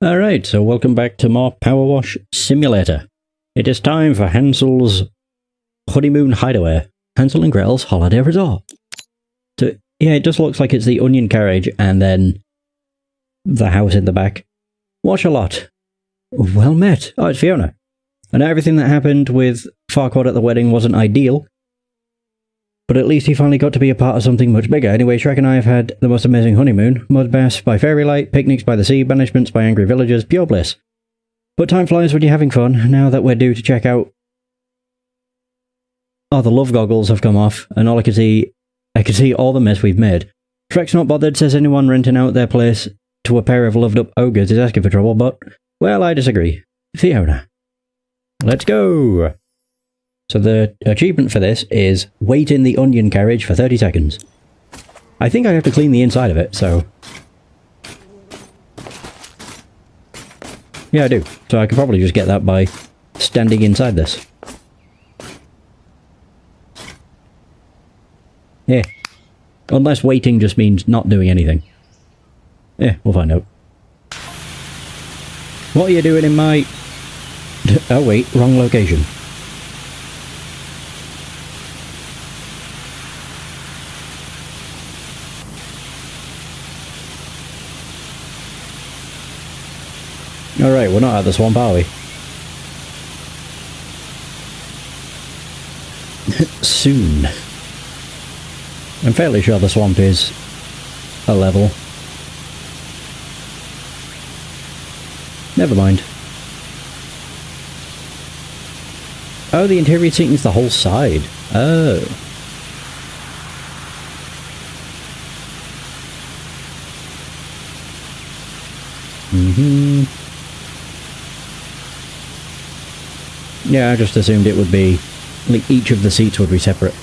Alright, so welcome back to more PowerWash Simulator. It is time for Hansel's honeymoon hideaway. Hansel and Gretel's holiday resort. So, yeah, it just looks like it's the onion carriage and then the house in the back. Wash a lot. Well met. Oh, it's Fiona. I know everything that happened with Farquaad at the wedding wasn't ideal, but at least he finally got to be a part of something much bigger. Anyway, Shrek and I have had the most amazing honeymoon. Mud baths by fairylight, picnics by the sea, banishments by angry villagers, pure bliss. But time flies when you're having fun. Now that we're due to check out... Oh, the love goggles have come off, and all I can see all the mess we've made. Shrek's not bothered, says anyone renting out their place to a pair of loved-up ogres is asking for trouble, but, well, I disagree. Fiona. Let's go! So the achievement for this is wait in the onion carriage for 30 seconds. I think I have to clean the inside of it, so... Yeah, I do. So I could probably just get that by standing inside this. Yeah. Unless waiting just means not doing anything. Yeah, we'll find out. What are you doing in my... Oh wait, wrong location. Alright, we're not at the swamp, are we? Soon. I'm fairly sure the swamp is a level. Never mind. Oh, the interior seating is the whole side. Oh. Yeah, I just assumed it would be, like, each of the seats would be separate.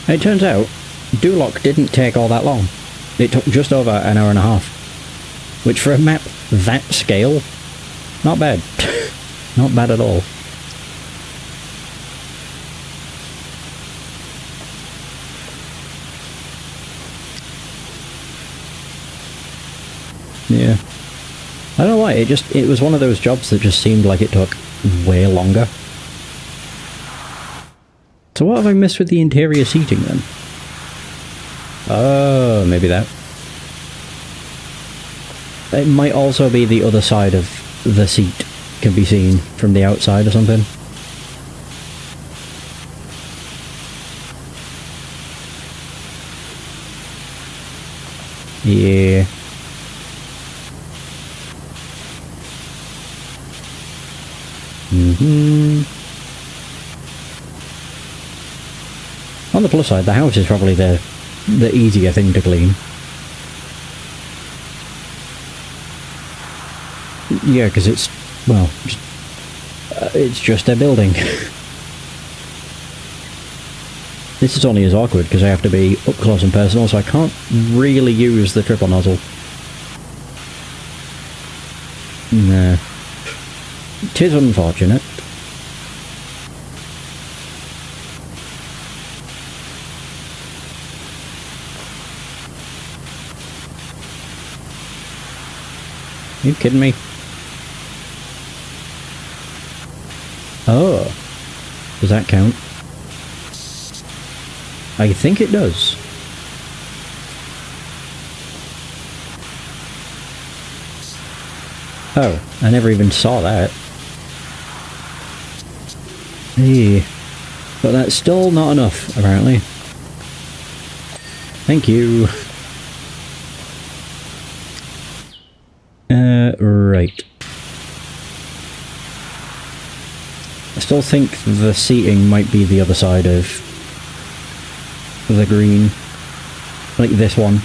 It turns out, Duloc didn't take all that long. It took just over an hour and a half. Which for a map that scale, not bad. Not bad at all. Yeah. I don't know why, it was one of those jobs that just seemed like it took way longer. So what have I missed with the interior seating then? Oh, maybe that. It might also be the other side of the seat can be seen from the outside or something. Yeah. On the plus side, the house is probably the easier thing to clean. Yeah, because it's, well, it's just a building. This is only as awkward because I have to be up close and personal, so I can't really use the triple nozzle. Nah. 'Tis unfortunate. Are you kidding me? Oh. Does that count? I think it does. Oh, I never even saw that. Hey. But that's still not enough, apparently. Thank you. Right. I still think the seating might be the other side of the green. Like this one.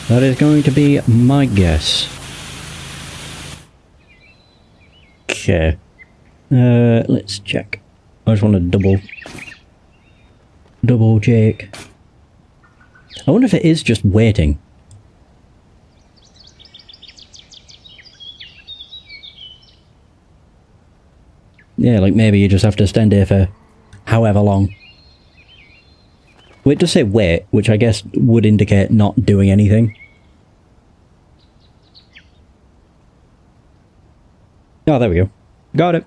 That is going to be my guess. Okay. Let's check. I just want to double check. I wonder if it is just waiting. Yeah, like maybe you just have to stand here for however long. Well, it does say wait, which I guess would indicate not doing anything. Oh, there we go. Got it.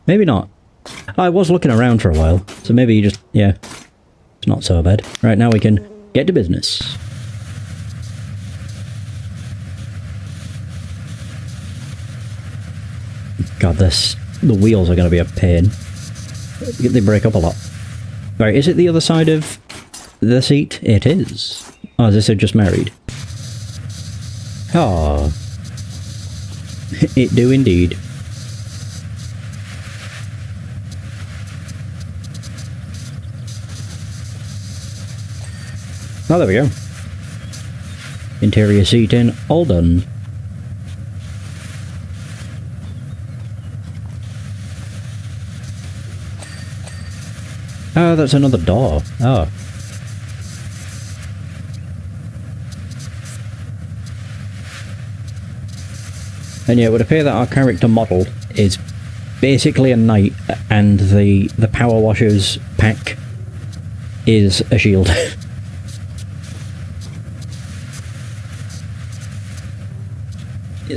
Maybe not. I was looking around for a while, so maybe you just... yeah. It's not so bad. Right, now we can get to business. God, the wheels are going to be a pain. They break up a lot. Right, is it the other side of the seat? It is. Oh, is this just married? Oh. It do indeed. Oh, there we go. Interior seating, all done. Oh, that's another door. Oh. And yeah, it would appear that our character model is basically a knight, and the PowerWash's pack is a shield.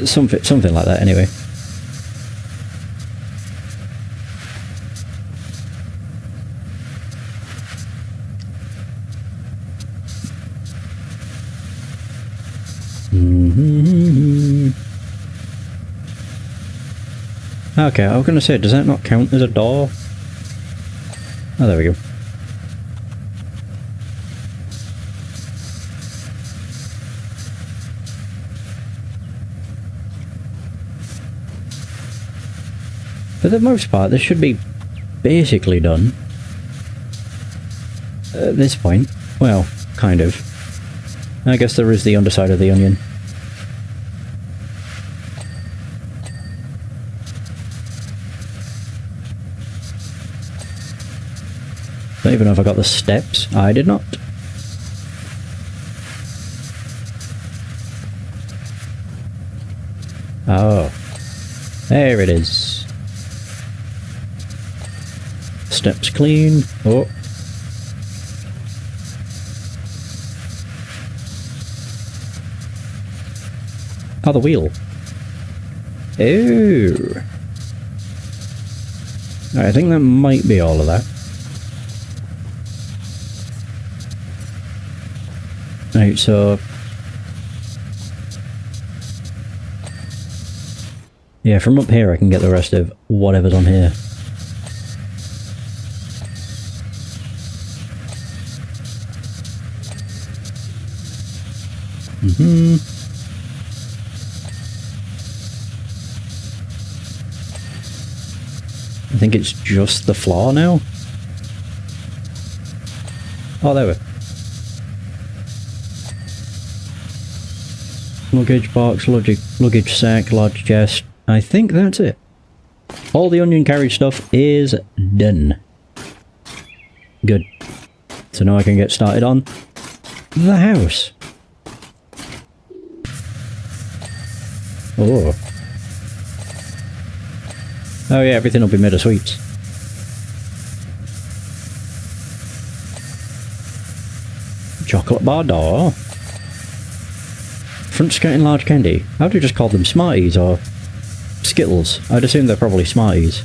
Something like that, anyway. Okay, I was going to say, does that not count as a door? Oh, there we go. For the most part, this should be basically done. At this point. Well, kind of. I guess there is the underside of the onion. Don't even know if I got the steps. I did not. Oh. There it is. Steps clean. Oh. Oh, the wheel. Oh. I think that might be all of that. Right, so... yeah, from up here I can get the rest of whatever's on here. I think it's just the floor now. Oh, there we go. Luggage box, luggage sack, large chest. I think that's it. All the onion carriage stuff is done. Good. So now I can get started on the house. Oh. Oh yeah, everything will be made of sweets. Chocolate bar door. Front skirting large candy. How do you just call them Smarties or Skittles? I'd assume they're probably Smarties.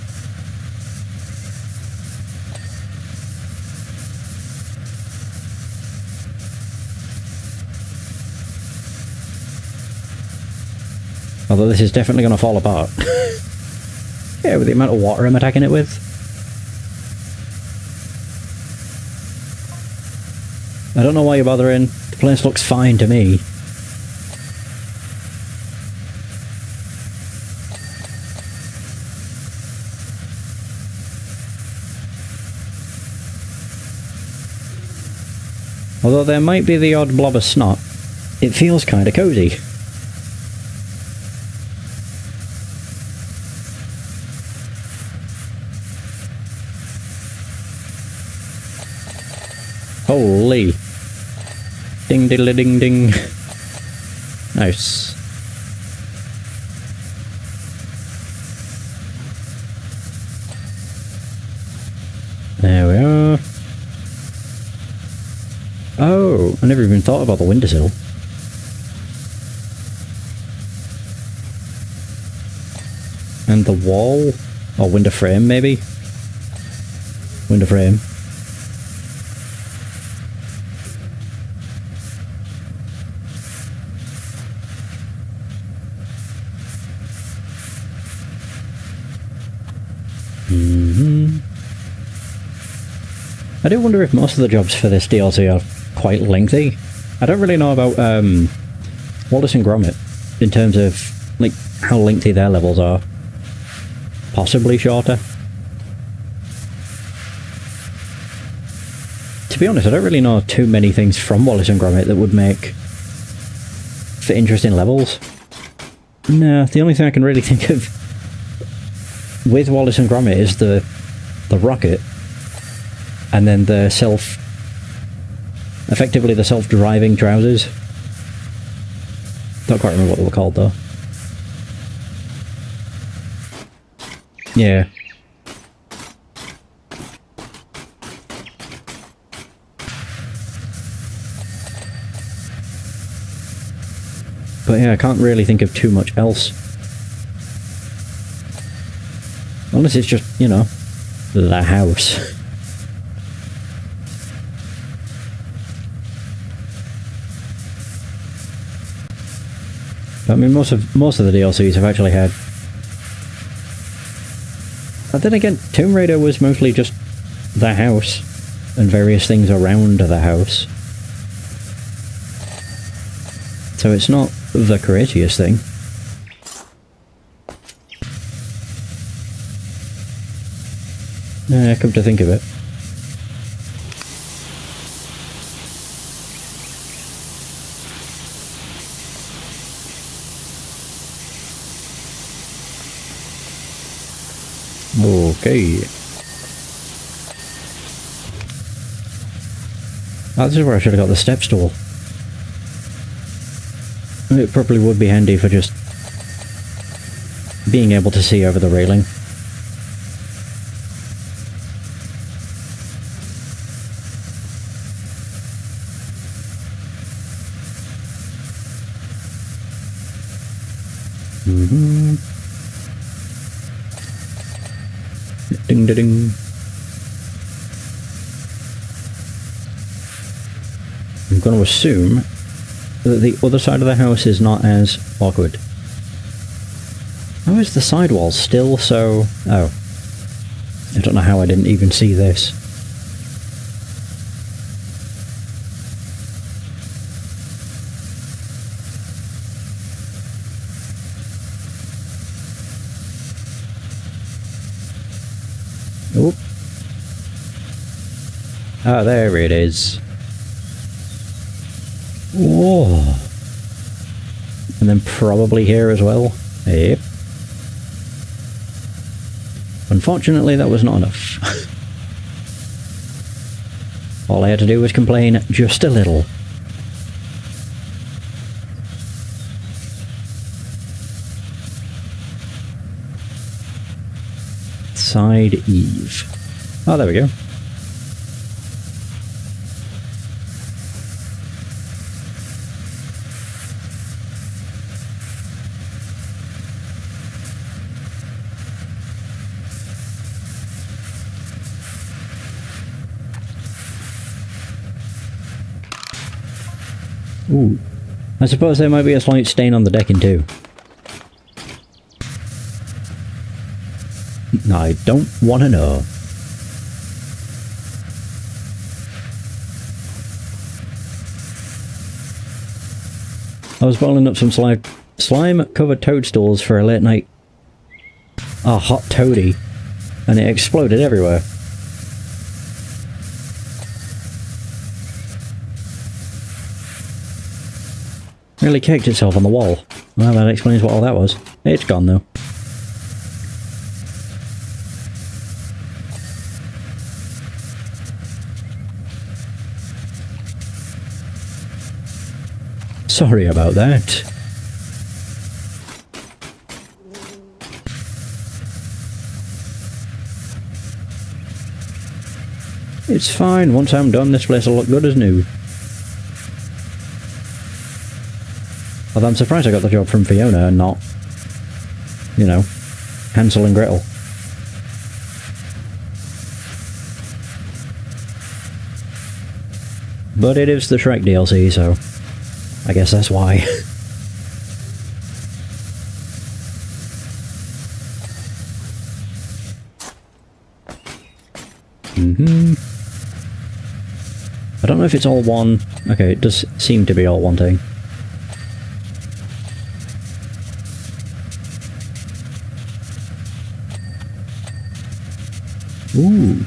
Although this is definitely going to fall apart. Yeah, with the amount of water I'm attacking it with. I don't know why you're bothering. The place looks fine to me. Although there might be the odd blob of snot, it feels kinda cozy. Holy. Ding diddly ding ding. Nice. There we are. Oh, I never even thought about the windowsill. And the wall? Or window frame, maybe? Window frame. I do wonder if most of the jobs for this DLC are quite lengthy. I don't really know about Wallace and Gromit in terms of like how lengthy their levels are. Possibly shorter. To be honest, I don't really know too many things from Wallace and Gromit that would make for interesting levels. No, the only thing I can really think of with Wallace and Gromit is the rocket, and then the effectively the self-driving trousers. Don't quite remember what they were called though. Yeah. But yeah, I can't really think of too much else. Unless it's just, you know, the house. But I mean, most of the DLCs have actually had. But then again, Tomb Raider was mostly just the house and various things around the house. So it's not the craziest thing. Nah, come to think of it. Okay. This is where I should have got the step stool. It probably would be handy for just being able to see over the railing. Ding ding ding. I'm going to assume that the other side of the house is not as awkward. How is the sidewall still so... Oh. I don't know how I didn't even see this. Oh. Ah, there it is. Whoa. And then probably here as well. Yep. Unfortunately, that was not enough. All I had to do was complain just a little. Side eave. Oh, there we go. Ooh. I suppose there might be a slight stain on the decking too. I don't want to know. I was boiling up some slime-covered toadstools for a late night hot toady, and it exploded everywhere. Really caked itself on the wall. Well, that explains what all that was. It's gone though. Sorry about that. It's fine. Once I'm done, this place will look good as new. Although I'm surprised I got the job from Fiona and not, you know, Hansel and Gretel. But it is the Shrek DLC, so I guess that's why. I don't know if it's all one. Okay, it does seem to be all one thing. Ooh.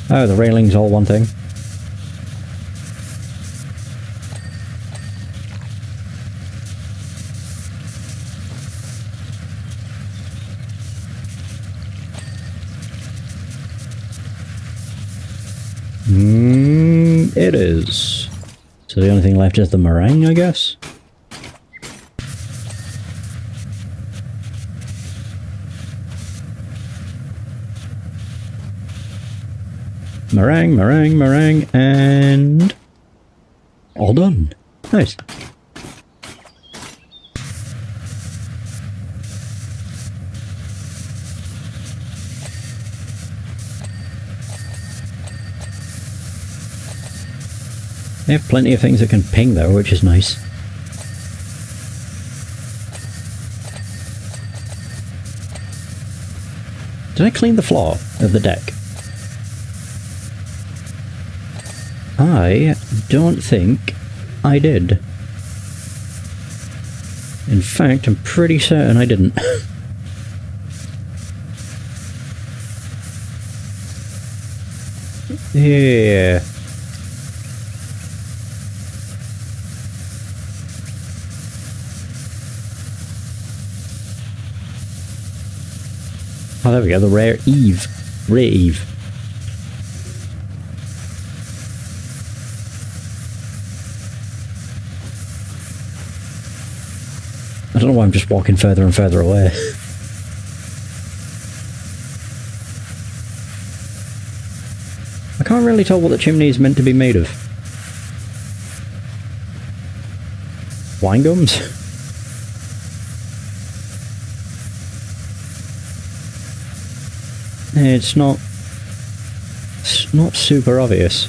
Oh, the railing's all one thing. It is. So the only thing left is the meringue, I guess? Meringue, meringue, meringue, and... all done. Nice. They have plenty of things that can ping though, which is nice. Did I clean the floor of the deck? I don't think I did. In fact, I'm pretty certain I didn't. Yeah. Oh, there we go, the rare Eve. Rare Eve. I don't know why I'm just walking further and further away. I can't really tell what the chimney is meant to be made of. Wine gums? It's not super obvious.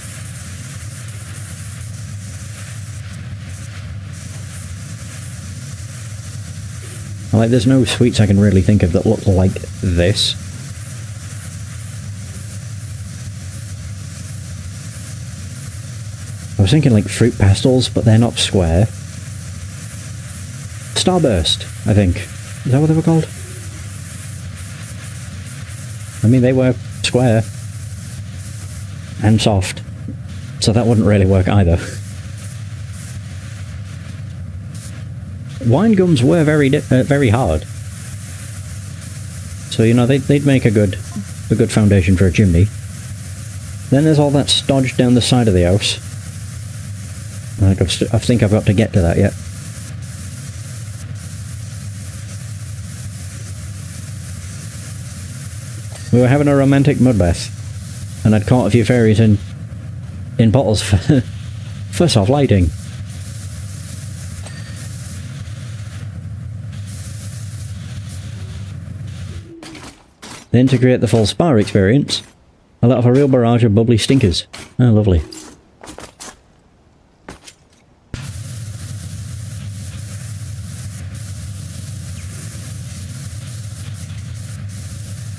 Like, there's no sweets I can really think of that look like this. I was thinking like fruit pastels, but they're not square. Starburst, I think. Is that what they were called? I mean, they were square and soft, so that wouldn't really work either. Wine gums were very hard, so you know they'd make a good foundation for a chimney. Then there's all that stodge down the side of the house. I think I've got to get to that yet. We were having a romantic mud bath, and I'd caught a few fairies in bottles for soft lighting. Then to create the full spa experience, I let off a real barrage of bubbly stinkers. Oh, lovely.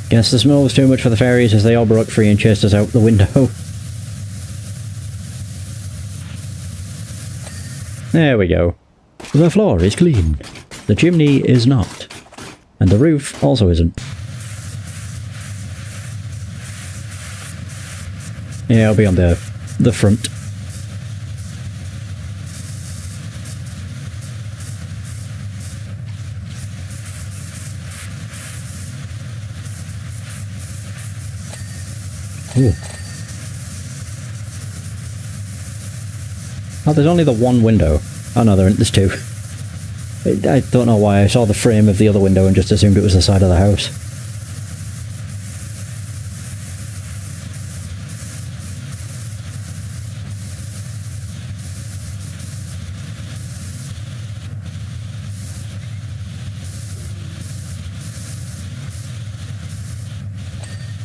Guess the smell was too much for the fairies as they all broke free and chased us out the window. There we go. The floor is clean. The chimney is not. And the roof also isn't. Yeah, I'll be on the front. Ooh. Oh, there's only the one window. Oh no, there's two. I don't know why I saw the frame of the other window and just assumed it was the side of the house.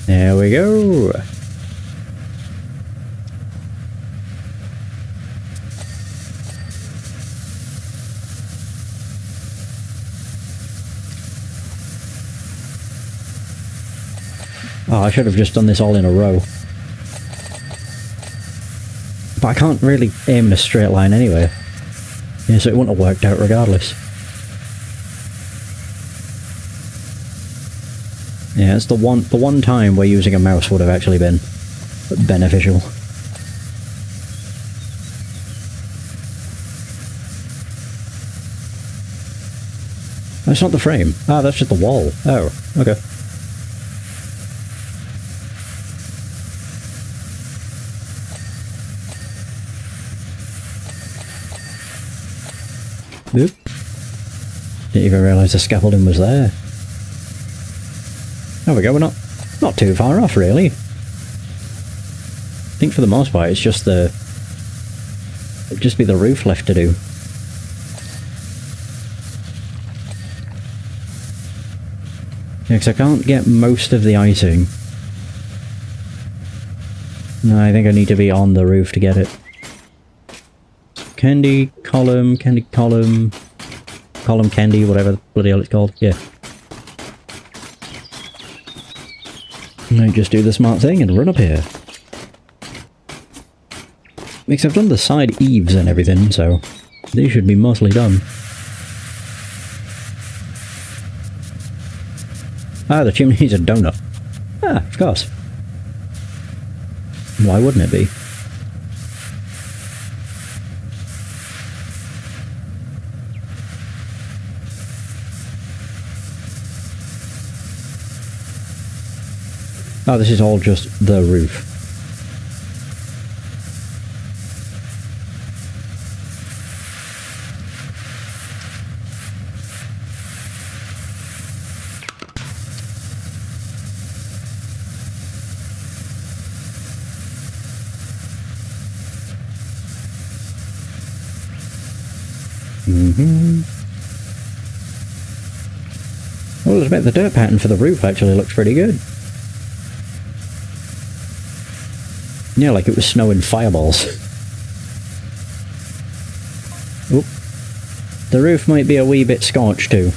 There we go. Oh, I should have just done this all in a row. But I can't really aim in a straight line anyway. Yeah, so it wouldn't have worked out regardless. Yeah, it's the one time where using a mouse would have actually been beneficial. That's not the frame. Ah, that's just the wall. Oh, okay. Oop. Didn't even realise the scaffolding was there. There we go, we're not too far off really. I think for the most part it's just it'd just be the roof left to do. Yeah, because I can't get most of the icing. No, I think I need to be on the roof to get it. Candy, column, candy, column, candy, whatever the bloody hell it's called. Yeah. And I just do the smart thing and run up here. Because I've done the side eaves and everything, so they should be mostly done. Ah, the chimney needs a donut. Ah, of course. Why wouldn't it be? Oh, this is all just the roof. Well, I bet the dirt pattern for the roof actually looks pretty good. Yeah, like it was snowing fireballs. Oop. The roof might be a wee bit scorched too.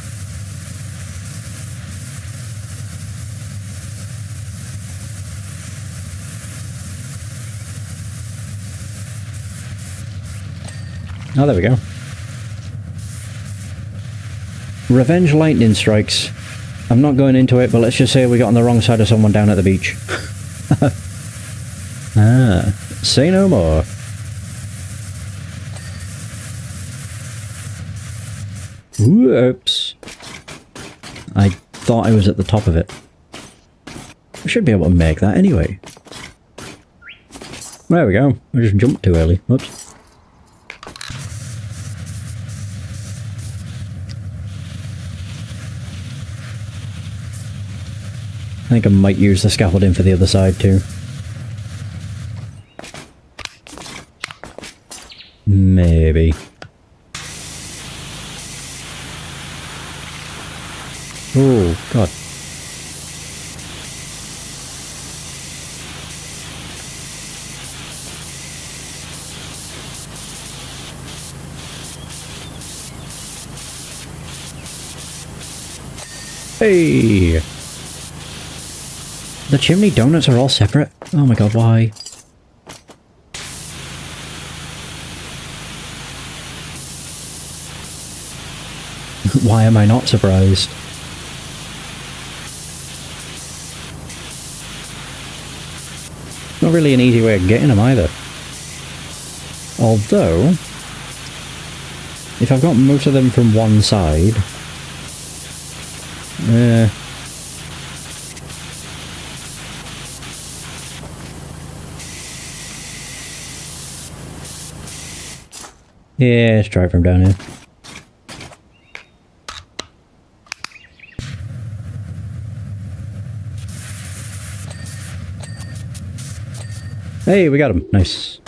Oh, there we go. Revenge lightning strikes. I'm not going into it, but let's just say we got on the wrong side of someone down at the beach. Ah, say no more. Whoops. I thought I was at the top of it. I should be able to make that anyway. There we go. I just jumped too early. Whoops. I think I might use the scaffolding for the other side too. Maybe. Oh, God. Hey! The chimney donuts are all separate? Oh my God, why? Why am I not surprised? Not really an easy way of getting them either. Although, if I've got most of them from one side... yeah, let's try it from down here. Hey, we got him. Nice.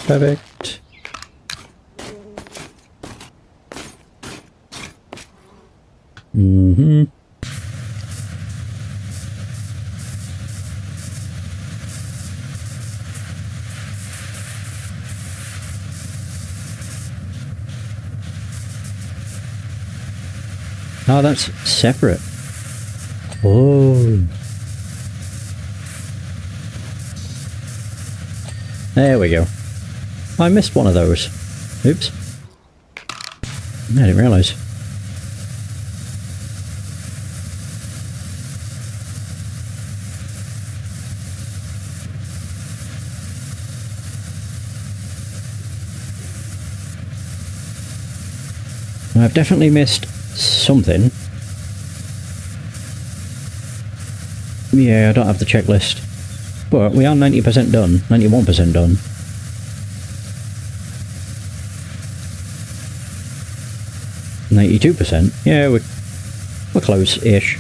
Perfect. Mm-hmm. Oh, that's separate. Oh. There we go. I missed one of those. Oops. I didn't realise. I've definitely missed something. Yeah, I don't have the checklist. But we are 90% done. 91% done. %. Yeah, we're close-ish.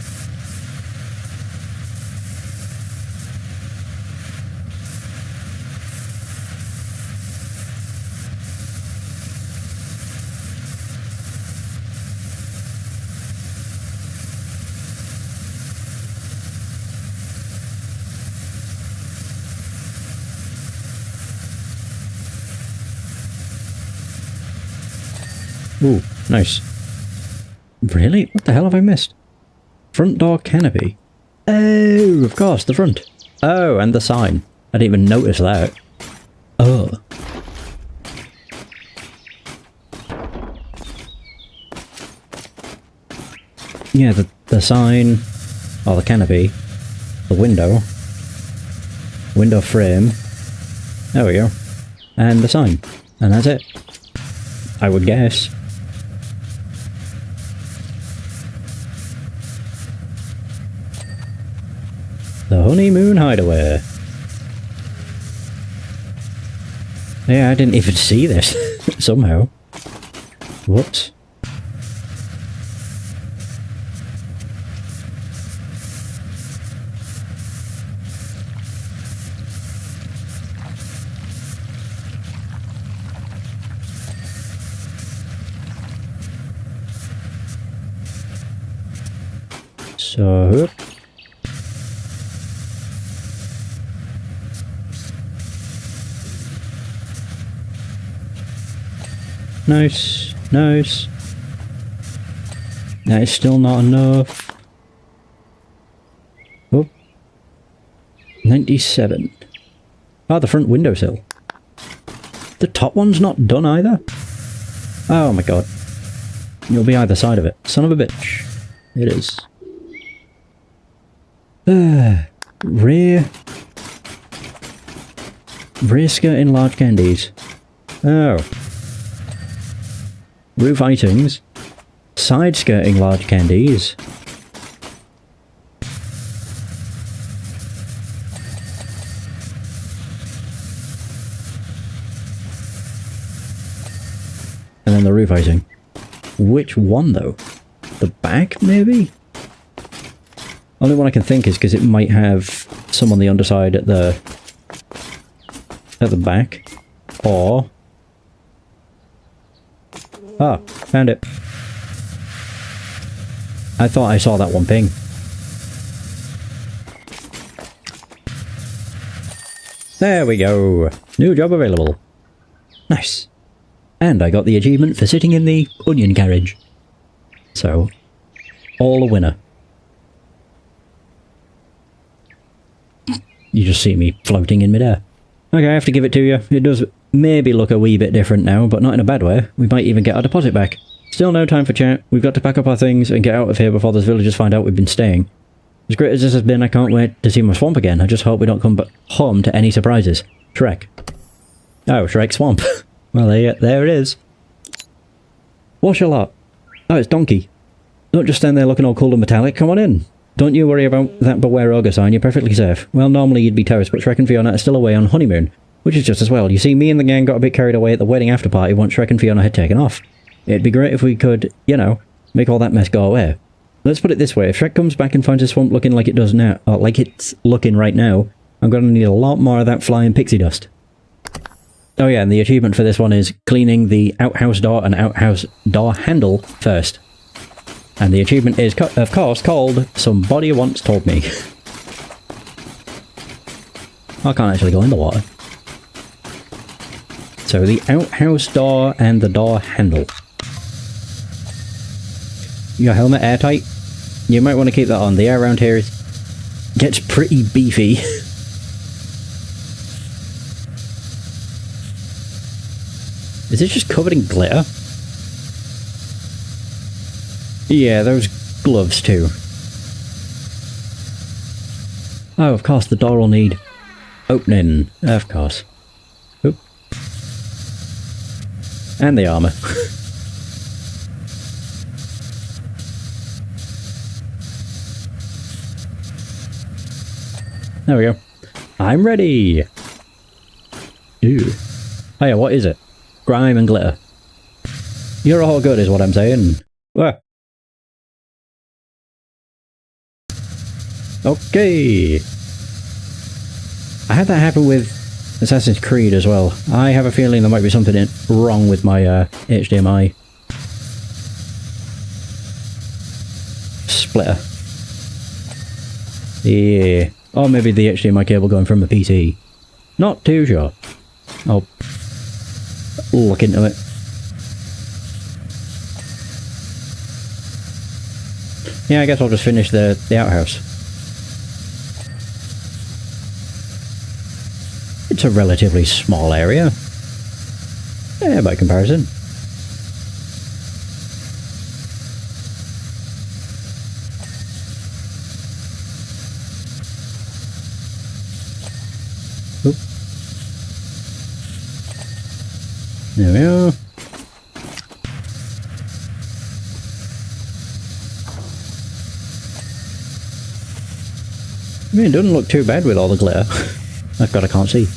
Ooh, nice. Really? What the hell have I missed? Front door canopy. Oh, of course, the front. Oh, and the sign. I didn't even notice that. Oh. Yeah, the sign, or the canopy, the window frame. There we go. And the sign. And that's it. I would guess. The honeymoon hideaway. Yeah, I didn't even see this somehow. Whoops. So... Nice, nice. That is still not enough. Oh. 97. Oh, the front windowsill. The top one's not done either? Oh my god. You'll be either side of it. Son of a bitch. It is. Rear skirting large candies. Oh. Roof icings. Side skirting large candies. And then the roof icing. Which one though? The back maybe? Only one I can think is because it might have some on the underside at the back. Or... Ah, found it. I thought I saw that one ping. There we go. New job available. Nice. And I got the achievement for sitting in the onion carriage. So, all a winner. You just see me floating in midair. Okay, I have to give it to you. It does maybe look a wee bit different now, but not in a bad way. We might even get our deposit back. Still no time for chat. We've got to pack up our things and get out of here before those villagers find out we've been staying. As great as this has been, I can't wait to see my swamp again. I just hope we don't come home to any surprises. Shrek. Oh, Shrek Swamp. Well, there it is. Wash a lot. Oh, it's Donkey. Don't just stand there looking all cool and metallic. Come on in. Don't you worry about that Beware Ogre sign. You're perfectly safe. Well, normally you'd be toast, but Shrek and Fiona are still away on honeymoon. Which is just as well. You see, me and the gang got a bit carried away at the wedding after party once Shrek and Fiona had taken off. It'd be great if we could, you know, Make all that mess go away. Let's put it this way, if Shrek comes back and finds a swamp looking like it does now, or like it's looking right now, I'm going to need a lot more of that flying pixie dust. Oh yeah, and the achievement for this one is cleaning the outhouse door and outhouse door handle first. And the achievement is, of course, called Somebody Once Told Me. I can't actually go in the water. So the outhouse door and the door handle. Your helmet airtight? You might want to keep that on. The air around here gets pretty beefy. Is it just covered in glitter? Yeah, those gloves too. Oh, of course, the door will need opening. Of course. Oop. And the armor. There we go. I'm ready! Ooh. Oh yeah, what is it? Grime and glitter. You're all good is what I'm saying. Ah. Okay! I had that happen with Assassin's Creed as well. I have a feeling there might be something wrong with my HDMI splitter. Yeah. Or maybe the HDMI cable going from a PC. Not too sure. I'll look into it. Yeah, I guess I'll just finish the outhouse. It's a relatively small area. Yeah, by comparison. Oop. There we are. I mean, it doesn't look too bad with all the glitter. I've got I can't see.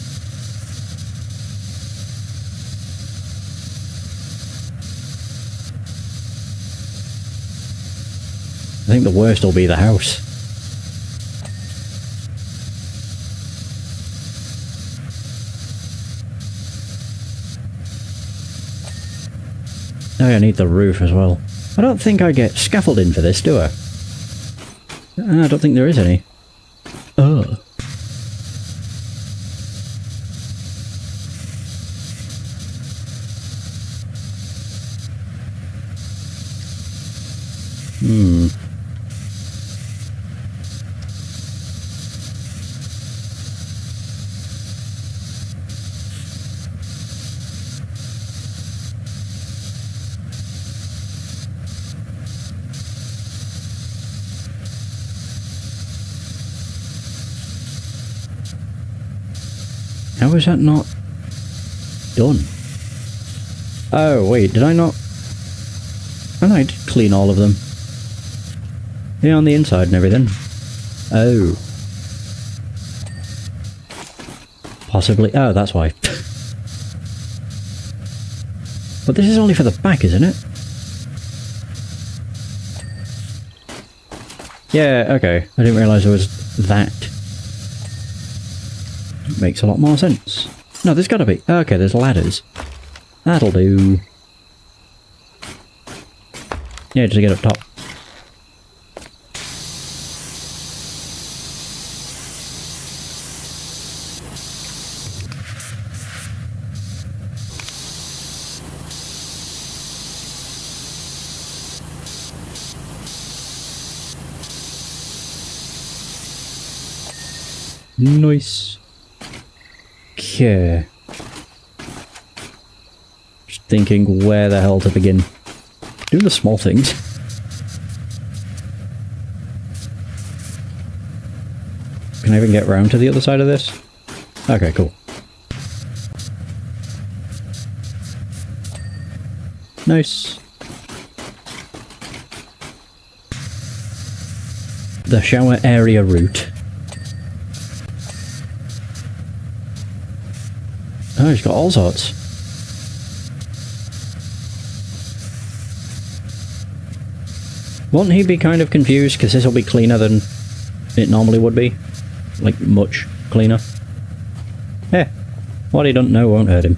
I think the worst will be the house. Oh, I need the roof as well. I don't think I get scaffolding for this, do I? I don't think there is any. Oh. Hmm. How is that not done? Oh, wait, did I not? Oh, no, I did clean all of them. Yeah, on the inside and everything. Oh. Possibly. Oh, that's why. But this is only for the back, isn't it? Yeah, okay. I didn't realise there was that. Makes a lot more sense. No, there's gotta be. Okay, there's ladders. That'll do. Yeah, just get up top. Nice. Okay. Just thinking where the hell to begin. Do the small things. Can I even get round to the other side of this? Okay, cool. Nice. The shower area route. Oh, he's got all sorts. Won't he be kind of confused because this will be cleaner than it normally would be? Like, much cleaner. Eh, what he doesn't know won't hurt him.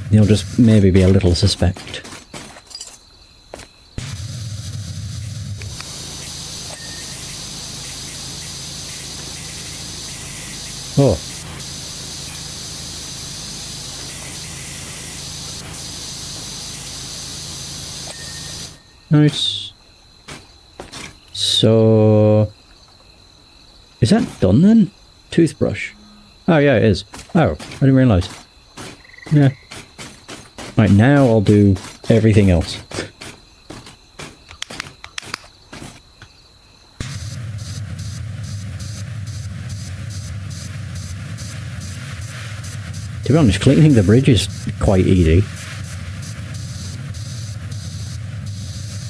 He'll just maybe be a little suspect. Oh. Nice. So... is that done then? Toothbrush. Oh yeah, it is. Oh, I didn't realise. Yeah. Right, now I'll do everything else. To be honest, cleaning the bridge is quite easy.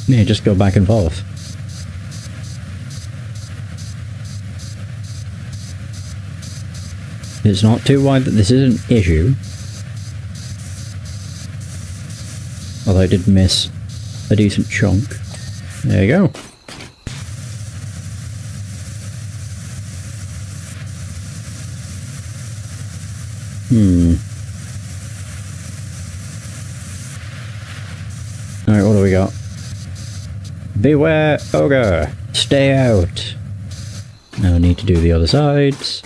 Yeah, just go back and forth. It's not too wide that this is an issue. Although I did miss a decent chunk. There you go. Alright, what do we got? Beware ogre! Stay out! Now I need to do the other sides.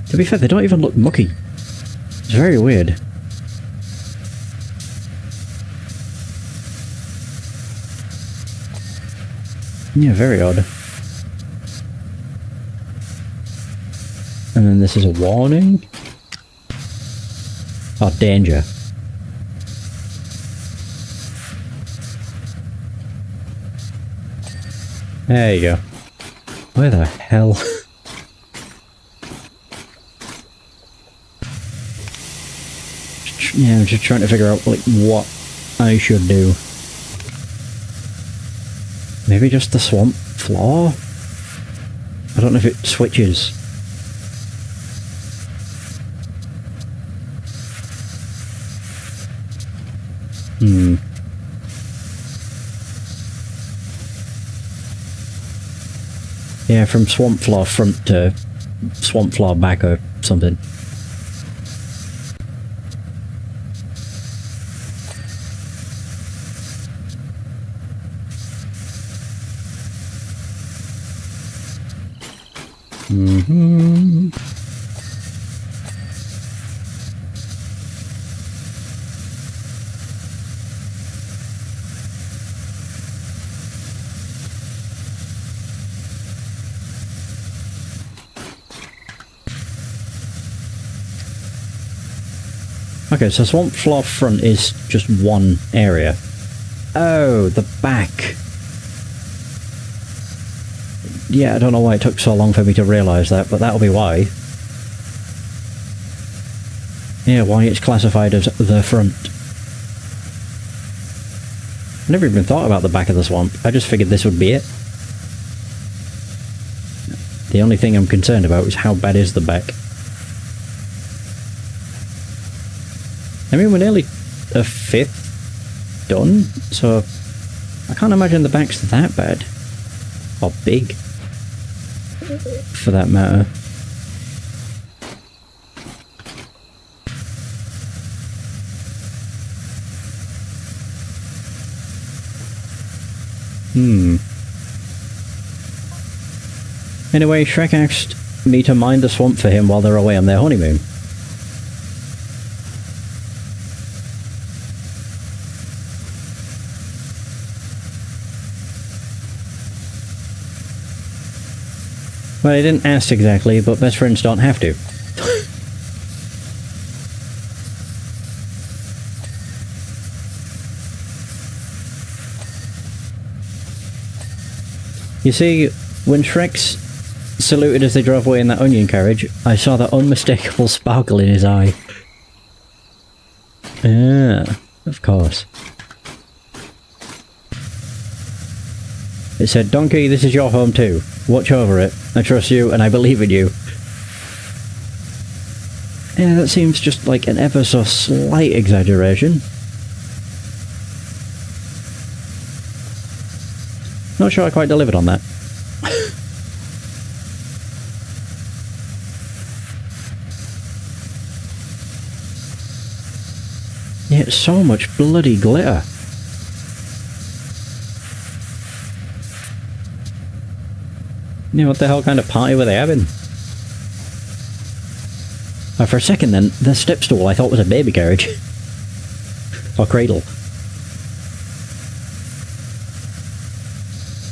To be fair, they don't even look mucky. It's very weird. Yeah, very odd. And then this is a warning. Oh, danger. There you go. Where the hell? Yeah, I'm just trying to figure out like what I should do. Maybe just the swamp floor? I don't know if it switches. Yeah, from swamp floor front to swamp floor back or something. Okay, so swamp floor front is just one area. Oh, the back. Yeah, I don't know why it took so long for me to realise that, but that'll be why. Yeah, why it's classified as the front. I never even thought about the back of the swamp. I just figured this would be it. The only thing I'm concerned about is how bad is the back. I mean, we're nearly a fifth done, so I can't imagine the back's that bad. Or big, for that matter. Anyway, Shrek asked me to mind the swamp for him while they're away on their honeymoon. Well, I didn't ask exactly, but best friends don't have to. You see, when Shrek's saluted as they drove away in that onion carriage, I saw that unmistakable sparkle in his eye. Ah, of course. It said, "Donkey, this is your home too. Watch over it. I trust you and I believe in you." Yeah, that seems just like an ever so slight exaggeration. Not sure I quite delivered on that. Yeah, it's so much bloody glitter. Yeah, what the hell kind of party were they having? For a second then, the step stool I thought was a baby carriage. Or cradle.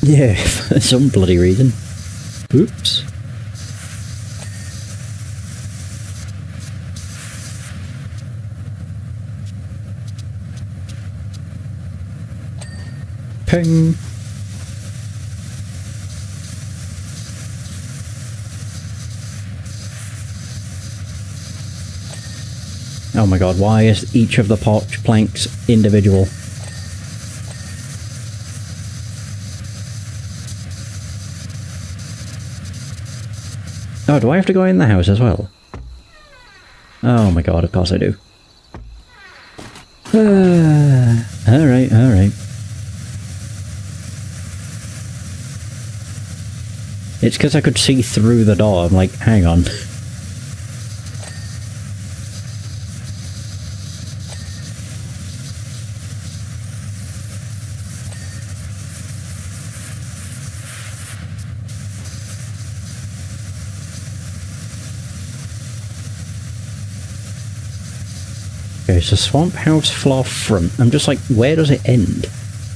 Yeah, for some bloody reason. Oops. Ping. Oh my god, why is each of the porch planks individual? Oh, do I have to go in the house as well? Oh my god, of course I do. Alright, alright. It's because I could see through the door. I'm like, hang on. Okay, so Swamp House floor front. I'm just like, where does it end?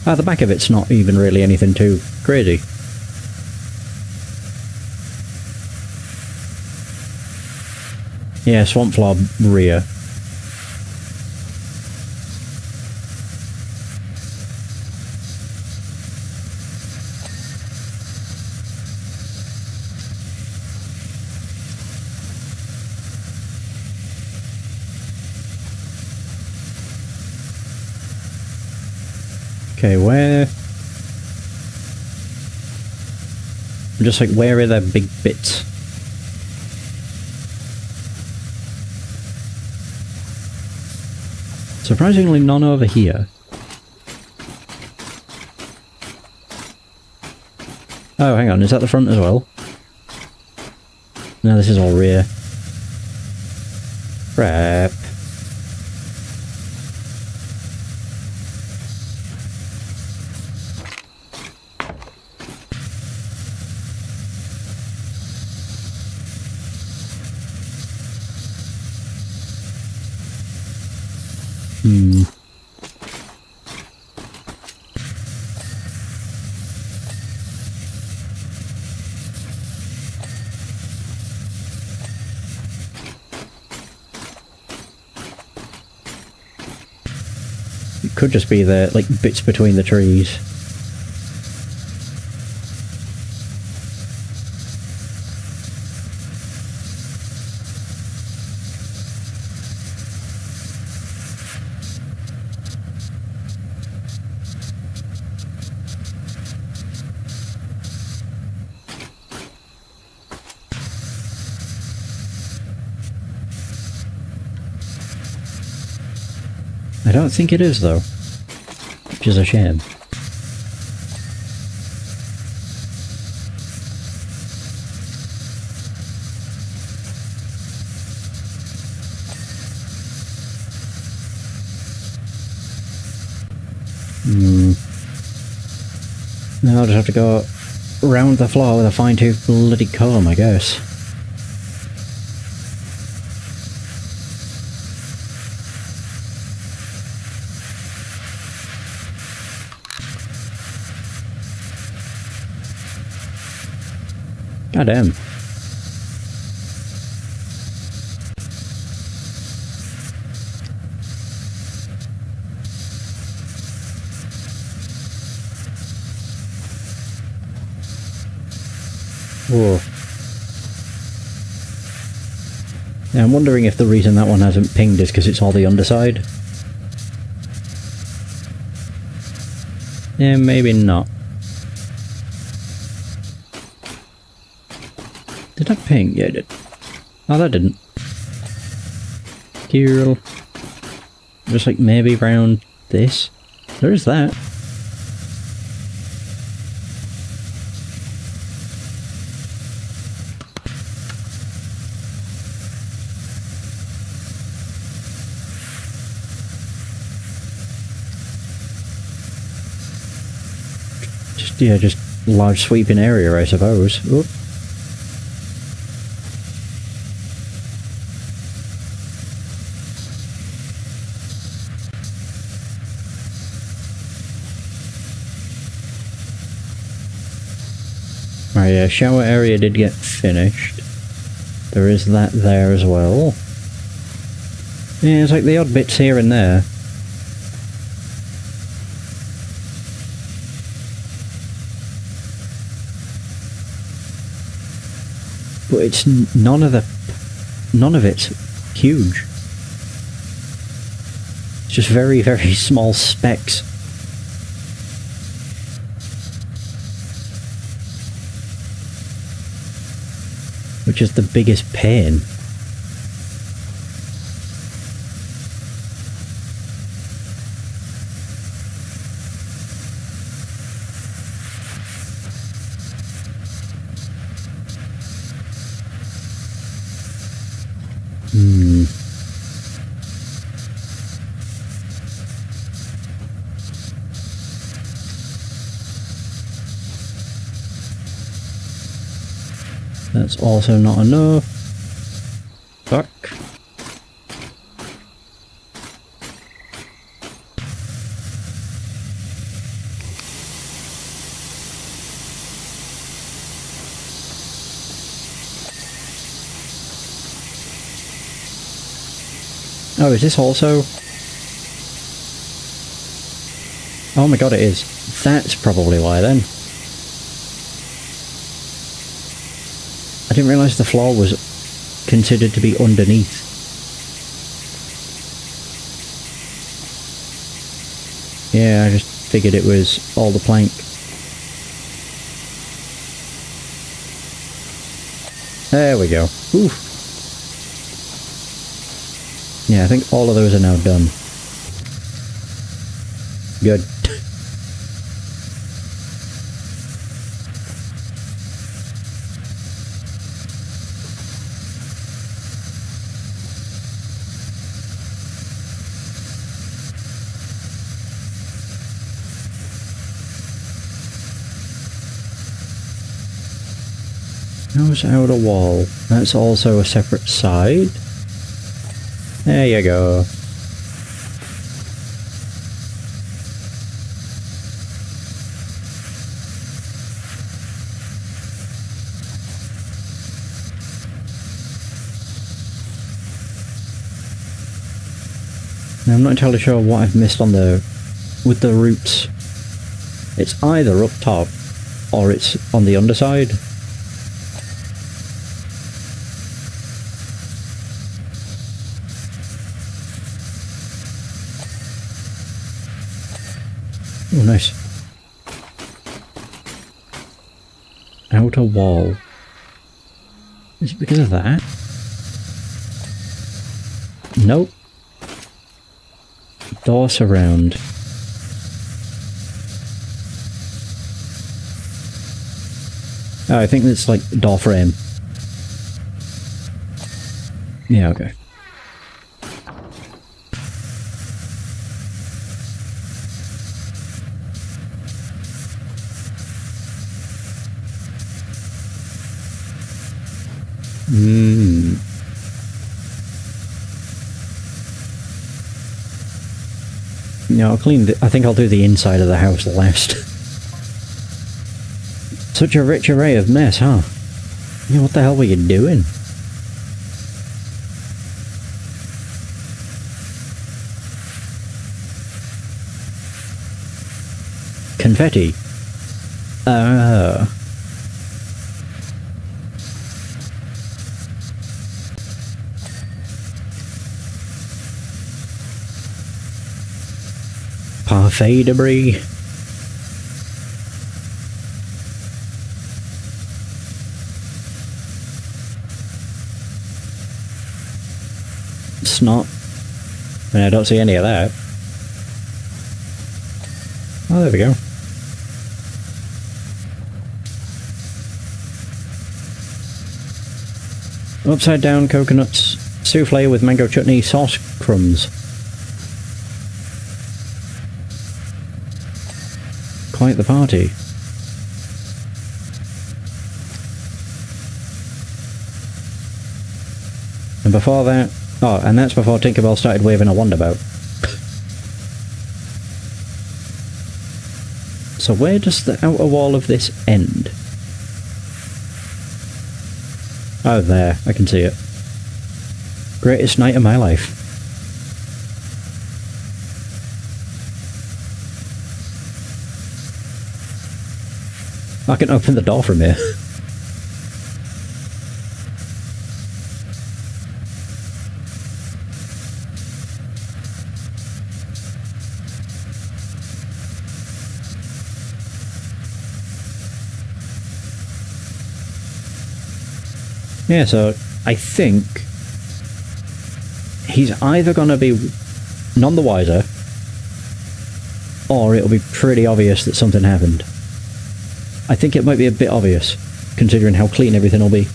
Ah, the back of it's not even really anything too crazy. Yeah, swamp floor rear. Okay, where... I'm just like, where are the big bits? Surprisingly none over here. Oh, hang on, is that the front as well? No, this is all rear. Crap. It could just be the, like, bits between the trees. I don't think it is, though. Which is a shame. Now I'll just have to go round the floor with a fine-tooth bloody comb, I guess. God damn. Whoa. Yeah, I'm wondering if the reason that one hasn't pinged is because it's all the underside. Yeah, maybe not. Did that ping? Yeah, it did. Oh, that didn't. Cool. Just like maybe around this. There's that. Just large sweeping area, I suppose. Oop. Right, yeah, shower area did get finished. There is that there as well. Yeah, it's like the odd bits here and there. But it's none of it's huge. It's just very, very small specks. Which is the biggest pain. That's also not enough. Fuck. Oh, is this also? Oh my god, it is. That's probably why then. I didn't realise the floor was considered to be underneath. Yeah, I just figured it was all the plank. There we go. Oof. Yeah, I think all of those are now done. Good. How's outer wall? That's also a separate side. There you go. Now, I'm not entirely sure what I've missed on with the roots. It's either up top or it's on the underside. Oh, nice. Outer wall. Is it because of that? Nope. Door surround. Oh, I think it's like door frame. Yeah, okay. Yeah, I'll clean I think I'll do the inside of the house last. Such a rich array of mess, huh? Yeah, what the hell were you doing? Confetti. Parfait debris. Snot. And I don't see any of that. Oh, there we go. Upside down coconuts, souffle with mango chutney, sauce crumbs. Quite the party. And before that... Oh, and that's before Tinkerbell started waving a wandabout. So where does the outer wall of this end? Oh, there. I can see it. Greatest night of my life. I can open the door from here. Yeah, so I think he's either going to be none the wiser, or it'll be pretty obvious that something happened. I think it might be a bit obvious, considering how clean everything will be.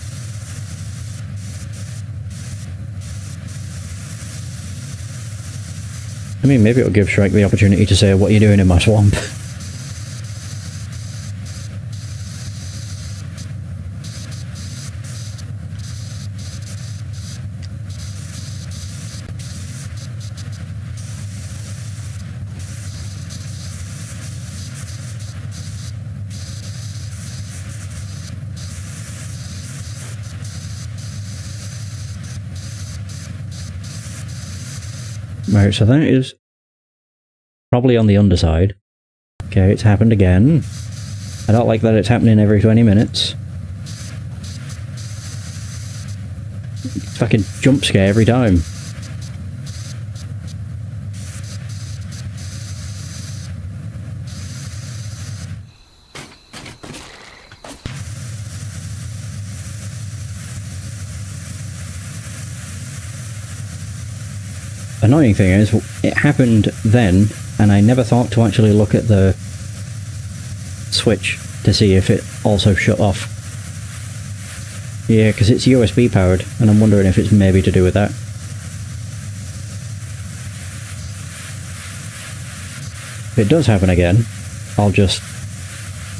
I mean, maybe it'll give Shrek the opportunity to say, "What are you doing in my swamp?" Right, so that is probably on the underside. Okay, it's happened again. I don't like that it's happening every 20 minutes. Fucking jump scare every time. Annoying thing is, it happened then, and I never thought to actually look at the switch to see if it also shut off. Yeah, because it's USB powered, and I'm wondering if it's maybe to do with that. If it does happen again, I'll just...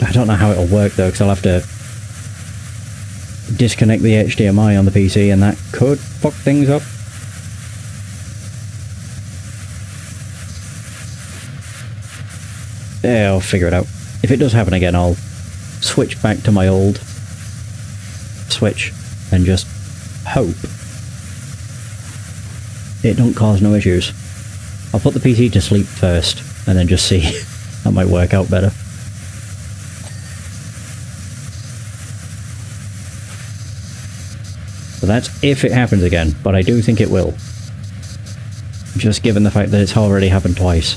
I don't know how it'll work though, because I'll have to disconnect the HDMI on the PC, and that could fuck things up. Yeah, I'll figure it out. If it does happen again, I'll switch back to my old switch and just hope it don't cause no issues. I'll put the PC to sleep first and then just see. That might work out better. So that's if it happens again, but I do think it will. Just given the fact that it's already happened twice.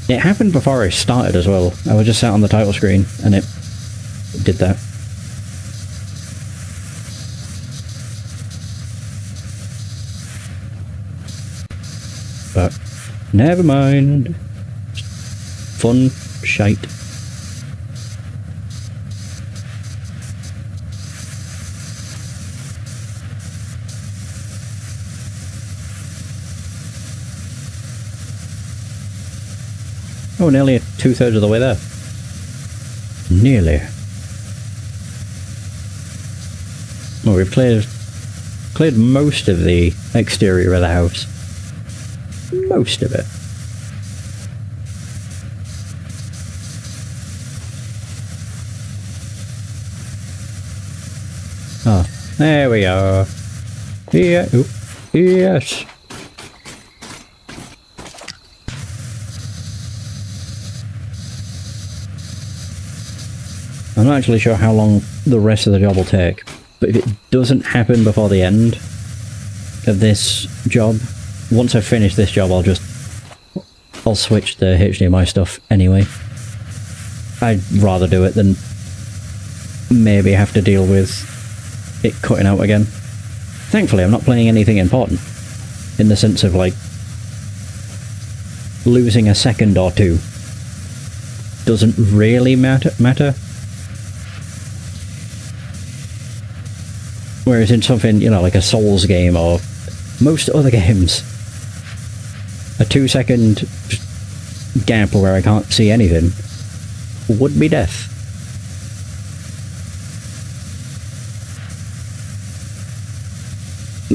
It happened before I started as well. I was just sat on the title screen and it did that. But never mind. Fun shite. Oh, nearly 2/3 of the way there. Nearly. Well, we've cleared most of the exterior of the house. Most of it. Oh, there we are. Yeah, oh, yes. I'm not actually sure how long the rest of the job will take, but if it doesn't happen before the end of this job, once I finish this job I'll switch the HDMI stuff anyway. I'd rather do it than maybe have to deal with it cutting out again. Thankfully I'm not playing anything important. in the sense of, like, losing a second or two doesn't really matter. Whereas in something, you know, like a Souls game or most other games, a 2-second gap where I can't see anything would be death.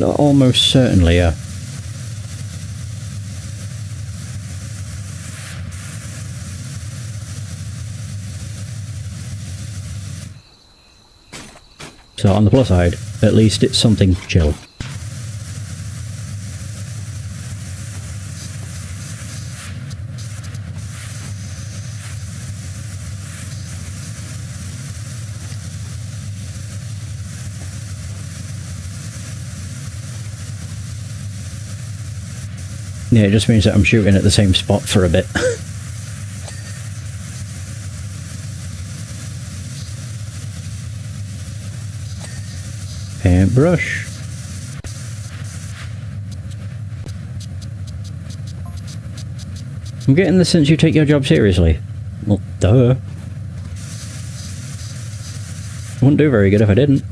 Almost certainly, yeah. So on the plus side, at least it's something chill. Yeah, it just means that I'm shooting at the same spot for a bit. Paintbrush. I'm getting the sense you take your job seriously. Well, duh. I wouldn't do very good if I didn't.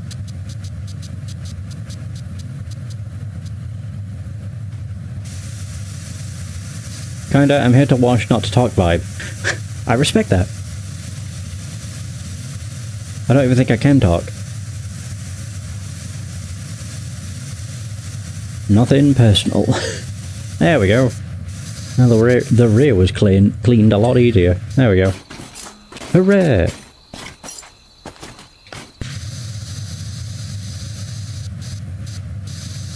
Kinda, I'm here to watch, not to talk vibe. I respect that. I don't even think I can talk. Nothing personal. There we go. Now the rear was cleaned a lot easier. There we go. Hooray!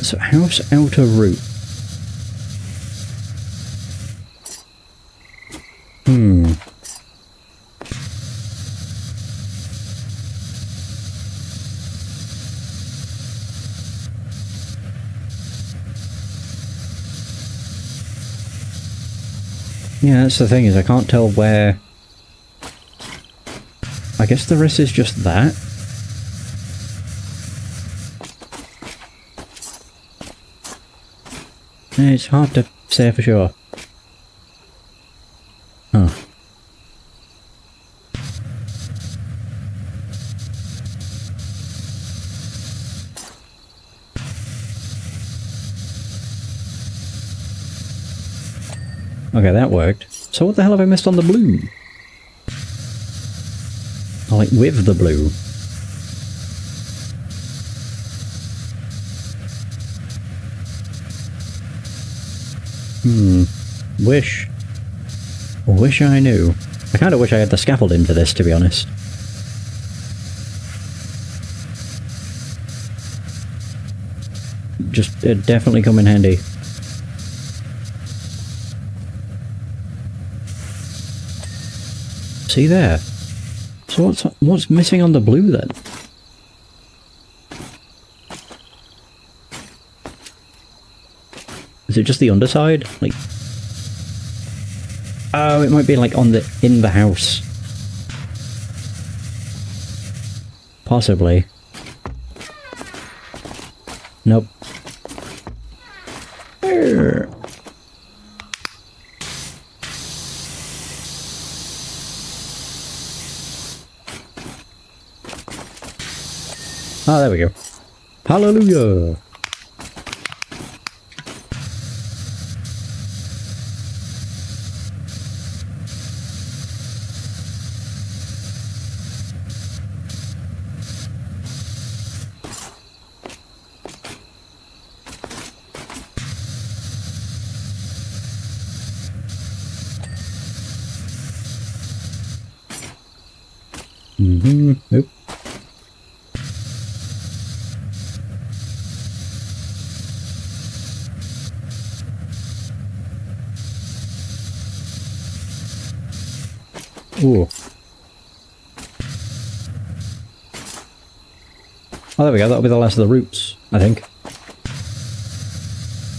So, house outer route. Yeah, that's the thing, is I can't tell where... I guess the rest is just that. Yeah, it's hard to say for sure. Huh. Okay, that worked. So what the hell have I missed on the blue? Oh, like with the blue. Wish I knew. I kind of wish I had the scaffolding for this, to be honest. Just, it'd definitely come in handy. See there? So what's missing on the blue then? Is it just the underside? Like, oh, it might be like in the house. Possibly. Nope. Arr. Ah, there we go. Hallelujah! Nope. Ooh. Oh, there we go. That'll be the last of the roots, I think.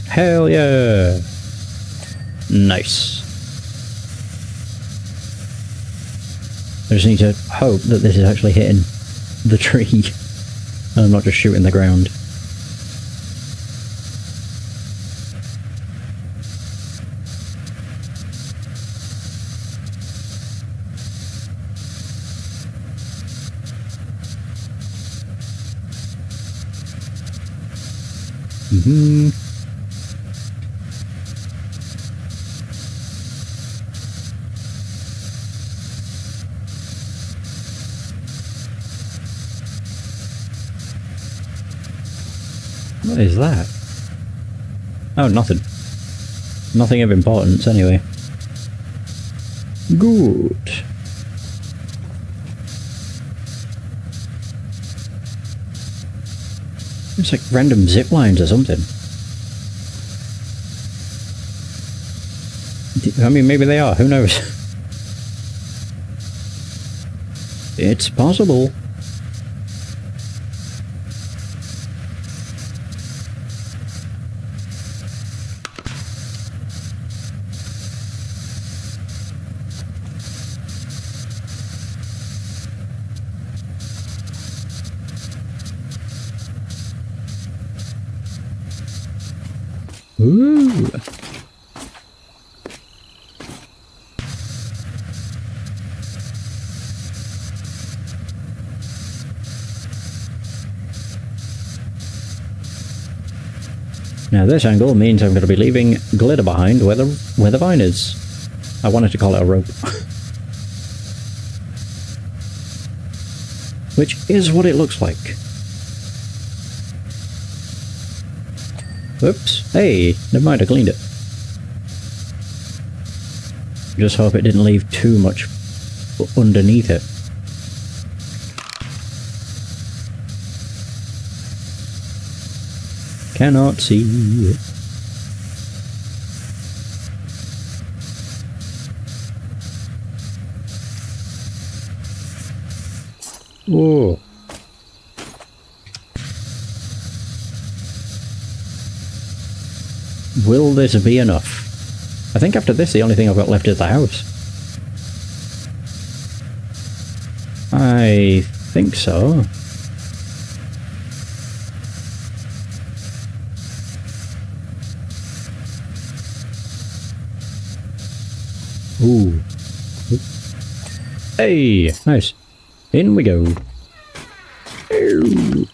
Hell yeah! Nice. I just need to hope that this is actually hitting the tree and I'm not just shooting the ground. What is that? Oh, nothing. Nothing of importance, anyway. Good. It's like random zip lines or something. I mean, maybe they are. Who knows? It's possible. Ooh. Now this angle means I'm going to be leaving glitter behind where the vine is. I wanted to call it a rope. Which is what it looks like. Oops. Hey, never mind, I cleaned it. Just hope it didn't leave too much underneath it. Cannot see it. Whoa. Will this be enough? I think after this the only thing I've got left is the house. I think so. Ooh. Hey, nice. In we go. Ew.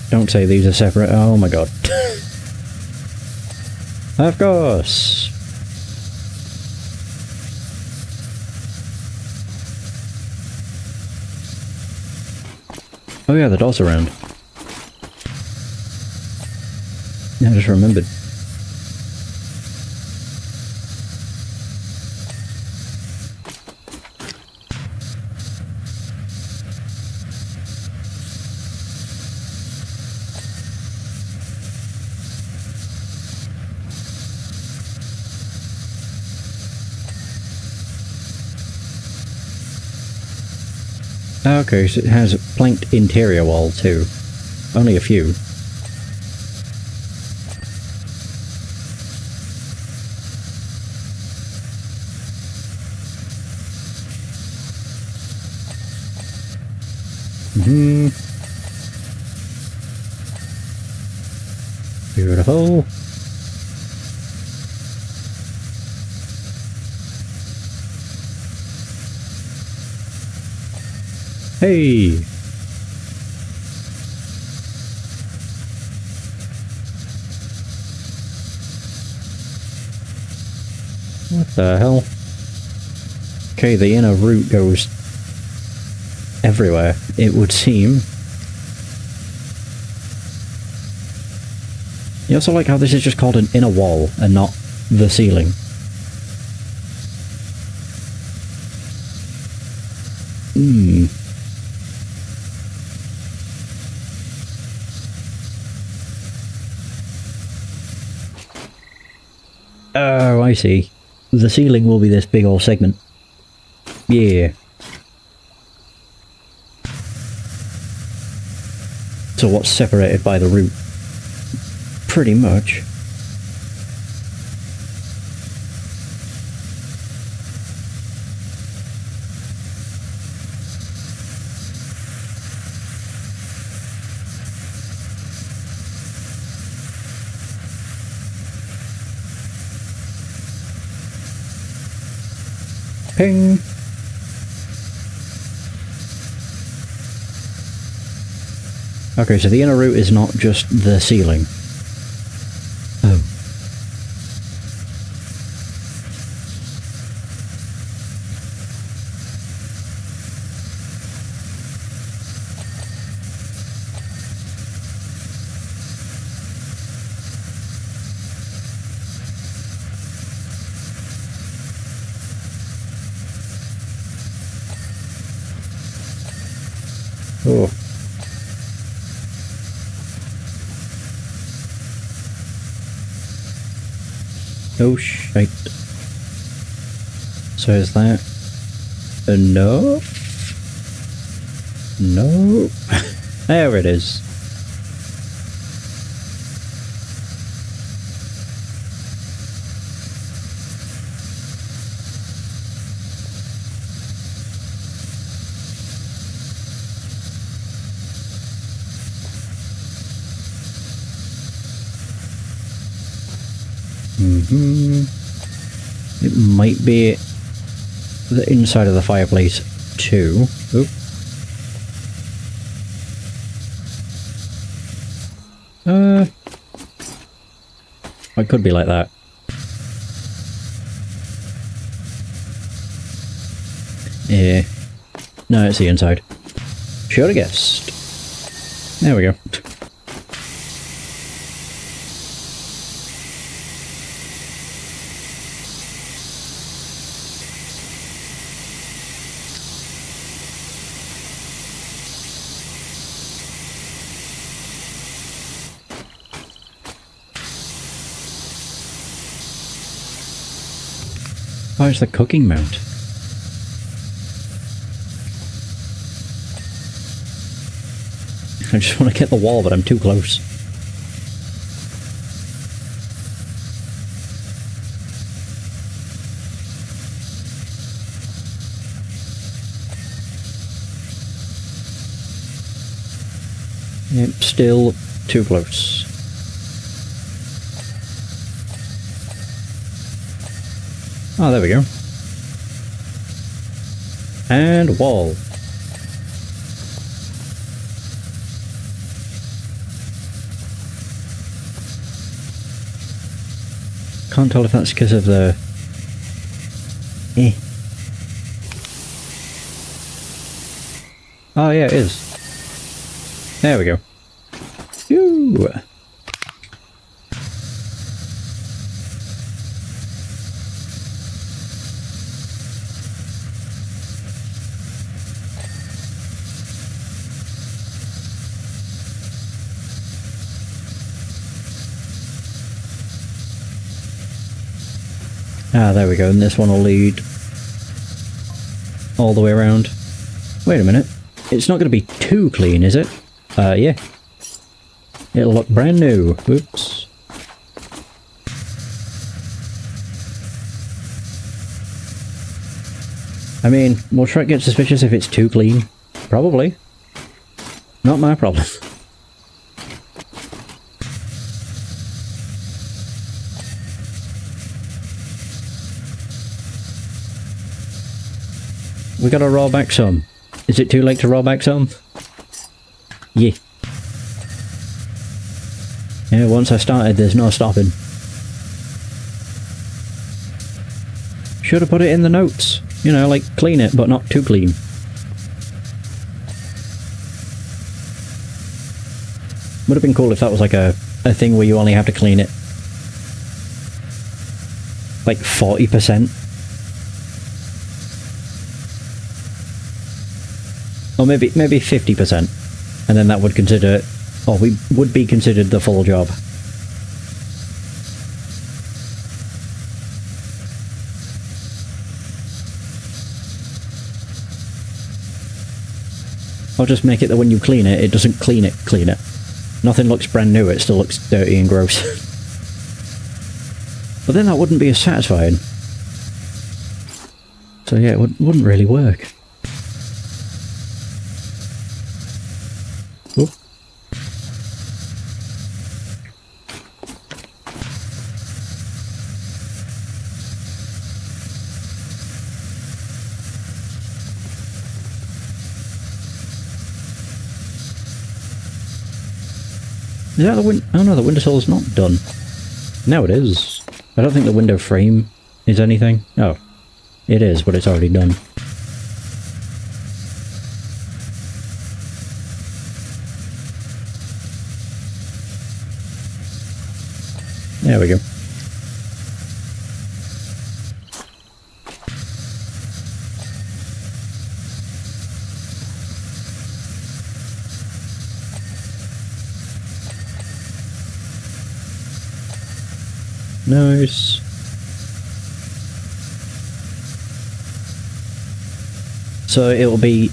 Don't say these are separate. Oh my god. Of course. Oh yeah, the door's around. Yeah, I just remembered. Okay, so it has a planked interior wall too. Only a few. Beautiful. Hey! What the hell? Okay, the inner route goes everywhere, it would seem. You also like how this is just called an inner wall and not the ceiling. Oh, I see. The ceiling will be this big old segment. Yeah. So what's separated by the roof? Pretty much. Ping! Okay, so the inner route is not just the ceiling. Oh. Oh. Oh shite. So is that enough? No. There it is. It might be the inside of the fireplace too. Oop. It could be like that. Yeah. No, it's the inside. Should have guessed. There we go. Oh, it's the cooking mount. I just want to get the wall, but I'm too close. Yep, still too close. Oh, there we go. And wall. Can't tell if that's because of the... Oh yeah, it is. There we go. Phew. Ah, there we go, and this one will lead all the way around. Wait a minute, it's not going to be too clean, is it? Yeah. It'll look brand new. Oops. I mean, will Shrek get suspicious if it's too clean? Probably. Not my problem. We gotta roll back some. Is it too late to roll back some? Yeah. Yeah, once I started, there's no stopping. Should have put it in the notes. You know, like, clean it, but not too clean. Would have been cool if that was like a thing where you only have to clean it like 40%. Or maybe 50%, and then that would consider, or we would be considered the full job. Or just make it that when you clean it, it doesn't clean it. Nothing looks brand new, it still looks dirty and gross. But then that wouldn't be as satisfying. So yeah, it wouldn't really work. Oop. Is that the win- oh no, the windowsill's not done. Now it is. I don't think the window frame is anything. Oh. It is, but it's already done. There we go. Nice. So it'll be,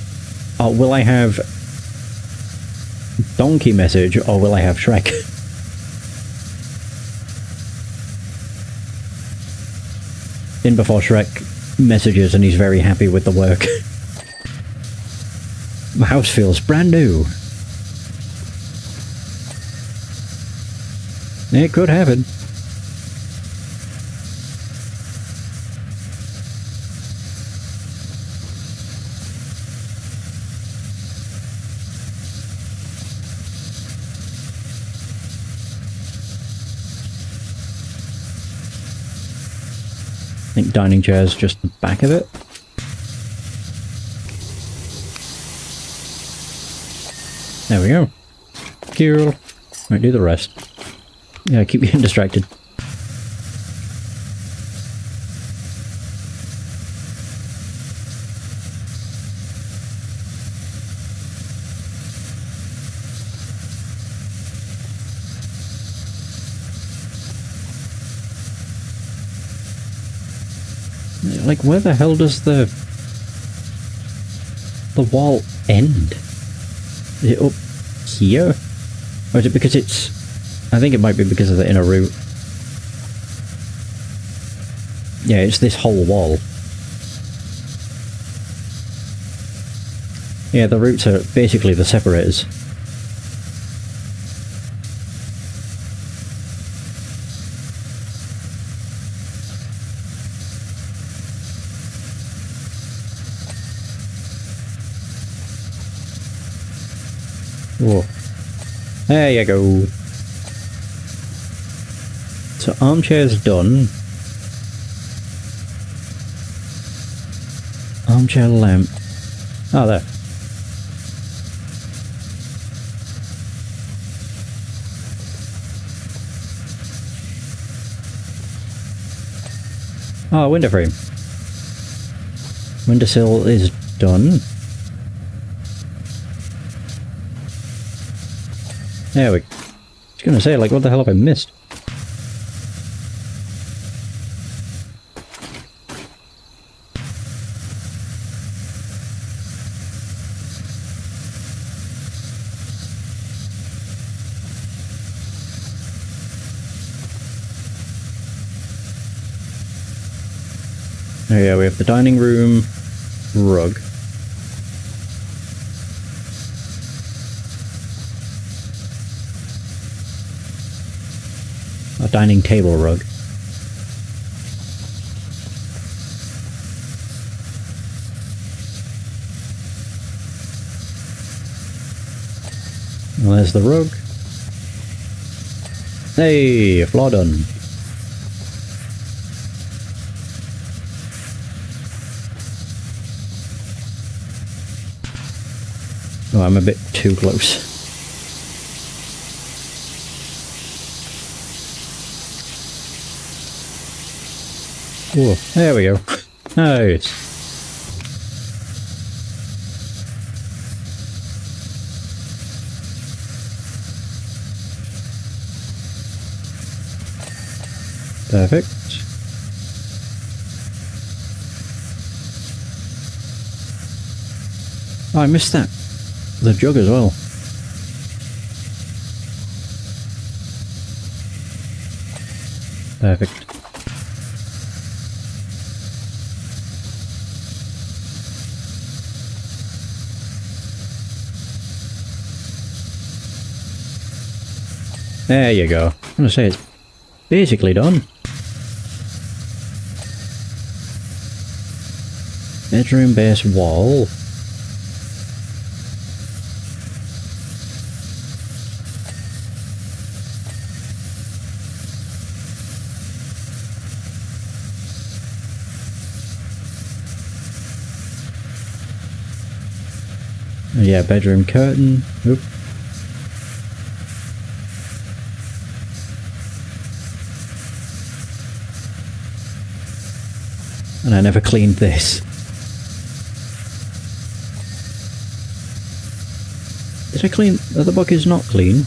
will I have donkey message or will I have Shrek? In before Shrek messages and he's very happy with the work. My house feels brand new. It could happen. I think dining chair's just the back of it. There we go. Cool. Right, do the rest. Yeah, keep getting distracted. Like, where the hell does the wall end? Is it up here? Or is it because it's... I think it might be because of the inner root. Yeah, it's this whole wall. Yeah, the roots are basically the separators. Whoa. There you go. So armchair's done. Armchair lamp. Oh, there. Oh, window frame. Windowsill is done. There we go. I was gonna say, like, what the hell have I missed? Oh yeah, we have the dining room rug. A dining table rug. Well, there's the rug. Hey, floor done. Oh, I'm a bit too close. Oh, there we go. Nice. Perfect. Oh, I missed that. The jug as well. Perfect. There you go. I'm gonna say it's basically done. Bedroom base wall. Yeah, bedroom curtain. Oop. And I never cleaned this. Did I clean? The other book is not clean.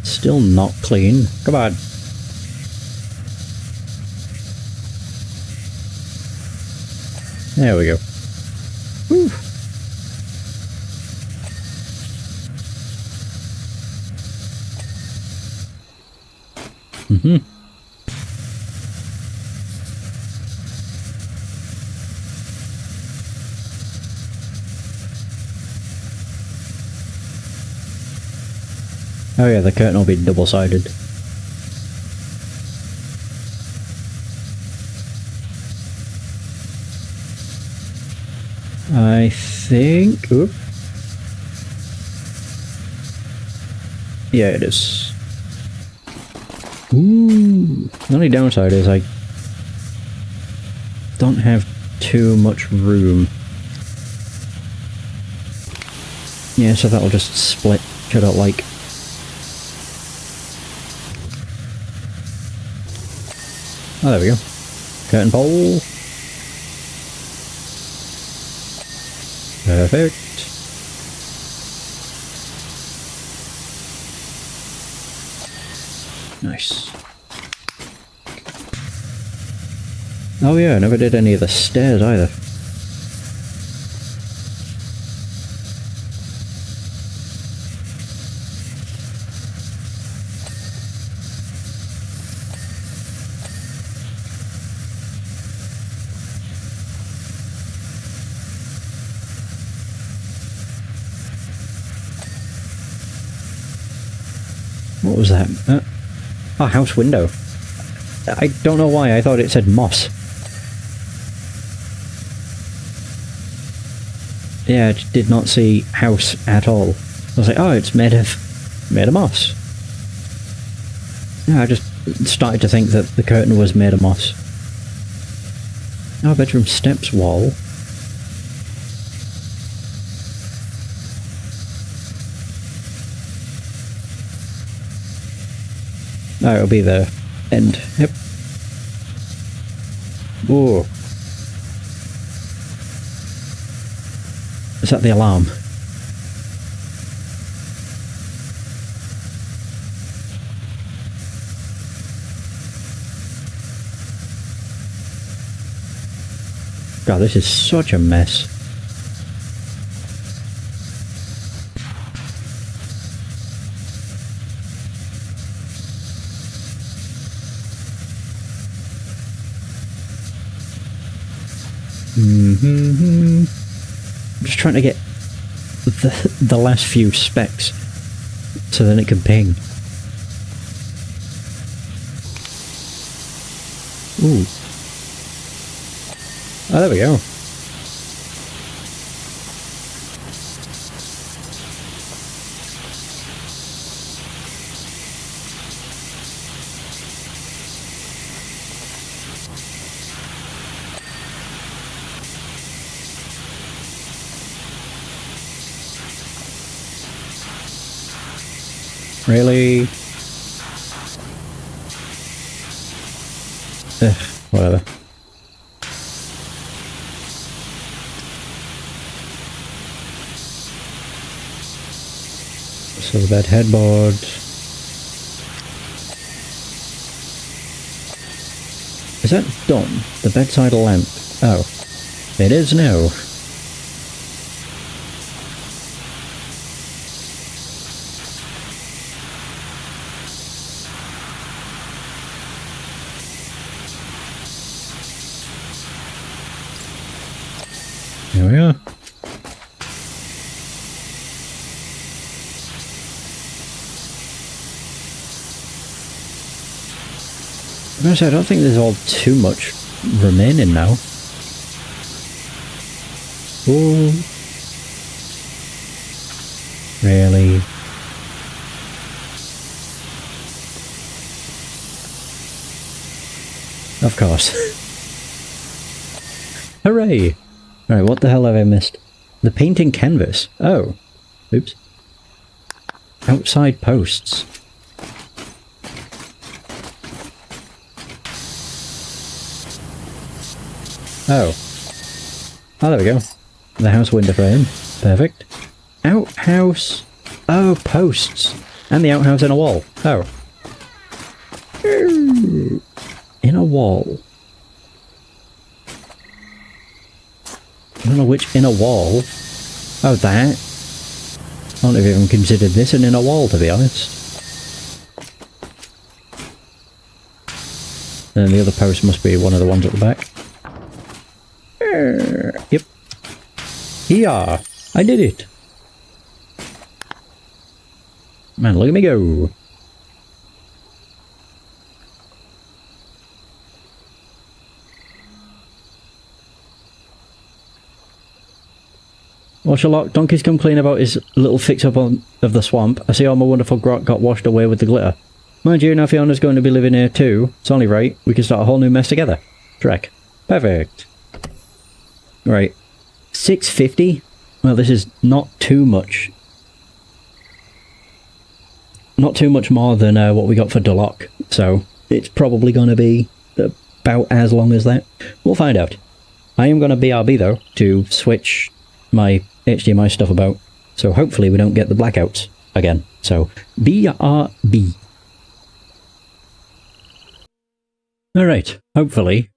Still not clean. Come on. There we go. Whew. Oh yeah, the curtain will be double-sided. I think... Oop. Yeah, it is. Ooh. The only downside is I don't have too much room. Yeah, so that'll just split, which I don't like. Oh, there we go. Curtain pole. Perfect. Nice. Oh yeah, I never did any of the stairs either. What was that? Oh, house window. I don't know why, I thought it said moss. Yeah, I did not see house at all. I was like, oh, it's made of moss. Yeah, I just started to think that the curtain was made of moss. Oh, bedroom steps wall. Oh, it'll be the end. Yep. Whoa. Is that the alarm? God, this is such a mess. I'm just trying to get the last few specs so then it can ping. Ooh. Oh, there we go. Really? Ugh, whatever. So that headboard. Is that done? The bedside lamp. Oh. It is now. Here we are. Honestly, I don't think there's all too much remaining now. Oh. Really? Of course. Hooray! Alright, what the hell have I missed? The painting canvas. Oh. Oops. Outside posts. Oh. Oh, there we go. The house window frame. Perfect. Outhouse. Oh, posts. And the outhouse in a wall. Oh. In a wall. I don't know which inner wall. Oh, that. I don't know if I've even considered this an inner wall, to be honest. And the other post must be one of the ones at the back. Yep. Yeah, I did it. Man, look at me go. Well, Sherlock, Donkey's come clean about his little fix-up of the swamp. I see all my wonderful grot got washed away with the glitter. Mind you, now Fiona's going to be living here too. It's only right. We can start a whole new mess together. Trek. Perfect. Right. 650? Well, this is not too much. Not too much more than what we got for Doloc. So, it's probably going to be about as long as that. We'll find out. I am going to BRB though, to switch my HDMI stuff about. So hopefully we don't get the blackouts again. So, BRB. Alright, hopefully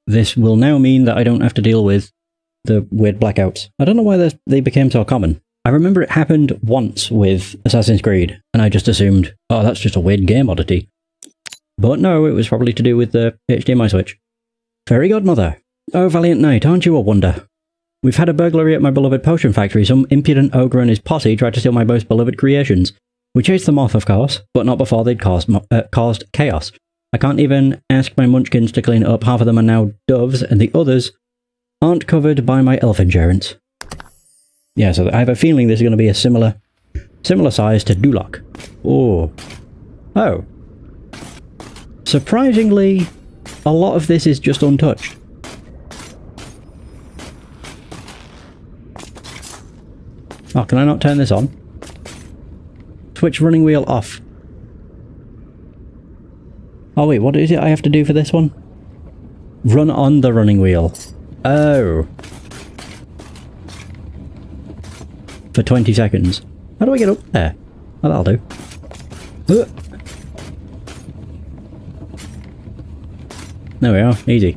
this will now mean that I don't have to deal with the weird blackouts. I don't know why they became so common. I remember it happened once with Assassin's Creed, and I just assumed, oh, that's just a weird game oddity. But no, it was probably to do with the HDMI switch. Fairy Godmother. Oh, valiant knight, aren't you a wonder? We've had a burglary at my beloved potion factory. Some impudent ogre and his posse tried to steal my most beloved creations. We chased them off, of course, but not before they'd caused chaos. I can't even ask my munchkins to clean it up. Half of them are now doves, and the others aren't covered by my elf insurance. Yeah, so I have a feeling this is going to be a similar size to Doloc. Oh. Surprisingly, a lot of this is just untouched. Oh, can I not turn this on? Switch running wheel off. Oh wait, what is it I have to do for this one? Run on the running wheel. Oh. For 20 seconds. How do I get up there? Oh, that'll do. There we are. Easy.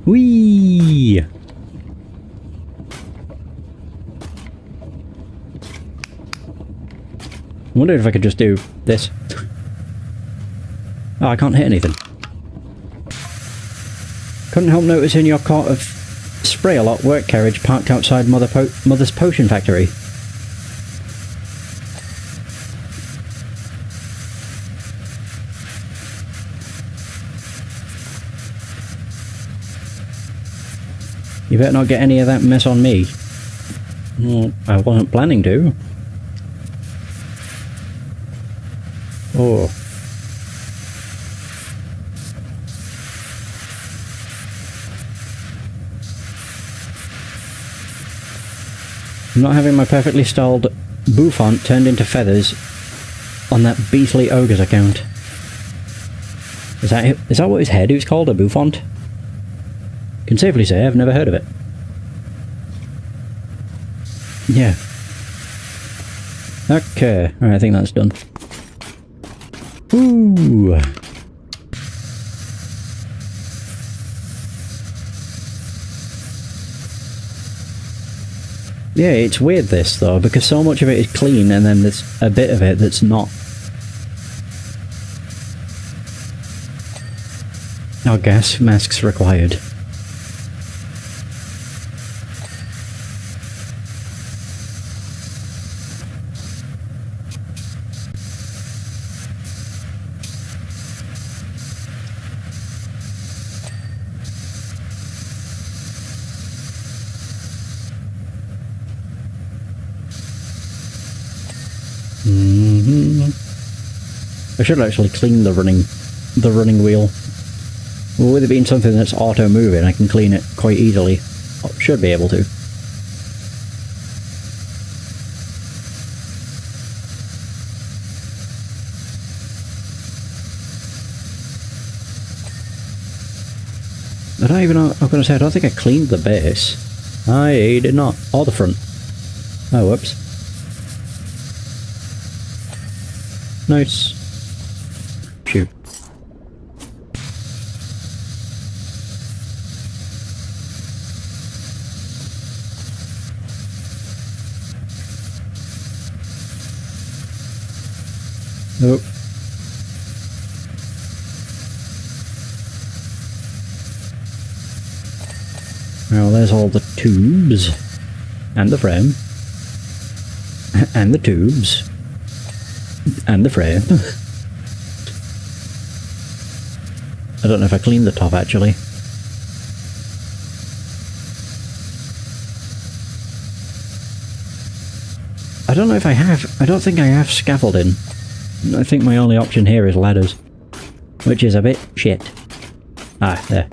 Whee! I wonder if I could just do this. Oh, I can't hit anything. Couldn't help noticing your cart of spray-a-lot work carriage parked outside Mother's potion factory. You better not get any of that mess on me. Well, I wasn't planning to. Oh. I'm not having my perfectly styled bouffant turned into feathers on that beastly ogre's account. Is that what his hairdo is called? A bouffant? Can safely say I've never heard of it. Yeah. Okay. Alright, I think that's done. Ooh. Yeah, it's weird this though, because so much of it is clean and then there's a bit of it that's not. Oh, gas masks required. I should actually clean the running wheel. Well, with it being something that's auto-moving, I can clean it quite easily. Oh, should be able to. I don't even know, I'm going to say, I don't think I cleaned the base. I did not. Or the front. Oh, whoops. Nice. Shoot. Nope. Well, there's all the tubes, and the frame, and the tubes, and the frame. I don't know if I cleaned the top actually. I don't know if I have. I don't think I have scaffolding. I think my only option here is ladders, which is a bit shit. Ah, there.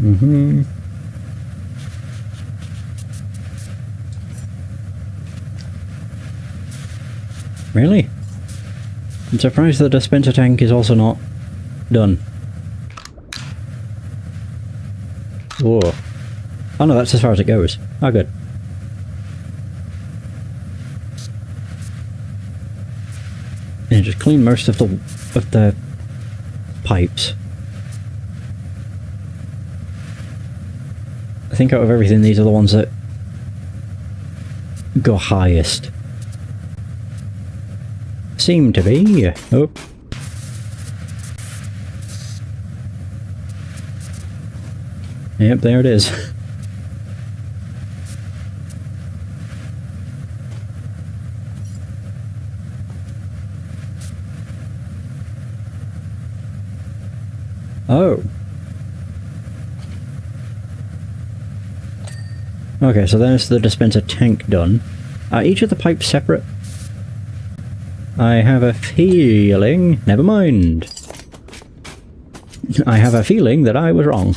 Mm-hmm. Really? I'm surprised the dispenser tank is also not done. Whoa. Oh no, that's as far as it goes. Oh good. And just clean most of the pipes. I think out of everything, these are the ones that go highest. Seem to be. Oh. Yep, there it is. Oh. Okay, so there's the dispenser tank done. Are each of the pipes separate? I have a feeling... Never mind. I have a feeling that I was wrong.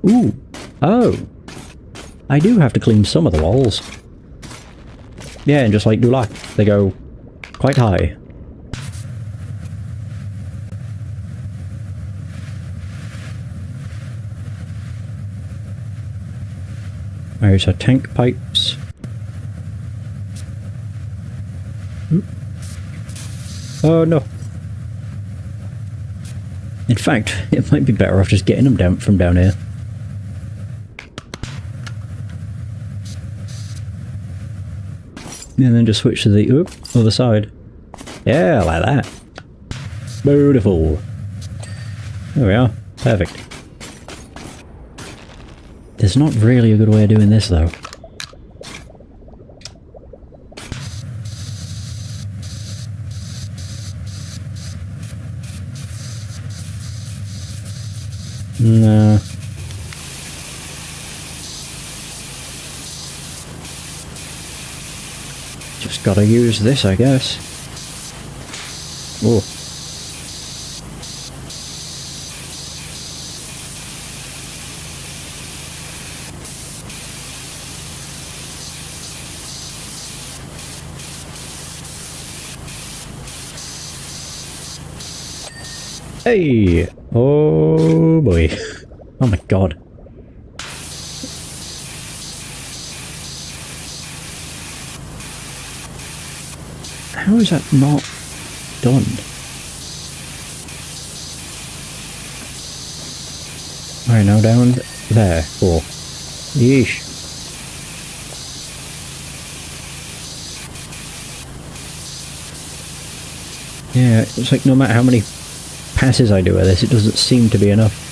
Ooh. Oh. I do have to clean some of the walls. Yeah, and just like Dulac, they go quite high. There's our tank pipes. Oh no. In fact, it might be better off just getting them down from down here. And then just switch to the other side. Yeah, like that. Beautiful. There we are. Perfect. There's not really a good way of doing this though. No. Just gotta use this, I guess. Oh. Hey! Oh boy. Oh my god. How is that not done? Alright, now down there. Oh. Yeesh. Yeah, it's like no matter how many passes I do with this, it doesn't seem to be enough.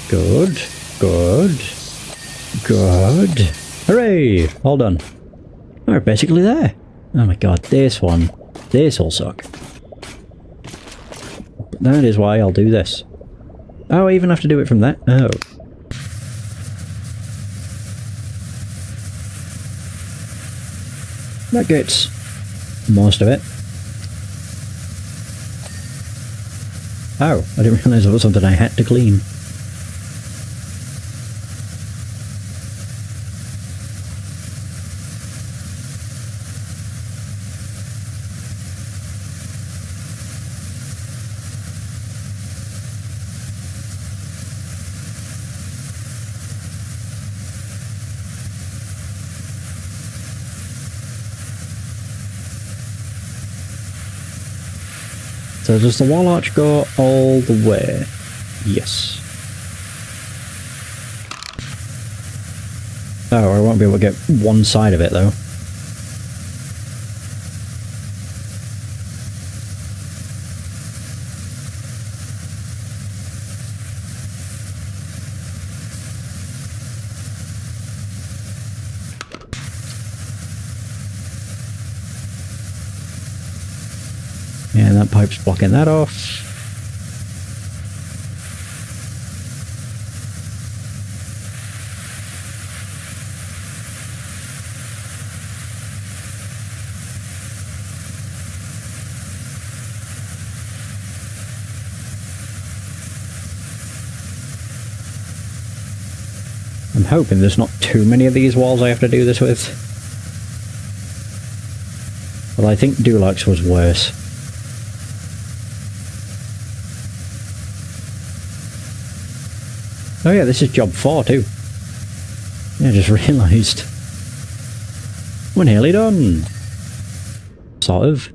Good, good, good. Hooray! All done. We're basically there. Oh my god, this one. This will suck. But that is why I'll do this. Oh, I even have to do it from there? Oh. That gets most of it. Oh, I didn't realise there was something I had to clean. So does the wall arch go all the way? Yes. Oh, I won't be able to get one side of it though. And that pipe's blocking that off. I'm hoping there's not too many of these walls I have to do this with. Well, I think Dulux was worse. Oh yeah, this is job 4 too. Yeah, I just realised. We're nearly done. Sort of.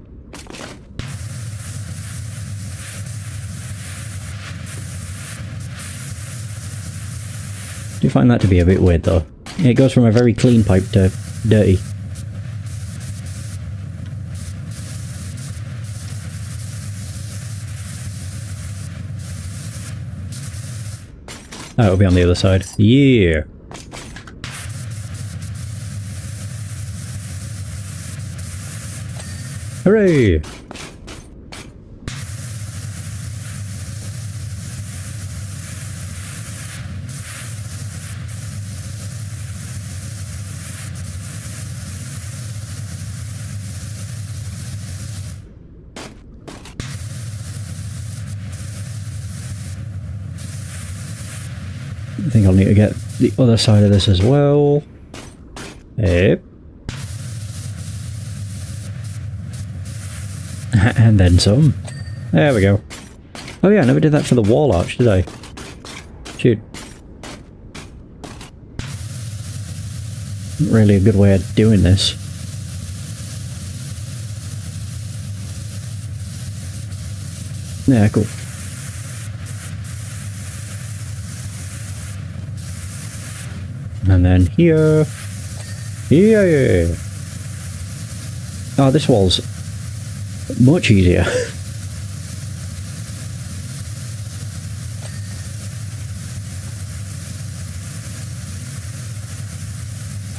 Do you find that to be a bit weird though? Yeah, it goes from a very clean pipe to dirty. Oh, it'll be on the other side. Yeah. Hooray! I think I'll need to get the other side of this as well. Yep. And then some. There we go. Oh yeah, I never did that for the wall arch, did I? Shoot. Not really a good way of doing this. Yeah, cool. And then here. Yeah. Oh, this wall's much easier.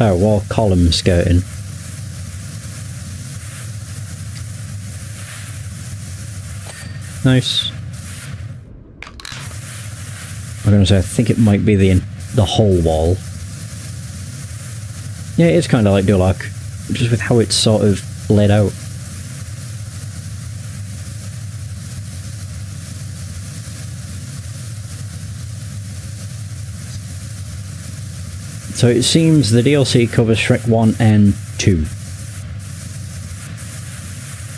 Oh, wall column skirting. Nice. I'm gonna say I think it might be the whole wall. Yeah, it's kind of like Dulac, just with how it's sort of laid out. So it seems the DLC covers Shrek 1 and 2.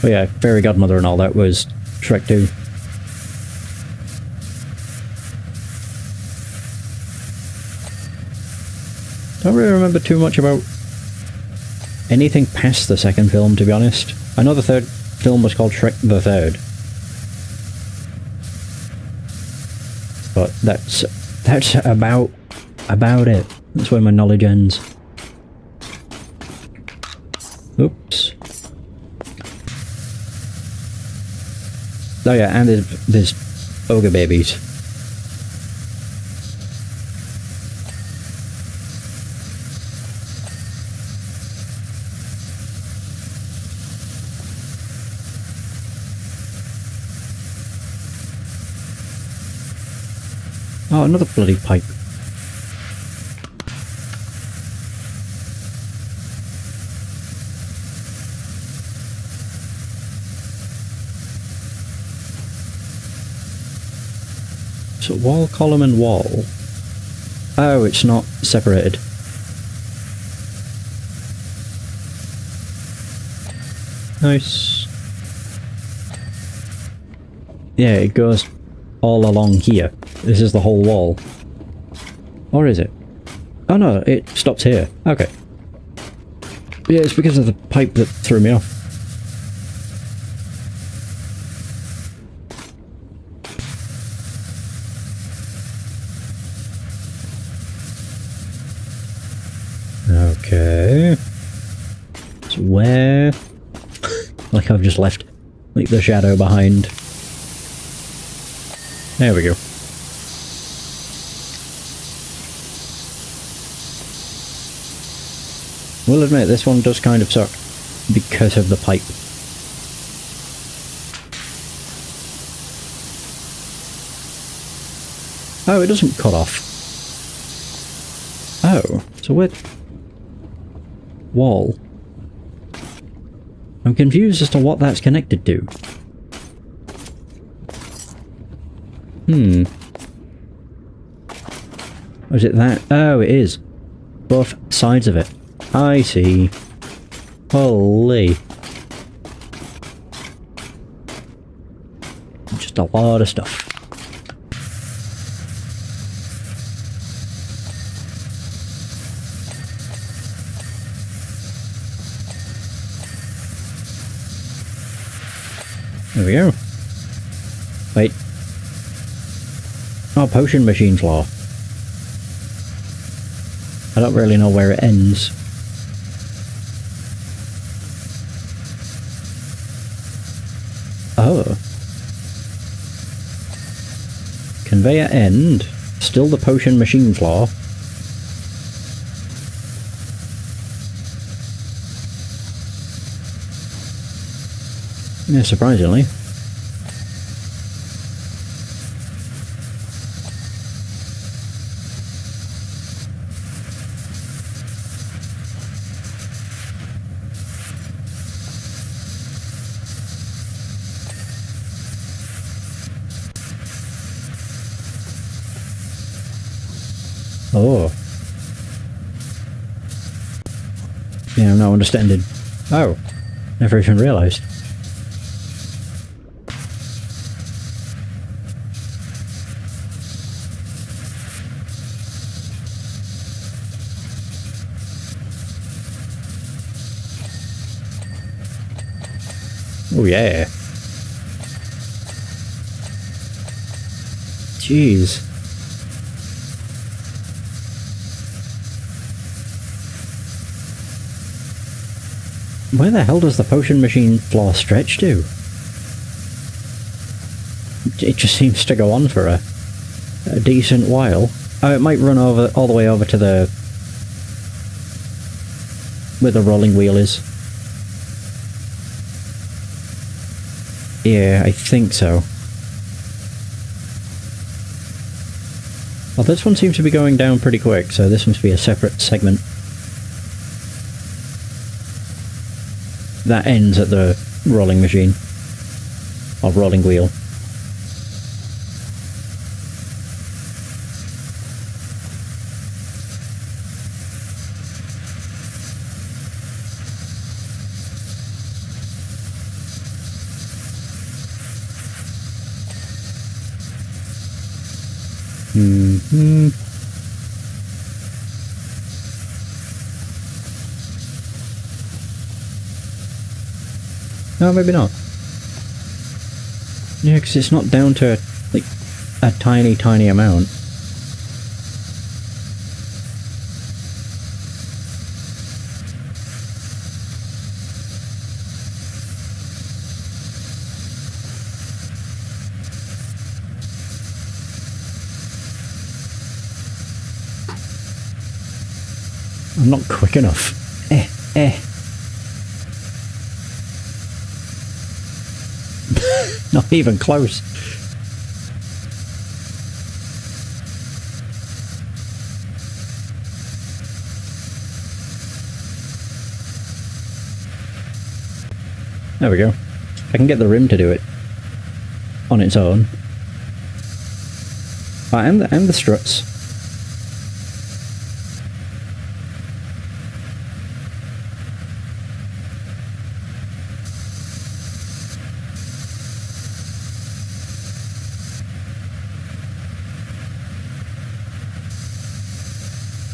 Oh yeah, Fairy Godmother and all that was Shrek 2. Don't really remember too much about anything past the second film, to be honest. I know the third film was called Shrek the Third. But that's about it. That's where my knowledge ends. Oops. Oh yeah, and there's ogre babies. Oh, another bloody pipe. So wall, column and wall. Oh, it's not separated. Nice. Yeah, it goes all along here. This is the whole wall. Or is it? Oh no, it stops here. Okay. Yeah, it's because of the pipe that threw me off. Okay. So where... like I've just left like the shadow behind. There we go. We'll admit this one does kind of suck because of the pipe. Oh, it doesn't cut off. Oh, so we're... wall. I'm confused as to what that's connected to. Or is it that? Oh, it is. Both sides of it. I see. Holy. Just a lot of stuff. There we go. Wait. Oh, potion machine floor. I don't really know where it ends. Oh. Conveyor end. Still the potion machine floor. Yeah, surprisingly. Oh. Yeah, I'm not understanding. Oh. Never even realised. Oh yeah. Jeez. Where the hell does the potion machine floor stretch to? It just seems to go on for a decent while. Oh, it might run over all the way over to the... where the rolling wheel is. Yeah, I think so. Well, this one seems to be going down pretty quick, so this must be a separate segment. That ends at the rolling machine. Or rolling wheel. No, maybe not. Yeah, because it's not down to, like, a tiny, tiny amount. I'm not quick enough. Not even close. There we go. I can get the rim to do it on its own. Oh, and the struts.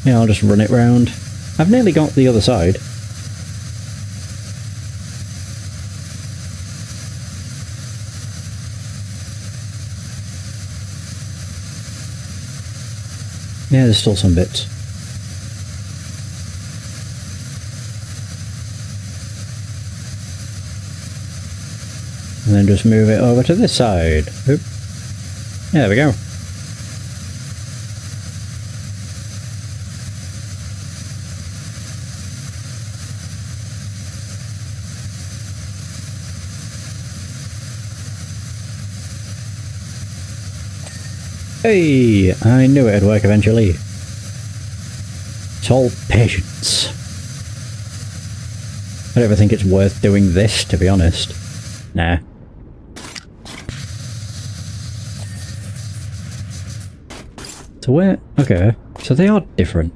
Yeah, I'll just run it round. I've nearly got the other side. Yeah, there's still some bits. And then just move it over to this side. Oop. Yeah, there we go. Hey! I knew it'd work eventually. It's all patience. I don't ever think it's worth doing this, to be honest. Nah. So where... okay. So they are different.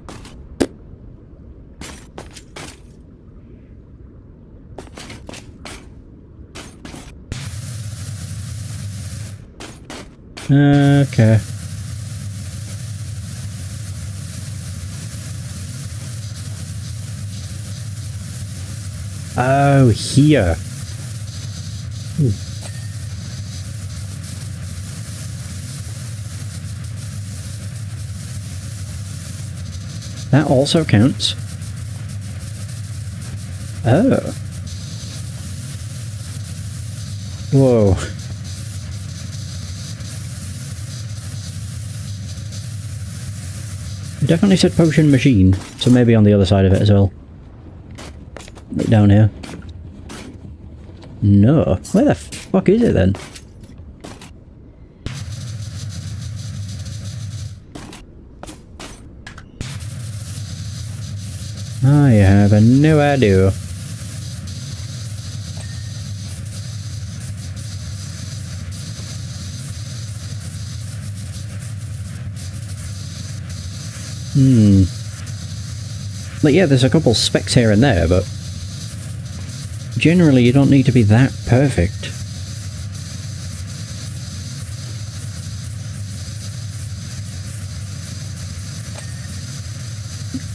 Okay. Oh, here. Ooh. That also counts. Oh. Whoa. It definitely said potion machine, so maybe on the other side of it as well. Like down here. No. Where the fuck is it then? I have no idea. Like, yeah, there's a couple specks here and there, but generally you don't need to be that perfect.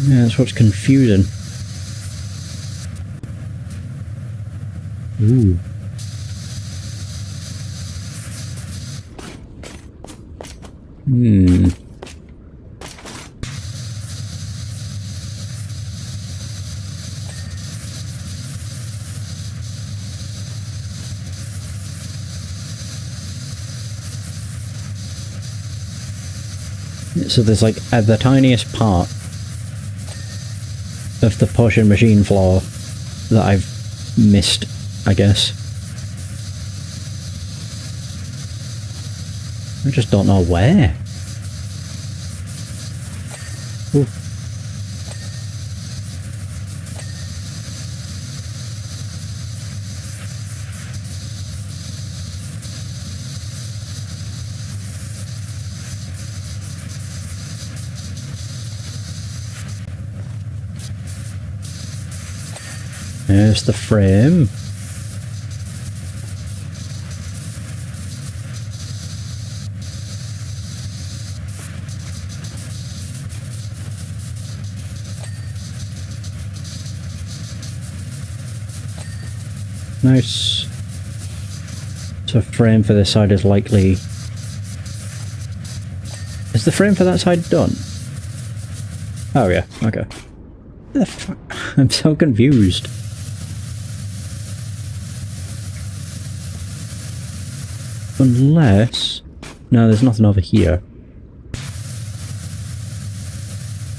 Yeah, that's what's confusing. Ooh. So there's like at the tiniest part of the potion machine floor that I've missed, I guess. I just don't know where. Ooh. There's the frame. Nice. So frame for this side is likely... Is the frame for that side done? Oh yeah, okay. What the fuck? I'm so confused. Unless... No, there's nothing over here. I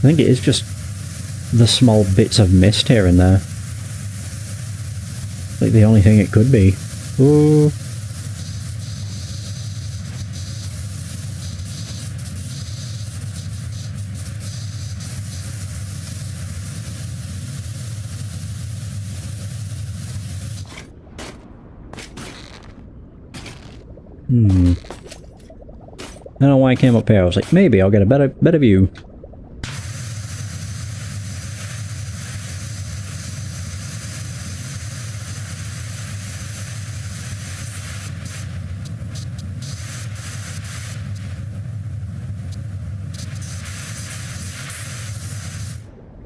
think it is just the small bits of mist here and there. Like the only thing it could be. Ooh. I don't know why I came up here. I was like, maybe I'll get a better view.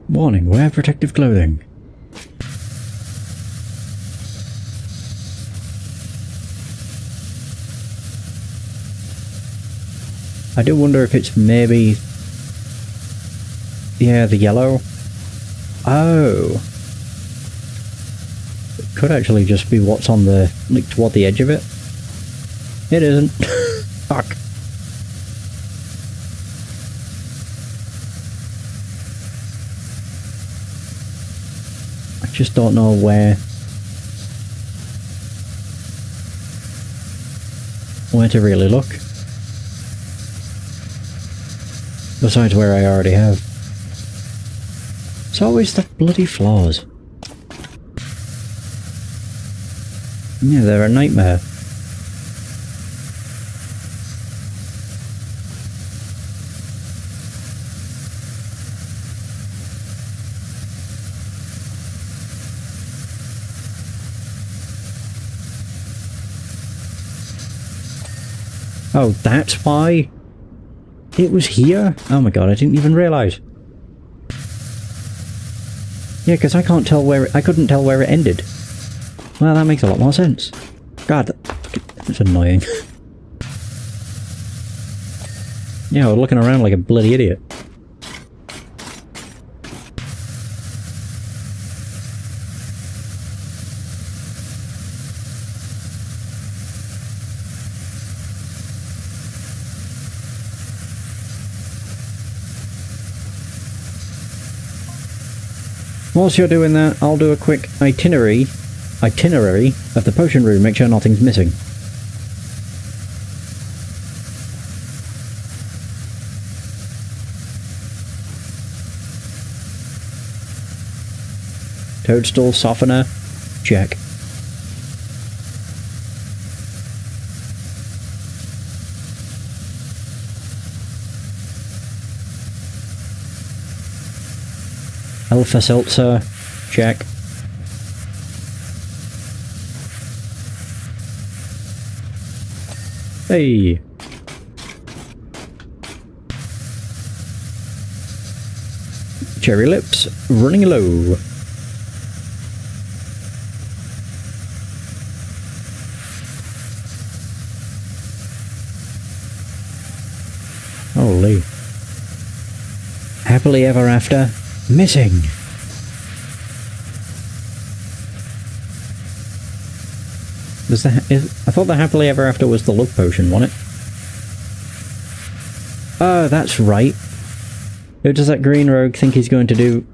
Warning, wear protective clothing. I do wonder if it's maybe... yeah, the yellow. Oh. It could actually just be what's on the... like, toward the edge of it. It isn't. Fuck. I just don't know where to really look. Besides where I already have. It's always the bloody floors. Yeah, they're a nightmare. Oh, that's why it was here? Oh my god, I didn't even realise. Yeah, because I couldn't tell where it ended. Well, that makes a lot more sense. God, that's annoying. Yeah, I was looking around like a bloody idiot. Whilst you're doing that, I'll do a quick itinerary of the potion room, make sure nothing's missing. Toadstool softener, check. Alpha seltzer, check. Hey! Cherry lips, running low. Holy. Happily ever after. Missing. I thought the happily ever after was the love potion, wasn't it? Oh, that's right. Who does that green rogue think he's going to do?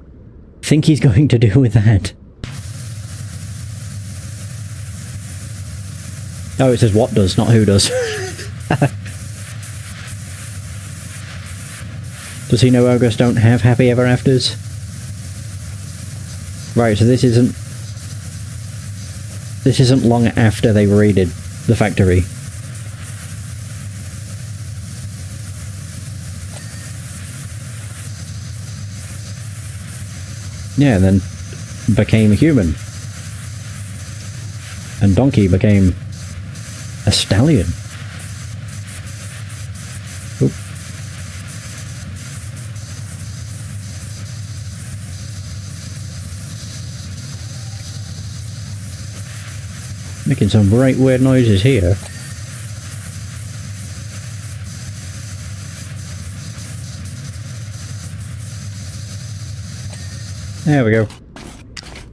Think he's going to do with that? Oh, it says what does, not who does. Does he know ogres don't have happy ever afters? Right, so this isn't long after they raided the factory. Yeah, and then became human. And Donkey became a stallion. Oop. Making some bright weird noises here. There we go.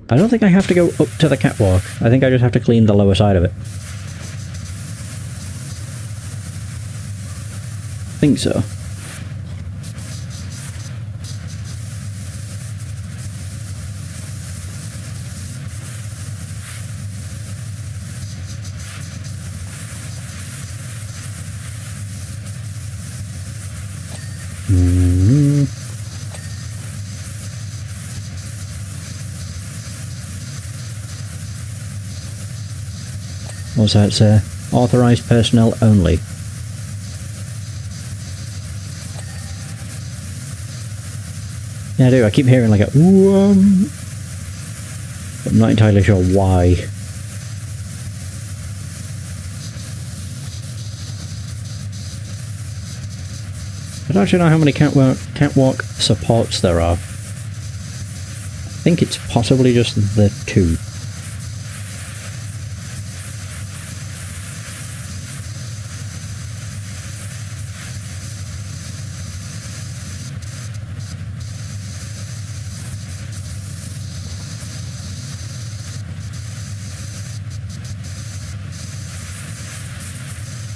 I don't think I have to go up to the catwalk. I think I just have to clean the lower side of it. I think so. What's that say? Authorized personnel only. Yeah, I do. I keep hearing like a ooh, but I'm not entirely sure why. I don't actually know how many catwalk supports there are. I think it's possibly just the 2.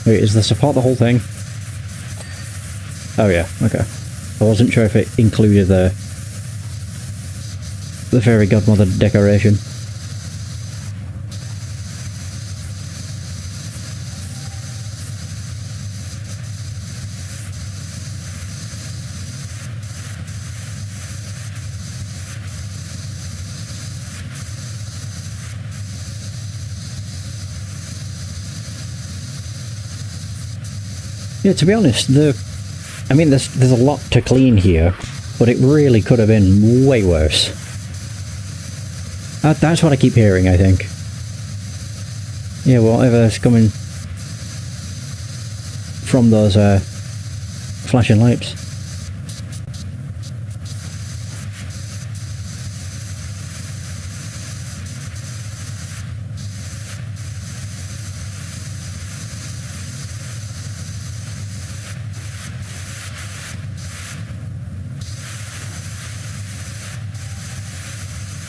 Wait, is the support the whole thing? Oh yeah, okay. I wasn't sure if it included the fairy godmother decoration. Yeah, to be honest, I mean, there's a lot to clean here, but it really could have been way worse. That's what I keep hearing, I think. Yeah, whatever's coming from those flashing lights.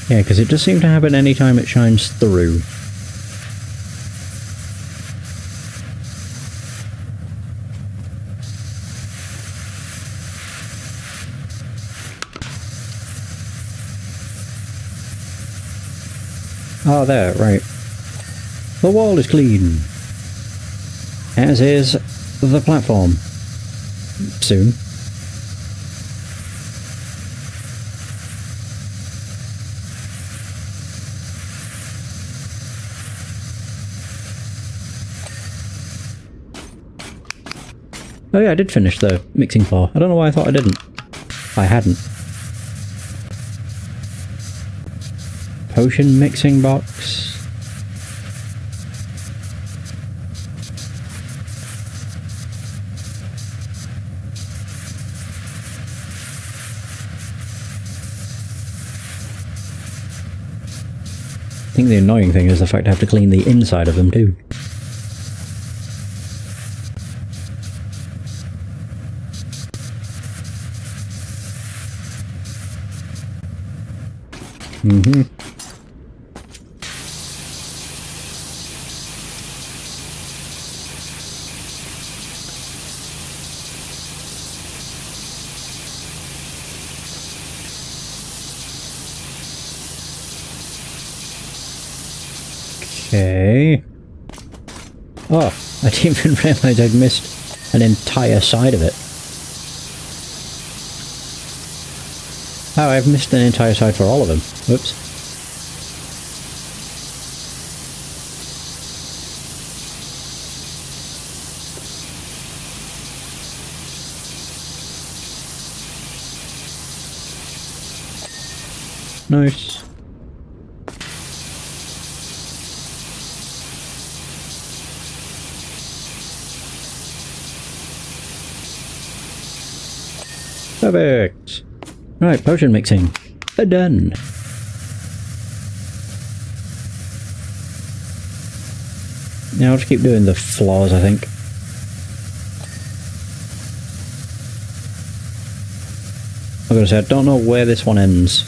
Yeah, because it does seem to happen any time it shines through. Oh, there, right. The wall is clean. As is the platform. Soon. Oh yeah, I did finish the mixing floor. I don't know why I thought I didn't. I hadn't. Potion mixing box. I think the annoying thing is the fact I have to clean the inside of them too. Mm-hmm. Okay. Oh, I didn't even realise I'd missed an entire side of it. Oh, I've missed an entire side for all of them. Whoops. Nice. Perfect. Right, potion mixing. Done. Now I'll just keep doing the floors, I think. I'm gonna say, I don't know where this one ends.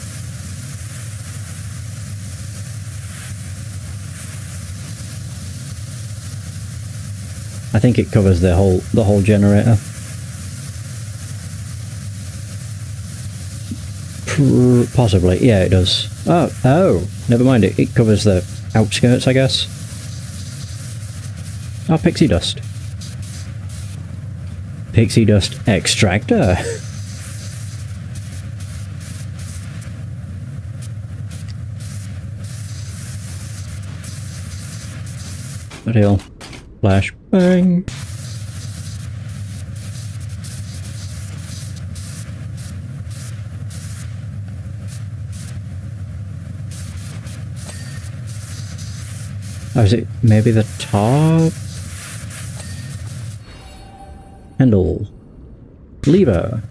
I think it covers the whole generator. Possibly, yeah, it does. Oh, never mind. It covers the outskirts, I guess. Oh, pixie dust. Pixie dust extractor. What hell? Flash bang. Oh, is it maybe the top? Handle. Lever.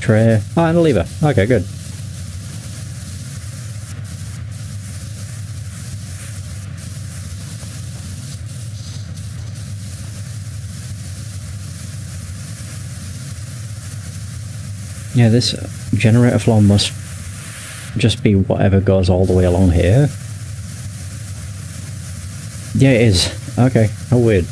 Tray. Oh, and a lever. Okay, good. Yeah, this generator floor must just be whatever goes all the way along here. Yeah, it is. Okay, how weird.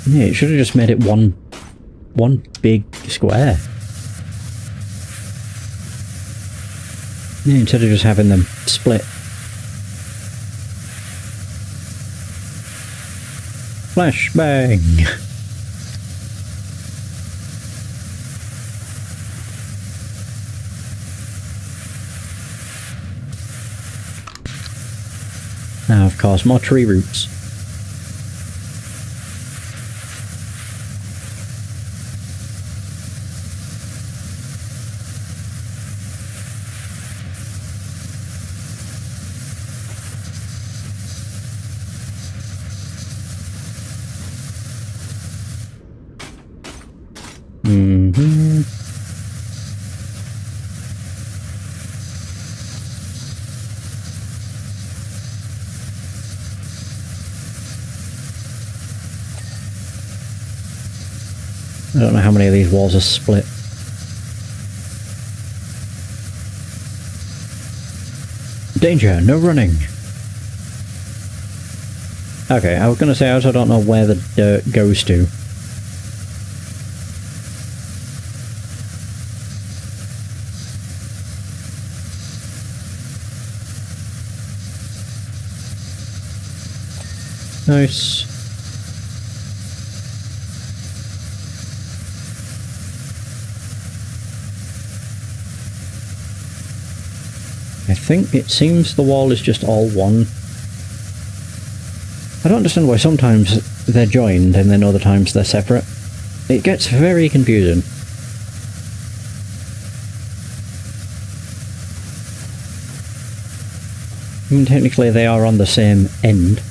Yeah, it should have just made it one big square. Yeah, instead of just having them split. Flashbang! Now, of course, more tree roots. I don't know how many of these walls are split. Danger, no running. Okay, I was going to say I also don't know where the dirt goes to. Nice. I think it seems the wall is just all one. I don't understand why sometimes they're joined and then other times they're separate. It gets very confusing. I mean, technically they are on the same end.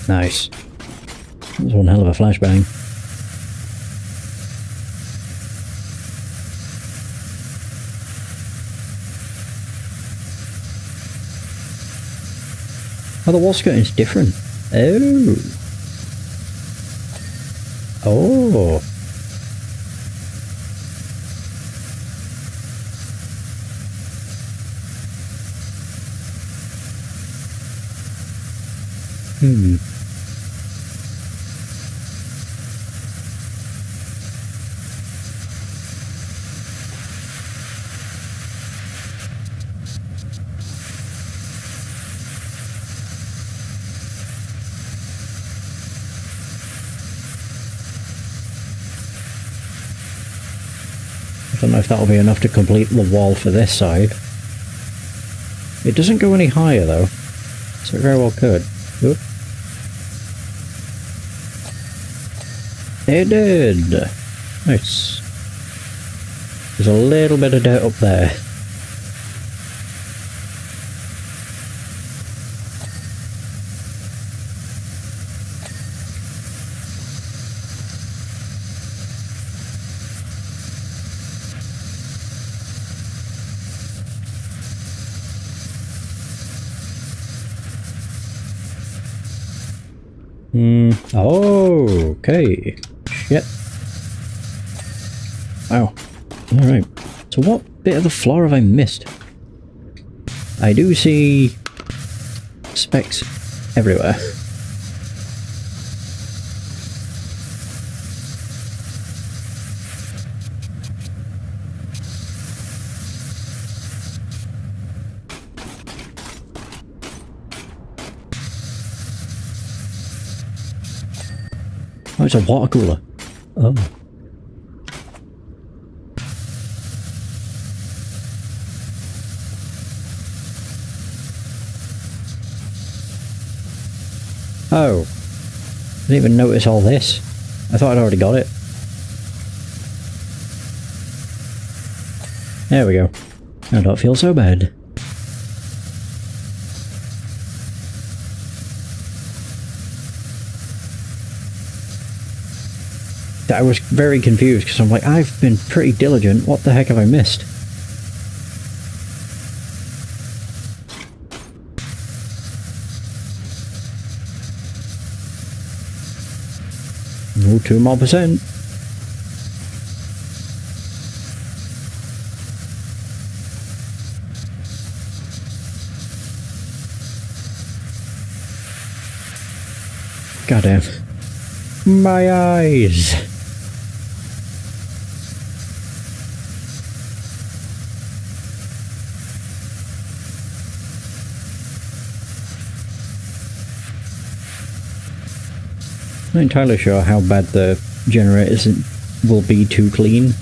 Nice. That was one hell of a flashbang. Oh, the wall skirting is different. Oh. Oh. Hmm. I don't know if that'll be enough to complete the wall for this side. It doesn't go any higher though, so it very well could. Oop. It did! Nice. There's a little bit of dirt up there. Oh, okay. Shit. Wow. Alright. So what bit of the floor have I missed? I do see specks everywhere. Oh, it's a water cooler. Oh. Oh. I didn't even notice all this. I thought I'd already got it. There we go. I don't feel so bad. I was very confused because I'm like, I've been pretty diligent. What the heck have I missed? No, 2 more %. Goddamn. My eyes. I'm not entirely sure how bad the generators will be to clean.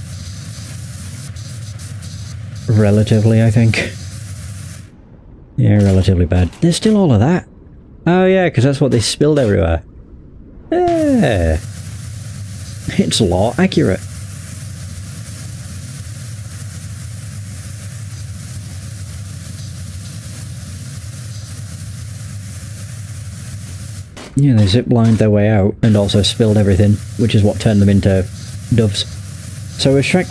Relatively, I think. Yeah, relatively bad. There's still all of that. Oh yeah, because that's what they spilled everywhere. Yeah. It's law accurate. Yeah, they ziplined their way out and also spilled everything, which is what turned them into doves. So if Shrek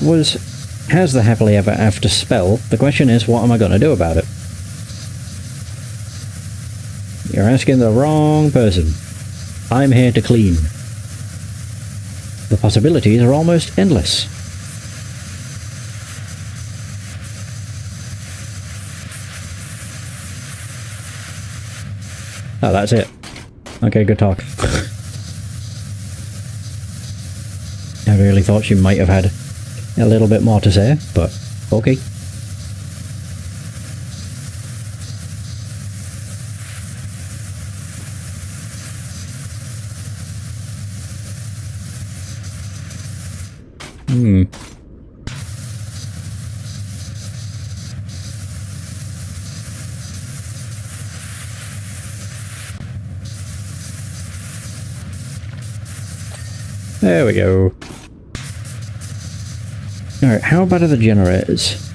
has the happily ever after spell, the question is, what am I going to do about it? You're asking the wrong person. I'm here to clean. The possibilities are almost endless. Oh, that's it. Okay, good talk. I really thought she might have had a little bit more to say, but okay. There we go. Alright, how bad are the generators?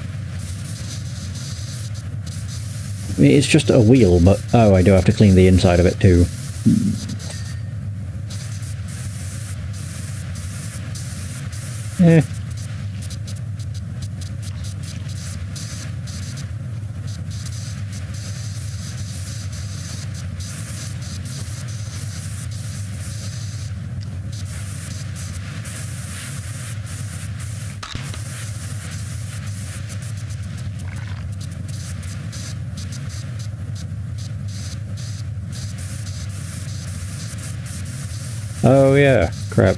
I mean, it's just a wheel, but... Oh, I do have to clean the inside of it too. Eh. Oh yeah, crap.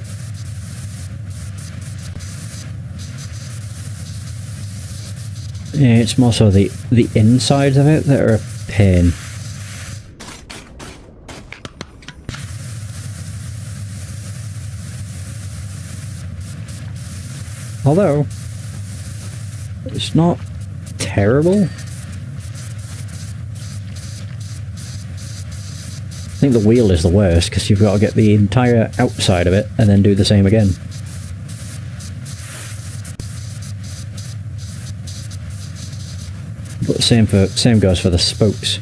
Yeah, it's more so the insides of it that are a pain. Although, it's not terrible. I think the wheel is the worst, because you've got to get the entire outside of it and then do the same again. But same goes for the spokes.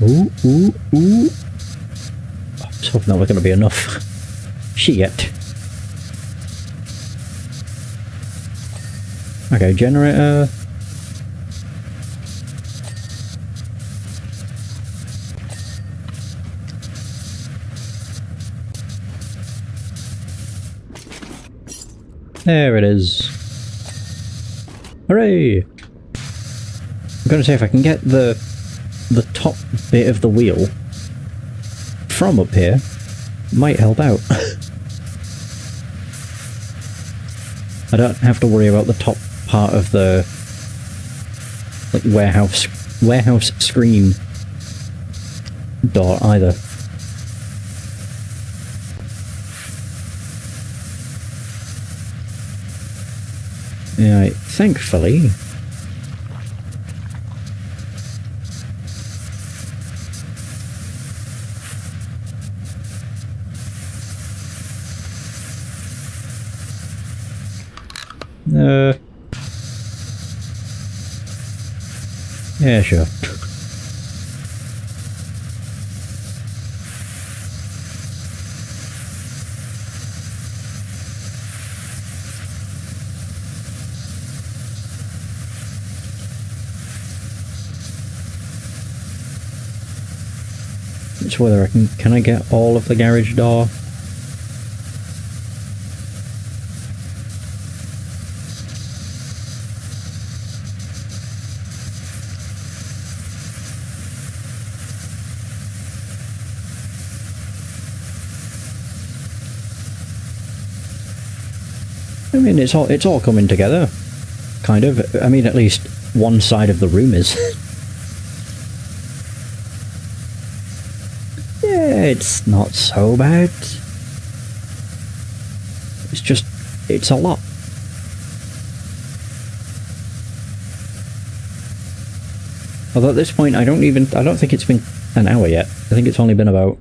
Ooh, ooh, ooh. I was hoping that was going to be enough. Shit. Okay, generator. There it is. Hooray! I'm going to see if I can get the the top bit of the wheel from up here might help out. I don't have to worry about the top part of the like warehouse screen door either. Yeah, thankfully. Yeah, sure. It's whether can I get all of the garage door? I mean, it's all coming together, kind of. I mean, at least one side of the room is. Yeah, it's not so bad. It's a lot. Although at this point, I don't think it's been an hour yet. I think it's only been about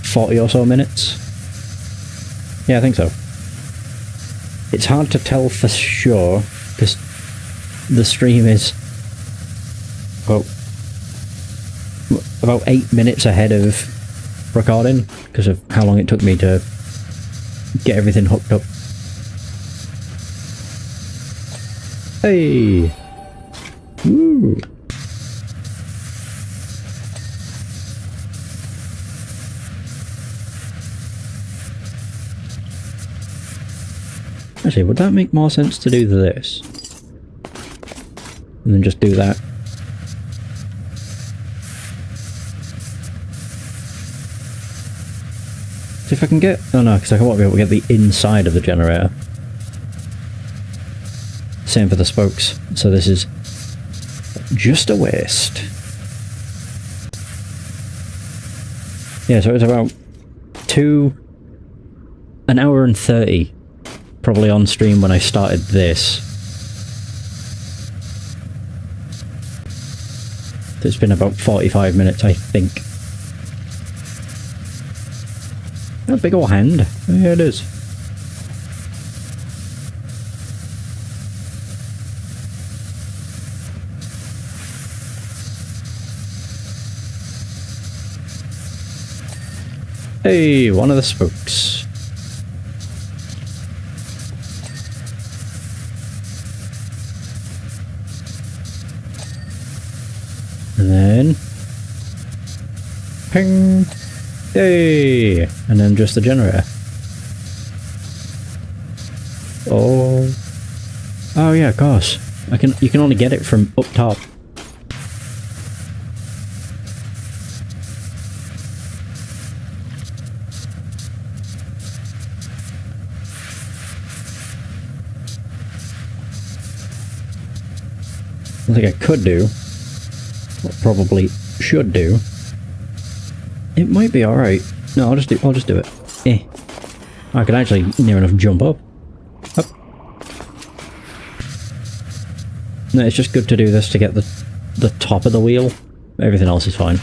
40 or so minutes. Yeah, I think so. It's hard to tell for sure, because the stream is about 8 minutes ahead of recording, because of how long it took me to get everything hooked up. Hey! Woo! Actually, would that make more sense to do this? And then just do that? So if I can get... Oh no, because I won't be able to get the inside of the generator. Same for the spokes. So this is just a waste. Yeah, so it was about an hour and 30 probably on stream when I started this. It's been about 45 minutes, I think. A big ol' hand. Yeah, it is. Hey, one of the spokes. And then... ping! Hey! And then just the generator. Oh... Oh yeah, of course. You can only get it from up top. I think I could do, or probably should do. It might be alright. No, I'll just do it. Eh. I can actually near enough jump up. Up. No, it's just good to do this to get the top of the wheel. Everything else is fine.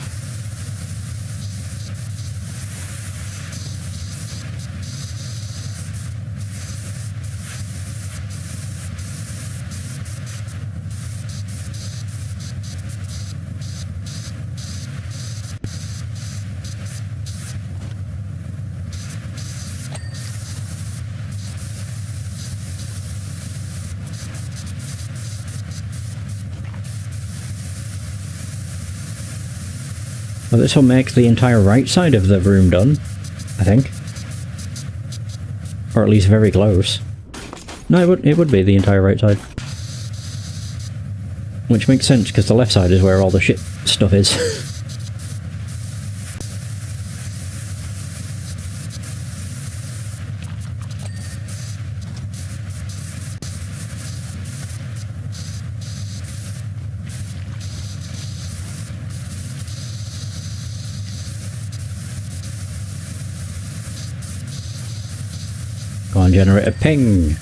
Well, this will make the entire right side of the room done, I think. Or at least very close. No, it would be the entire right side. Which makes sense, because the left side is where all the shit stuff is. Go on, generate a ping.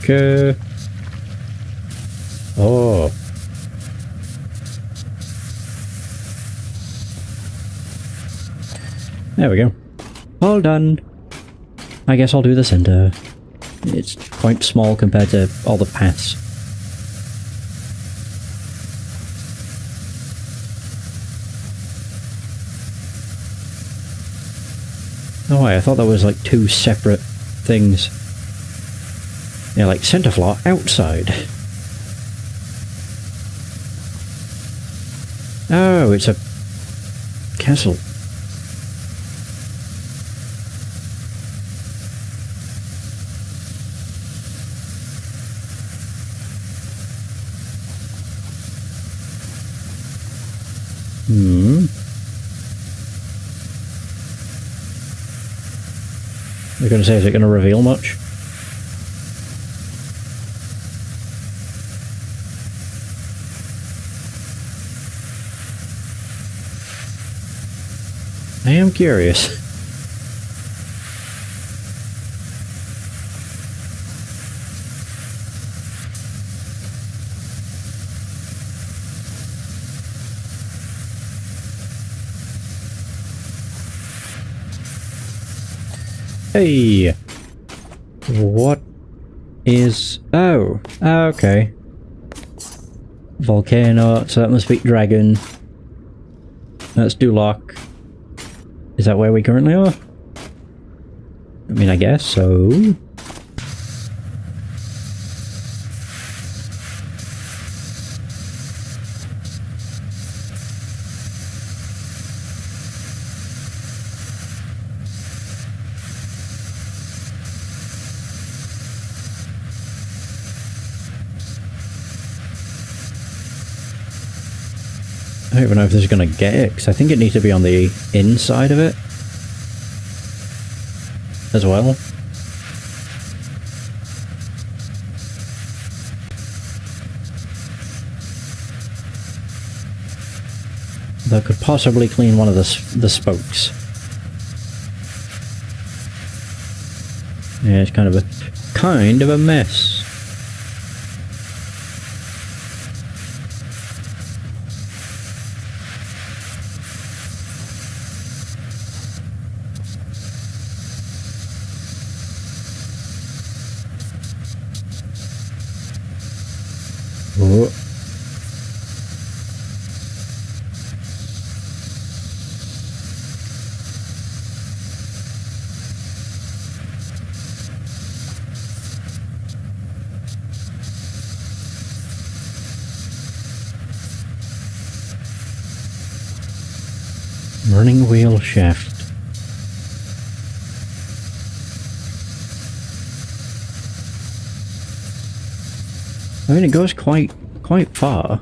Okay. Oh. There we go. All done. I guess I'll do the center. It's quite small compared to all the paths. Oh, I thought that was like two separate things. Yeah, like center floor outside. Oh, it's a castle. You're going to say, is it going to reveal much? I am curious. Hey! What is... Oh, okay. Volcano, so that must be dragon. That's Duloc. Is that where we currently are? I mean, I guess so. I don't even know if this is going to get it, because I think it needs to be on the inside of it as well. That could possibly clean one of the spokes. Yeah, it's kind of a mess. Oh. Running wheel shaft. I mean, it goes quite far.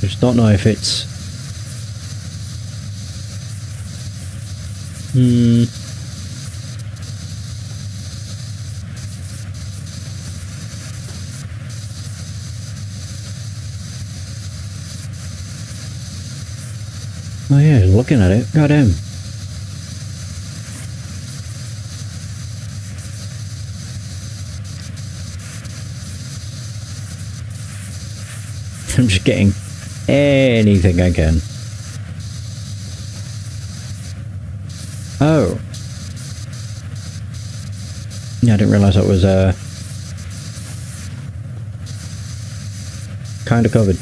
Just don't know if it's... Oh yeah, looking at it, goddamn. I'm just getting anything I can. Oh. Yeah, I didn't realise that was kind of covered.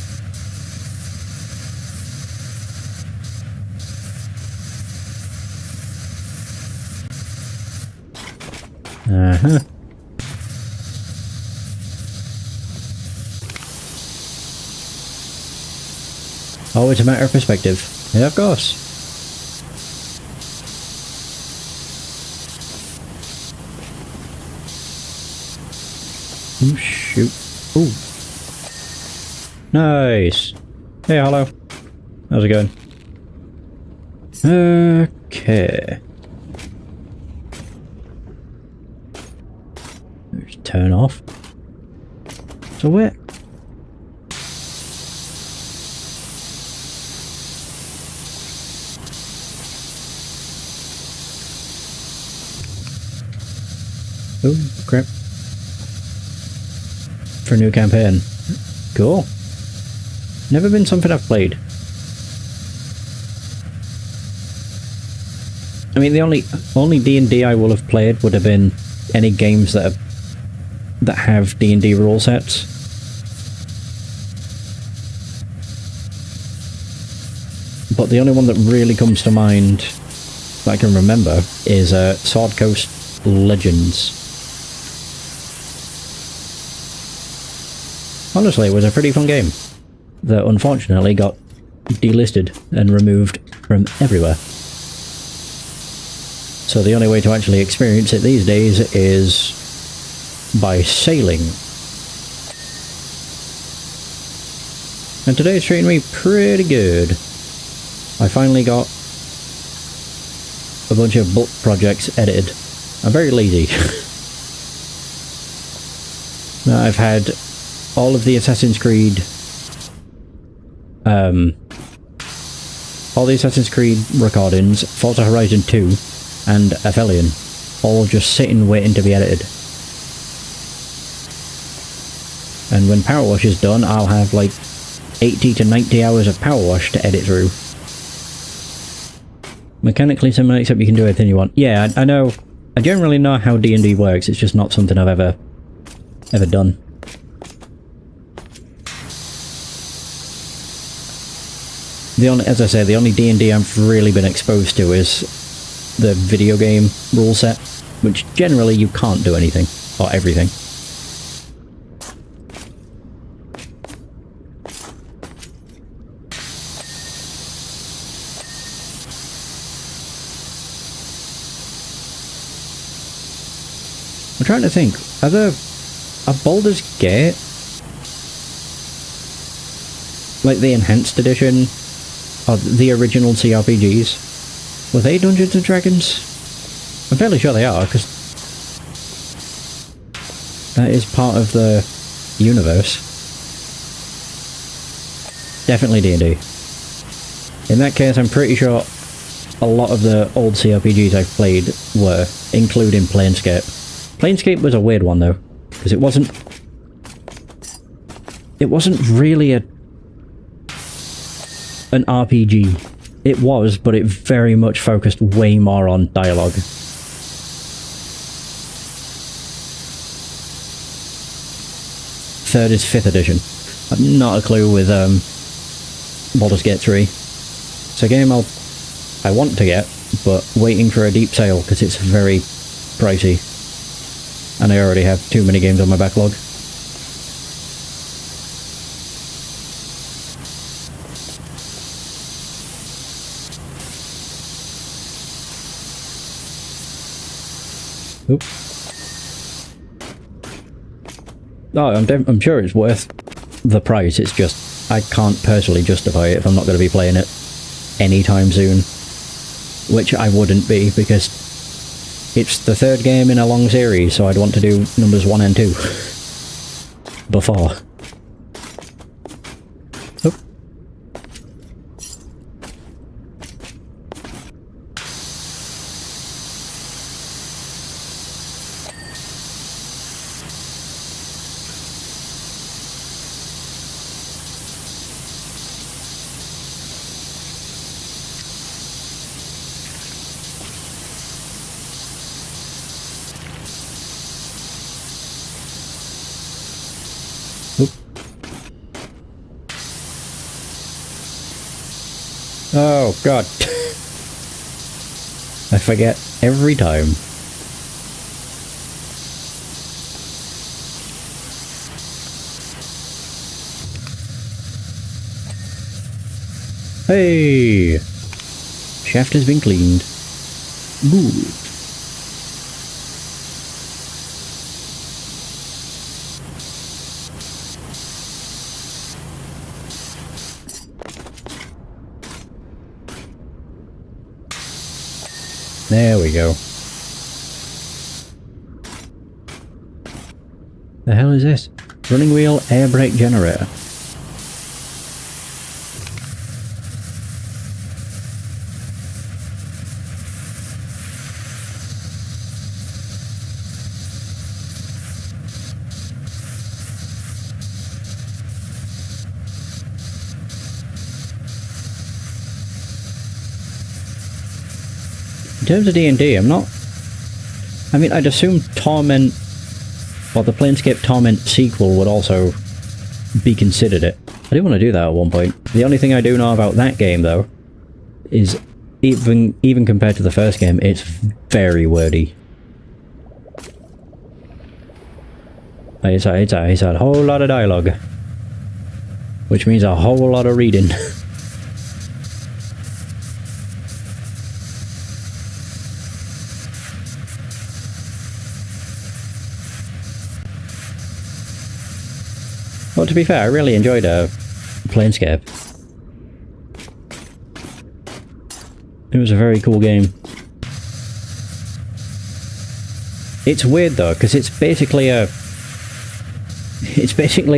Oh, it's a matter of perspective. Yeah, of course. Oh, shoot. Ooh. Nice. Hey, hello. How's it going? Okay. Just turn off. So where? Oh, crap. For a new campaign. Cool. Never been something I've played. I mean, the only D&D I will have played would have been any games that have D&D rule sets. But the only one that really comes to mind that I can remember is Sword Coast Legends. Honestly, it was a pretty fun game that unfortunately got delisted and removed from everywhere. So the only way to actually experience it these days is by sailing. And today's treating me pretty good. I finally got a bunch of bulk projects edited. I'm very lazy. I've had all of the Assassin's Creed recordings, Forza Horizon 2 and Aphelion, all just sitting waiting to be edited. And when PowerWash is done, I'll have like 80 to 90 hours of PowerWash to edit through. Mechanically similar, except you can do anything you want. Yeah, I know. I generally know how D&D works, it's just not something I've ever done. As I say, the only D&D I've really been exposed to is the video game rule set, which generally you can't do anything, or everything. I'm trying to think, are Baldur's Gate, like the enhanced edition, or the original CRPGs, were they Dungeons and Dragons? I'm fairly sure they are, because that is part of the universe. Definitely D&D. In that case, I'm pretty sure a lot of the old CRPGs I've played were, including Planescape. Planescape was a weird one though, because it wasn't really an RPG. It was, but it very much focused way more on dialogue. Third is 5th edition. I've not a clue with Baldur's Gate 3. It's a game I want to get, but waiting for a deep sale because it's very pricey. And I already have too many games on my backlog. Oop. Oh, I'm sure it's worth the price, it's just I can't personally justify it if I'm not going to be playing it anytime soon. Which I wouldn't be, because it's the third game in a long series, so I'd want to do numbers 1 and 2 before. Oop. Oh god. I forget every time. Hey! Shaft has been cleaned. Good. There we go. The hell is this? Running wheel air brake generator. In terms of D&D, I'm not... I mean, I'd assume Torment... Well, the Planescape Torment sequel would also be considered it. I do want to do that at one point. The only thing I do know about that game, though, is even compared to the first game, it's very wordy. It's a whole lot of dialogue. Which means a whole lot of reading. Well, to be fair, I really enjoyed Planescape. It was a very cool game. It's weird though, because it's basically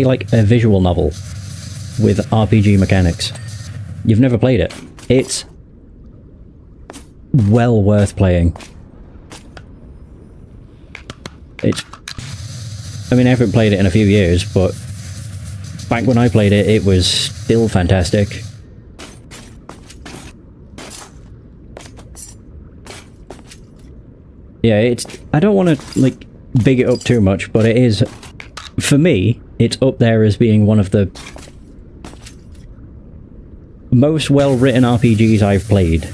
like a visual novel with RPG mechanics. You've never played it. It's well worth playing. I mean, I haven't played it in a few years, but back when I played it, it was still fantastic. Yeah, I don't want to, like, big it up too much, but it is... For me, it's up there as being one of the most well-written RPGs I've played.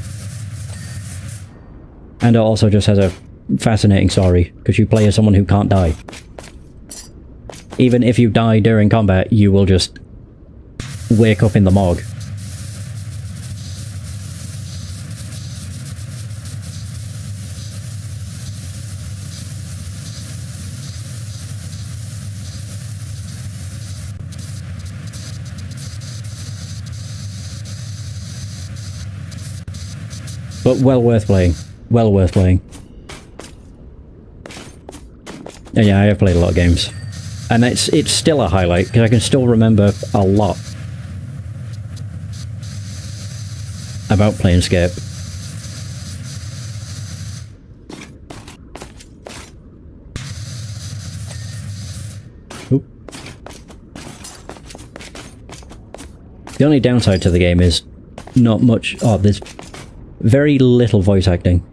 And it also just has a fascinating story, because you play as someone who can't die. Even if you die during combat, you will just wake up in the morgue. But well worth playing. Well worth playing. And yeah, I have played a lot of games. And it's still a highlight, because I can still remember a lot about Planescape. Oop. The only downside to the game is not much... Oh, there's very little voice acting.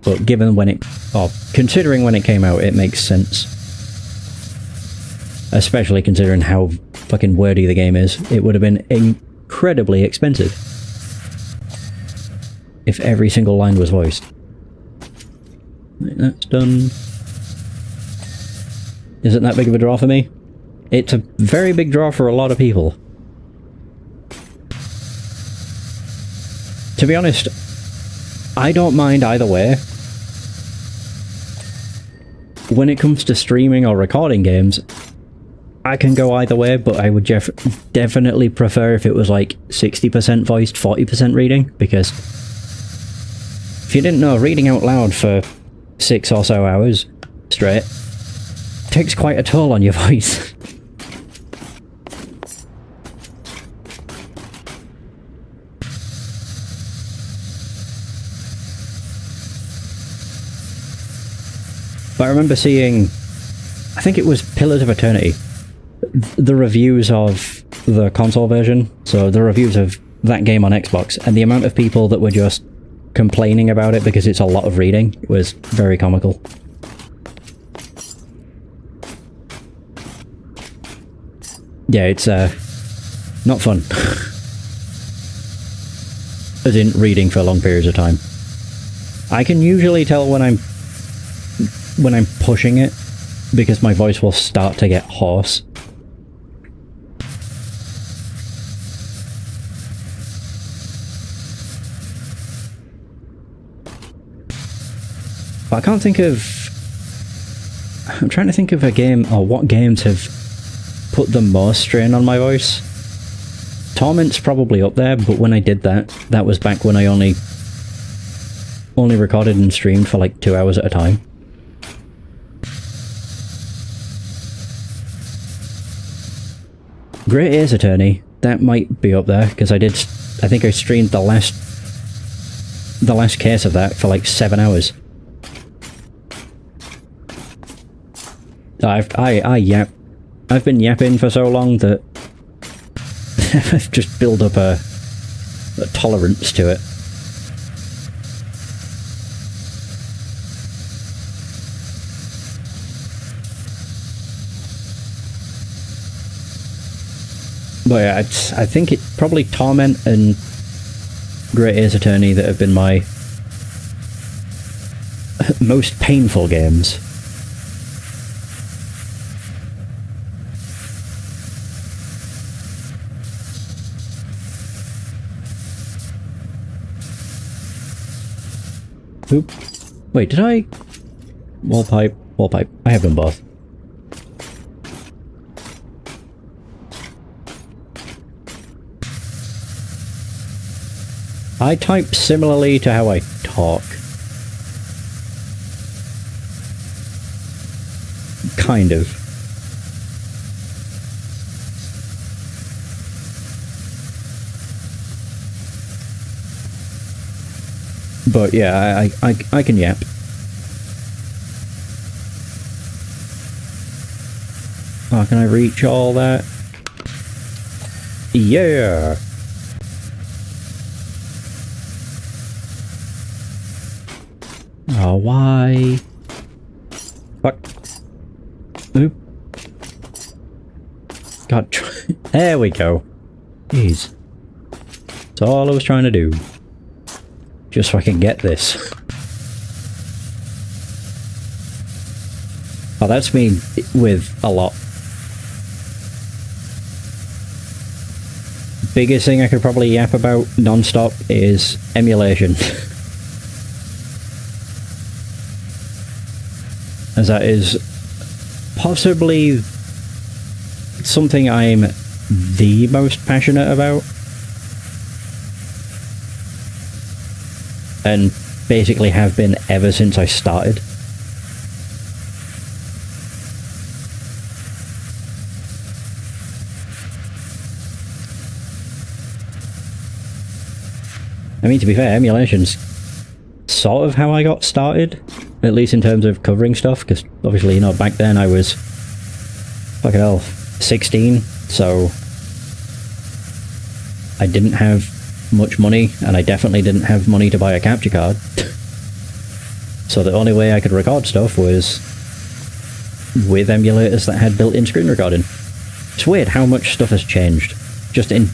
But given when it... Oh, considering when it came out, it makes sense. Especially considering how fucking wordy the game is. It would have been incredibly expensive if every single line was voiced. Right, that's done. Isn't that big of a draw for me? It's a very big draw for a lot of people. To be honest, I don't mind either way. When it comes to streaming or recording games, I can go either way, but I would definitely prefer if it was like 60% voiced, 40% reading, because if you didn't know, reading out loud for 6 or so hours straight takes quite a toll on your voice. But I remember seeing, I think it was Pillars of Eternity, the reviews of the console version, so the reviews of that game on Xbox, and the amount of people that were just complaining about it because it's a lot of reading was very comical. Yeah, it's not fun. As in reading for long periods of time. I can usually tell when I'm pushing it, because my voice will start to get hoarse. But I can't think of... I'm trying to think of a game, or what games have put the most strain on my voice. Torment's probably up there, but when I did that, that was back when I only recorded and streamed for like 2 hours at a time. Great Ace Attorney, that might be up there, because I think I streamed the last case of that for like 7 hours. I've been yapping for so long that I've just built up a tolerance to it. But yeah, I think it's probably Torment and Great Ace Attorney that have been my most painful games. Oop. Wait, did I... Wall pipe. I have them both. I type similarly to how I talk. Kind of. But yeah, I can yap. Oh, can I reach all that? Yeah! Oh, why? Fuck. Oop. God, there we go. Jeez. That's all I was trying to do. Just so I can get this. Oh, that's me with a lot. Biggest thing I could probably yap about non-stop is emulation. As that is possibly something I'm the most passionate about. And basically have been ever since I started. I mean, to be fair, emulation's sort of how I got started, at least in terms of covering stuff, because obviously, you know, back then I was, fucking hell, 16, so I didn't have much money, and I definitely didn't have money to buy a capture card. So the only way I could record stuff was with emulators that had built-in screen recording. It's weird how much stuff has changed, just in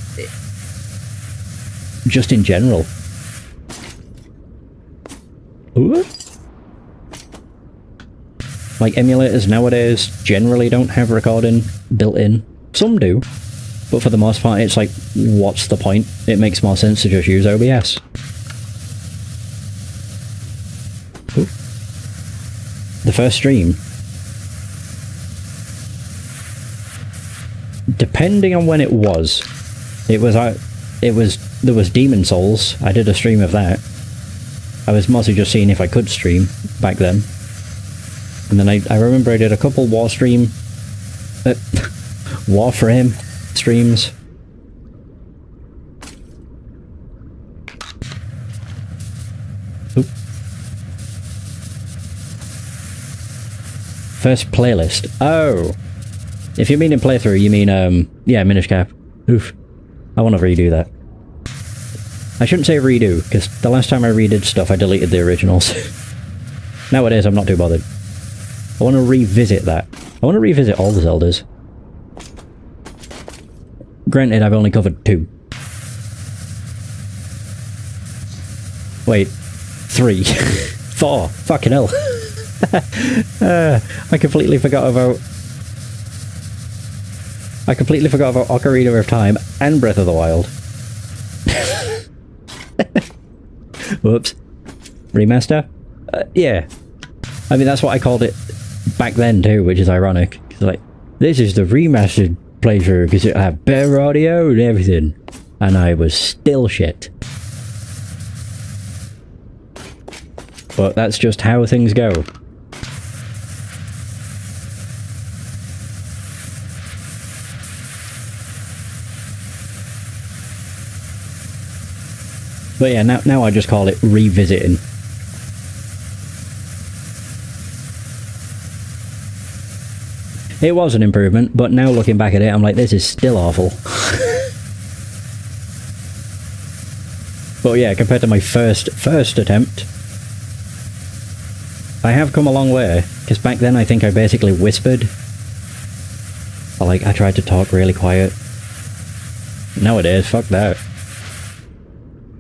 general. Ooh. Like, emulators nowadays generally don't have recording built in. Some do, but for the most part it's like, what's the point? It makes more sense to just use OBS. Ooh. The first stream, depending on when it was, there was Demon Souls. I did a stream of that. I was mostly just seeing if I could stream back then. And then I remember I did a couple Warframe streams. Oop. First playlist. Oh! If you mean in playthrough, you mean, yeah, Minish Cap. Oof. I want to redo that. I shouldn't say redo, because the last time I redid stuff I deleted the originals. Nowadays I'm not too bothered. I want to revisit that. I want to revisit all the Zeldas. Granted, I've only covered 2. Wait, 3. 4. Fucking hell. I completely forgot about Ocarina of Time and Breath of the Wild. Whoops. Remaster? Yeah. I mean, that's what I called it back then too, which is ironic. It's like, this is the remastered playthrough because it had better audio and everything. And I was still shit. But that's just how things go. But yeah, now I just call it revisiting. It was an improvement, but now looking back at it, I'm like, this is still awful. But yeah, compared to my first attempt, I have come a long way, because back then I think I basically whispered. Or like, I tried to talk really quiet. Nowadays, fuck that.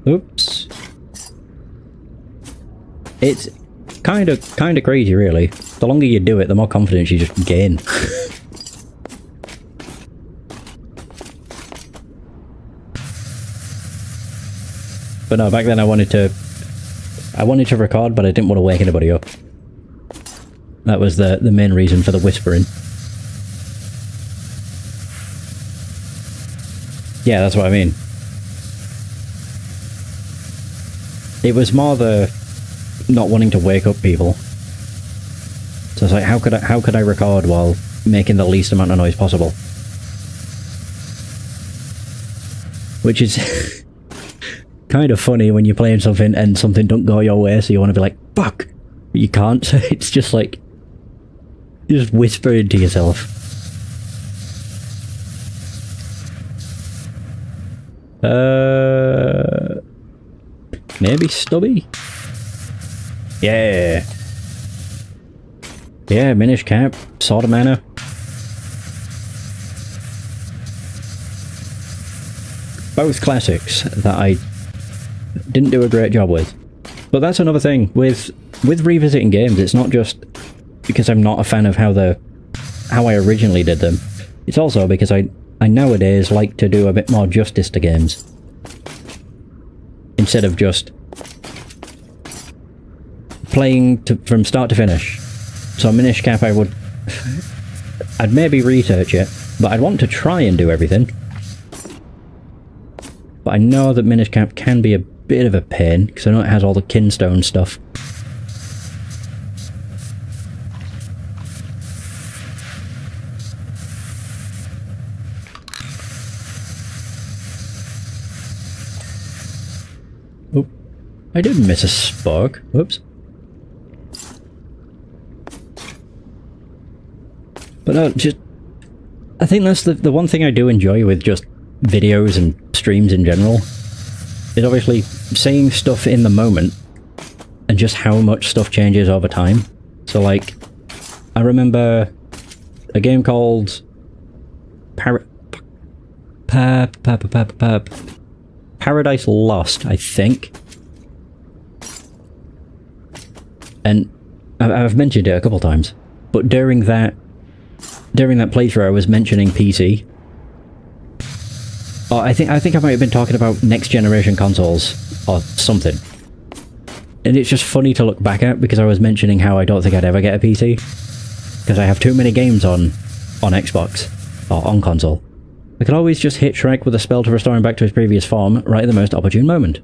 Oops. It's kind of crazy, really. The longer you do it, the more confidence you just gain. But no, back then I wanted to record, but I didn't want to wake anybody up. That was the main reason for the whispering. Yeah, that's what I mean. It was more the not wanting to wake up people. So it's like, how could I record while making the least amount of noise possible? Which is kind of funny when you're playing something and something don't go your way, so you want to be like, fuck! But you can't, so it's just like, you just whisper into yourself. Maybe Stubby? Yeah. Yeah, Minish Cap, Sword of Mana. Both classics that I didn't do a great job with. But that's another thing, with revisiting games, it's not just because I'm not a fan of how I originally did them. It's also because I nowadays like to do a bit more justice to games. Instead of just playing from start to finish. So Minish Cap, I'd maybe research it, but I'd want to try and do everything. But I know that Minish Cap can be a bit of a pain, because I know it has all the Kinstone stuff. Oop. I did miss a spark. Whoops. But no, I think that's the one thing I do enjoy with just videos and streams in general, is obviously seeing stuff in the moment, and just how much stuff changes over time. So like, I remember a game called Paradise Lost, I think. And I've mentioned it a couple times, but during that playthrough I was mentioning PC. Oh, I think I might have been talking about next generation consoles or something. And it's just funny to look back at, because I was mentioning how I don't think I'd ever get a PC, because I have too many games on Xbox or on console. I could always just hit Shrek with a spell to restore him back to his previous form right at the most opportune moment.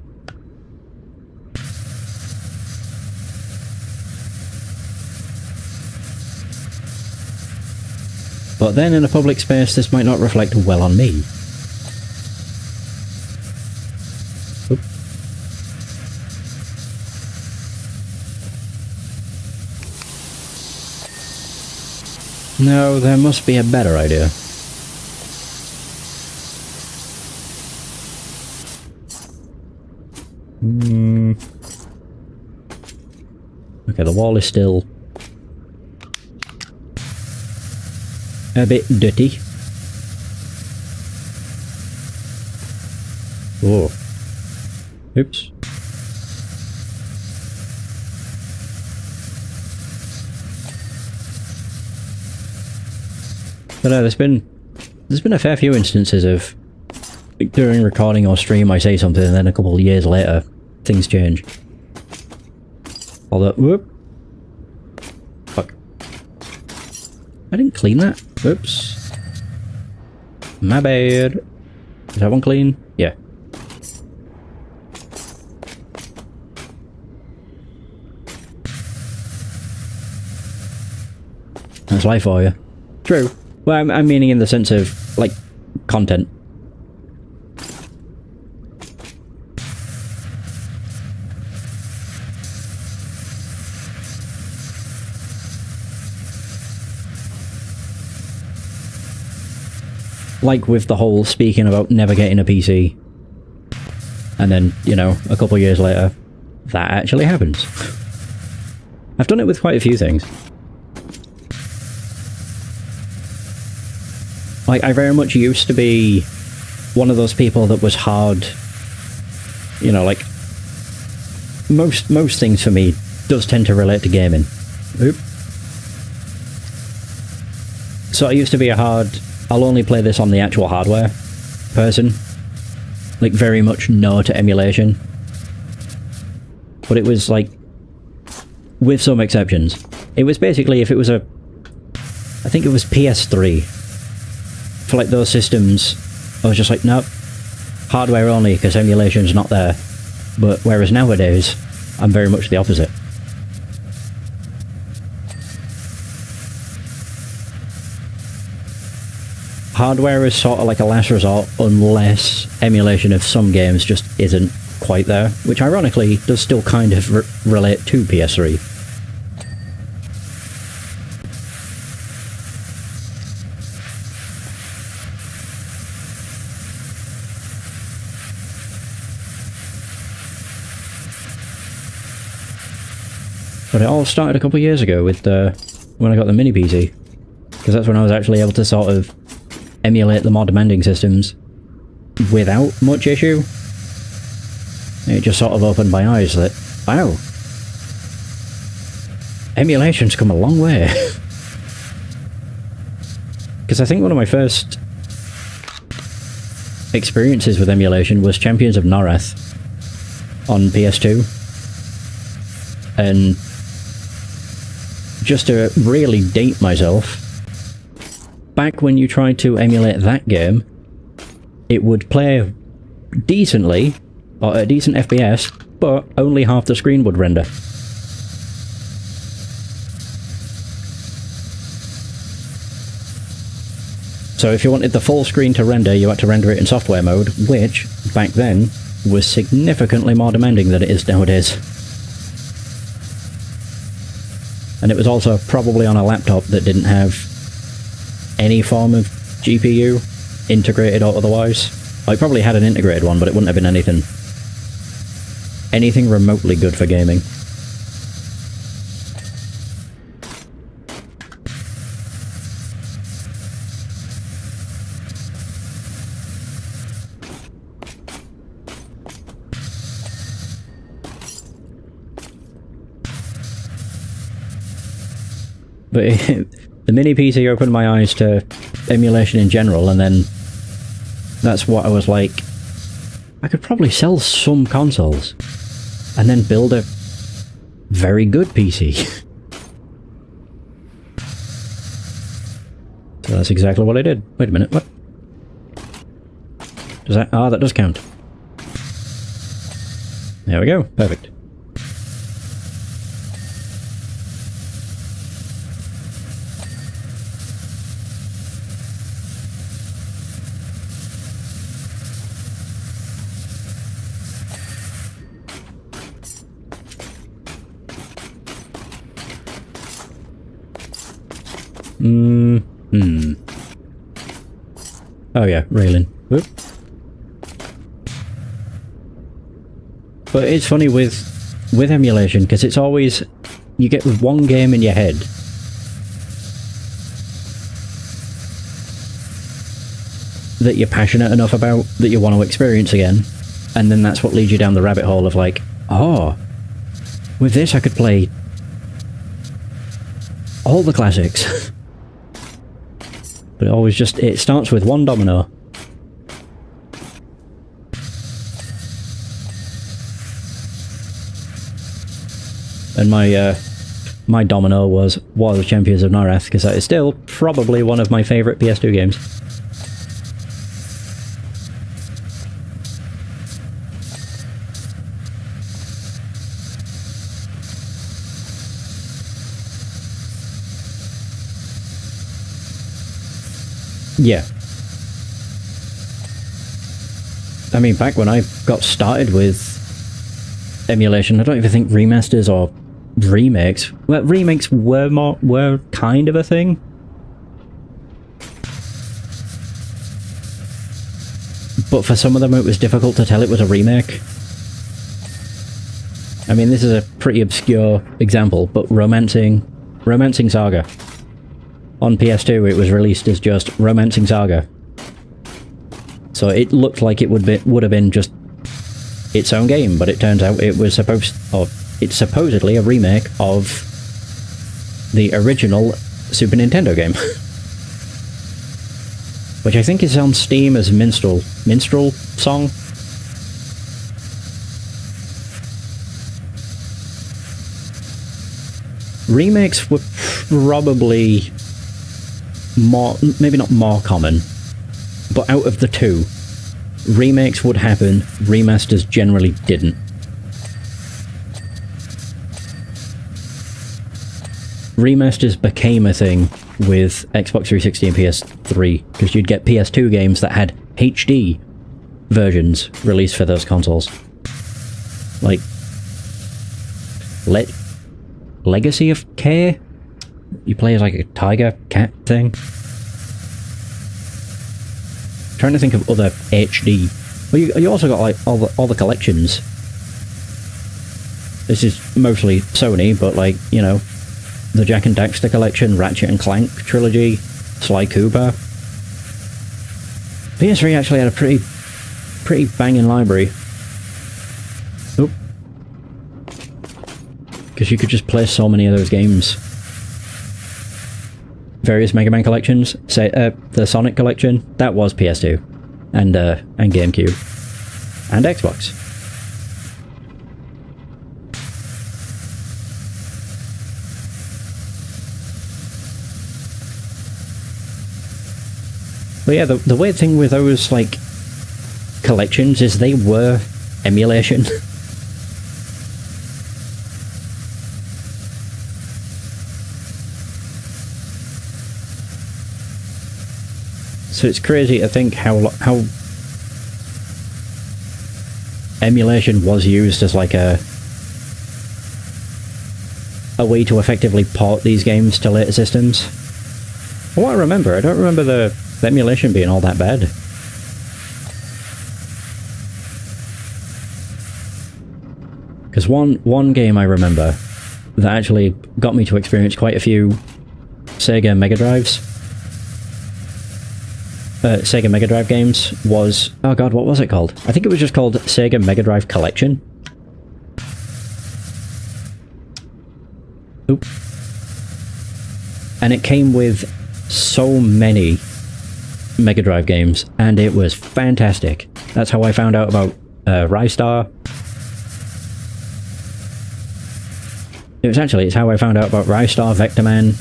But then in a public space, this might not reflect well on me. Oop. No, there must be a better idea. Okay, the wall is still a bit dirty. Oh. Oops. But there's been a fair few instances of during recording or stream I say something and then a couple of years later things change. Although, whoop. I didn't clean that. Oops. My bad. Is that one clean? Yeah. That's life for you. True. Well, I'm meaning in the sense of, like, content. Like with the whole speaking about never getting a PC. And then, you know, a couple of years later, that actually happens. I've done it with quite a few things. Like, I very much used to be one of those people that was hard, you know, like, most things for me does tend to relate to gaming. Oop. So I used to be a hard, I'll only play this on the actual hardware person. Like, very much no to emulation. But it was like, with some exceptions. It was basically, if it was a, I think it was PS3. For like those systems, I was just like, nope, hardware only, because emulation's not there. But whereas nowadays, I'm very much the opposite. Hardware is sort of like a last resort, unless emulation of some games just isn't quite there, which ironically does still kind of relate to PS3. But it all started a couple of years ago with when I got the mini PC, because that's when I was actually able to sort of emulate the more demanding systems without much issue. It just sort of opened my eyes that, wow, emulation's come a long way. Because I think one of my first experiences with emulation was Champions of Norath on PS2. And just to really date myself, back when you tried to emulate that game, it would play decently, or at a decent FPS, but only half the screen would render. So if you wanted the full screen to render, you had to render it in software mode, which, back then, was significantly more demanding than it is nowadays. And it was also probably on a laptop that didn't have any form of GPU, integrated or otherwise. I probably had an integrated one, but it wouldn't have been anything remotely good for gaming. But the mini PC opened my eyes to emulation in general, and then that's what I was like, I could probably sell some consoles and then build a very good PC. So that's exactly what I did. Wait a minute, what? Does that... Ah, that does count. There we go, perfect. Oh yeah, railing. Whoop. But it's funny with emulation, because it's always, you get with one game in your head, that you're passionate enough about, that you want to experience again, and then that's what leads you down the rabbit hole of like, oh, with this I could play all the classics. But it always just, it starts with one domino. And my my domino was Champions of Norath, because that is still probably one of my favourite PS2 games. Yeah. I mean, back when I got started with emulation, I don't even think remasters or remakes... Well, remakes were kind of a thing. But for some of them it was difficult to tell it was a remake. I mean, this is a pretty obscure example, but Romancing Saga. On PS2 it was released as just Romancing Saga. So it looked like it would have been just its own game, but it turns out it was it's supposedly a remake of the original Super Nintendo game. Which I think is on Steam as Minstrel Song. Remakes were probably more, maybe not more common, but out of the two, remakes would happen, remasters generally didn't. Remasters became a thing with Xbox 360 and PS3, because you'd get PS2 games that had HD versions released for those consoles. Like, Legacy of Care? You play as like a tiger cat thing? Trying to think of other HD. Well, you also got like all the collections. This is mostly Sony, but like, you know, the Jak and Daxter collection, Ratchet and Clank trilogy, Sly Cooper. PS3 actually had a pretty banging library. Oop. Because you could just play so many of those games. Various Mega Man collections, say the Sonic collection, that was PS2, and GameCube, and Xbox. But yeah, the weird thing with those like collections is they were emulation. So it's crazy to think how emulation was used as like a way to effectively port these games to later systems. From what I remember, I don't remember the emulation being all that bad. Because one game I remember that actually got me to experience quite a few Sega Mega Drives. Sega Mega Drive games was... Oh god, what was it called? I think it was just called Sega Mega Drive Collection. Oop. And it came with so many Mega Drive games, and it was fantastic. That's how I found out about Rystar. It's how I found out about Rystar, Vectorman.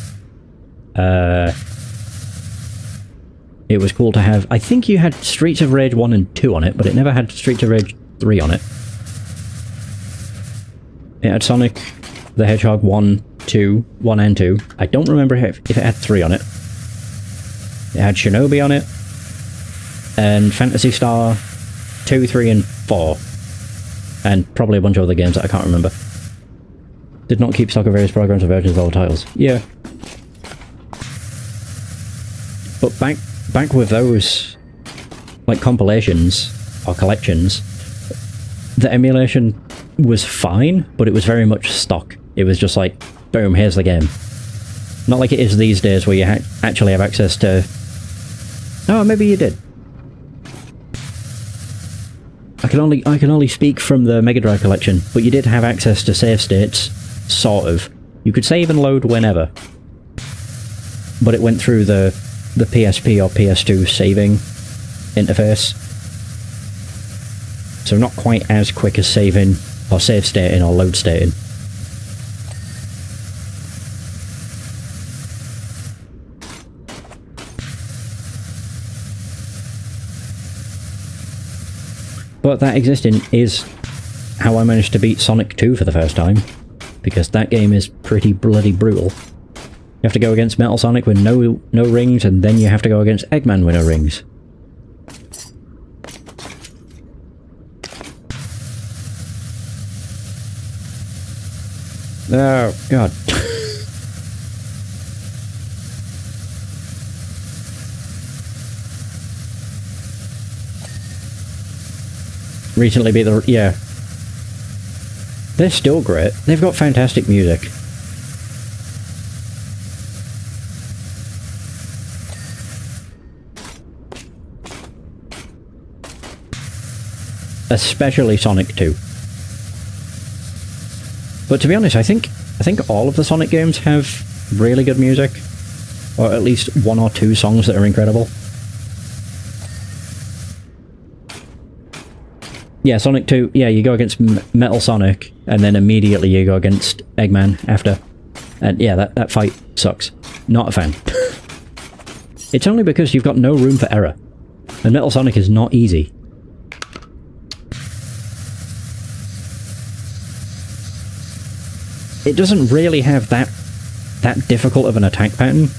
It was cool to have... I think you had Streets of Rage 1 and 2 on it, but it never had Streets of Rage 3 on it. It had Sonic the Hedgehog 1 and 2. I don't remember if it had 3 on it. It had Shinobi on it, and Phantasy Star 2, 3, and 4. And probably a bunch of other games that I can't remember. Did not keep stock of various programs or versions of all titles. Yeah. But back with those, like, compilations or collections, the emulation was fine, but it was very much stock. It was just like, boom, here's the game. Not like it is these days where you actually have access to... Oh, maybe you did. I can only speak from the Mega Drive collection, but you did have access to save states, sort of. You could save and load whenever. But it went through the PSP or PS2 saving interface. So not quite as quick as saving, or save stating, or load stating. But that existing is how I managed to beat Sonic 2 for the first time, because that game is pretty bloody brutal. You have to go against Metal Sonic with no rings, and then you have to go against Eggman with no rings. Oh, God. Recently beat the... yeah. They're still great. They've got fantastic music. Especially Sonic 2. But to be honest, I think all of the Sonic games have really good music. Or at least one or two songs that are incredible. Yeah, Sonic 2, yeah, you go against Metal Sonic, and then immediately you go against Eggman after. And yeah, that fight sucks. Not a fan. It's only because you've got no room for error. And Metal Sonic is not easy. It doesn't really have that difficult of an attack pattern.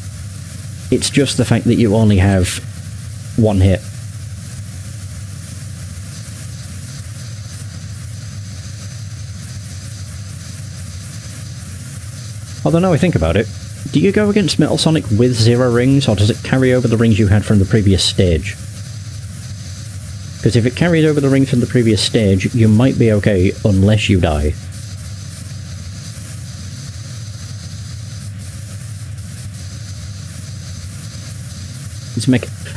It's just the fact that you only have one hit. Although now I think about it, do you go against Metal Sonic with 0 rings, or does it carry over the rings you had from the previous stage? Because if it carries over the rings from the previous stage, you might be okay unless you die.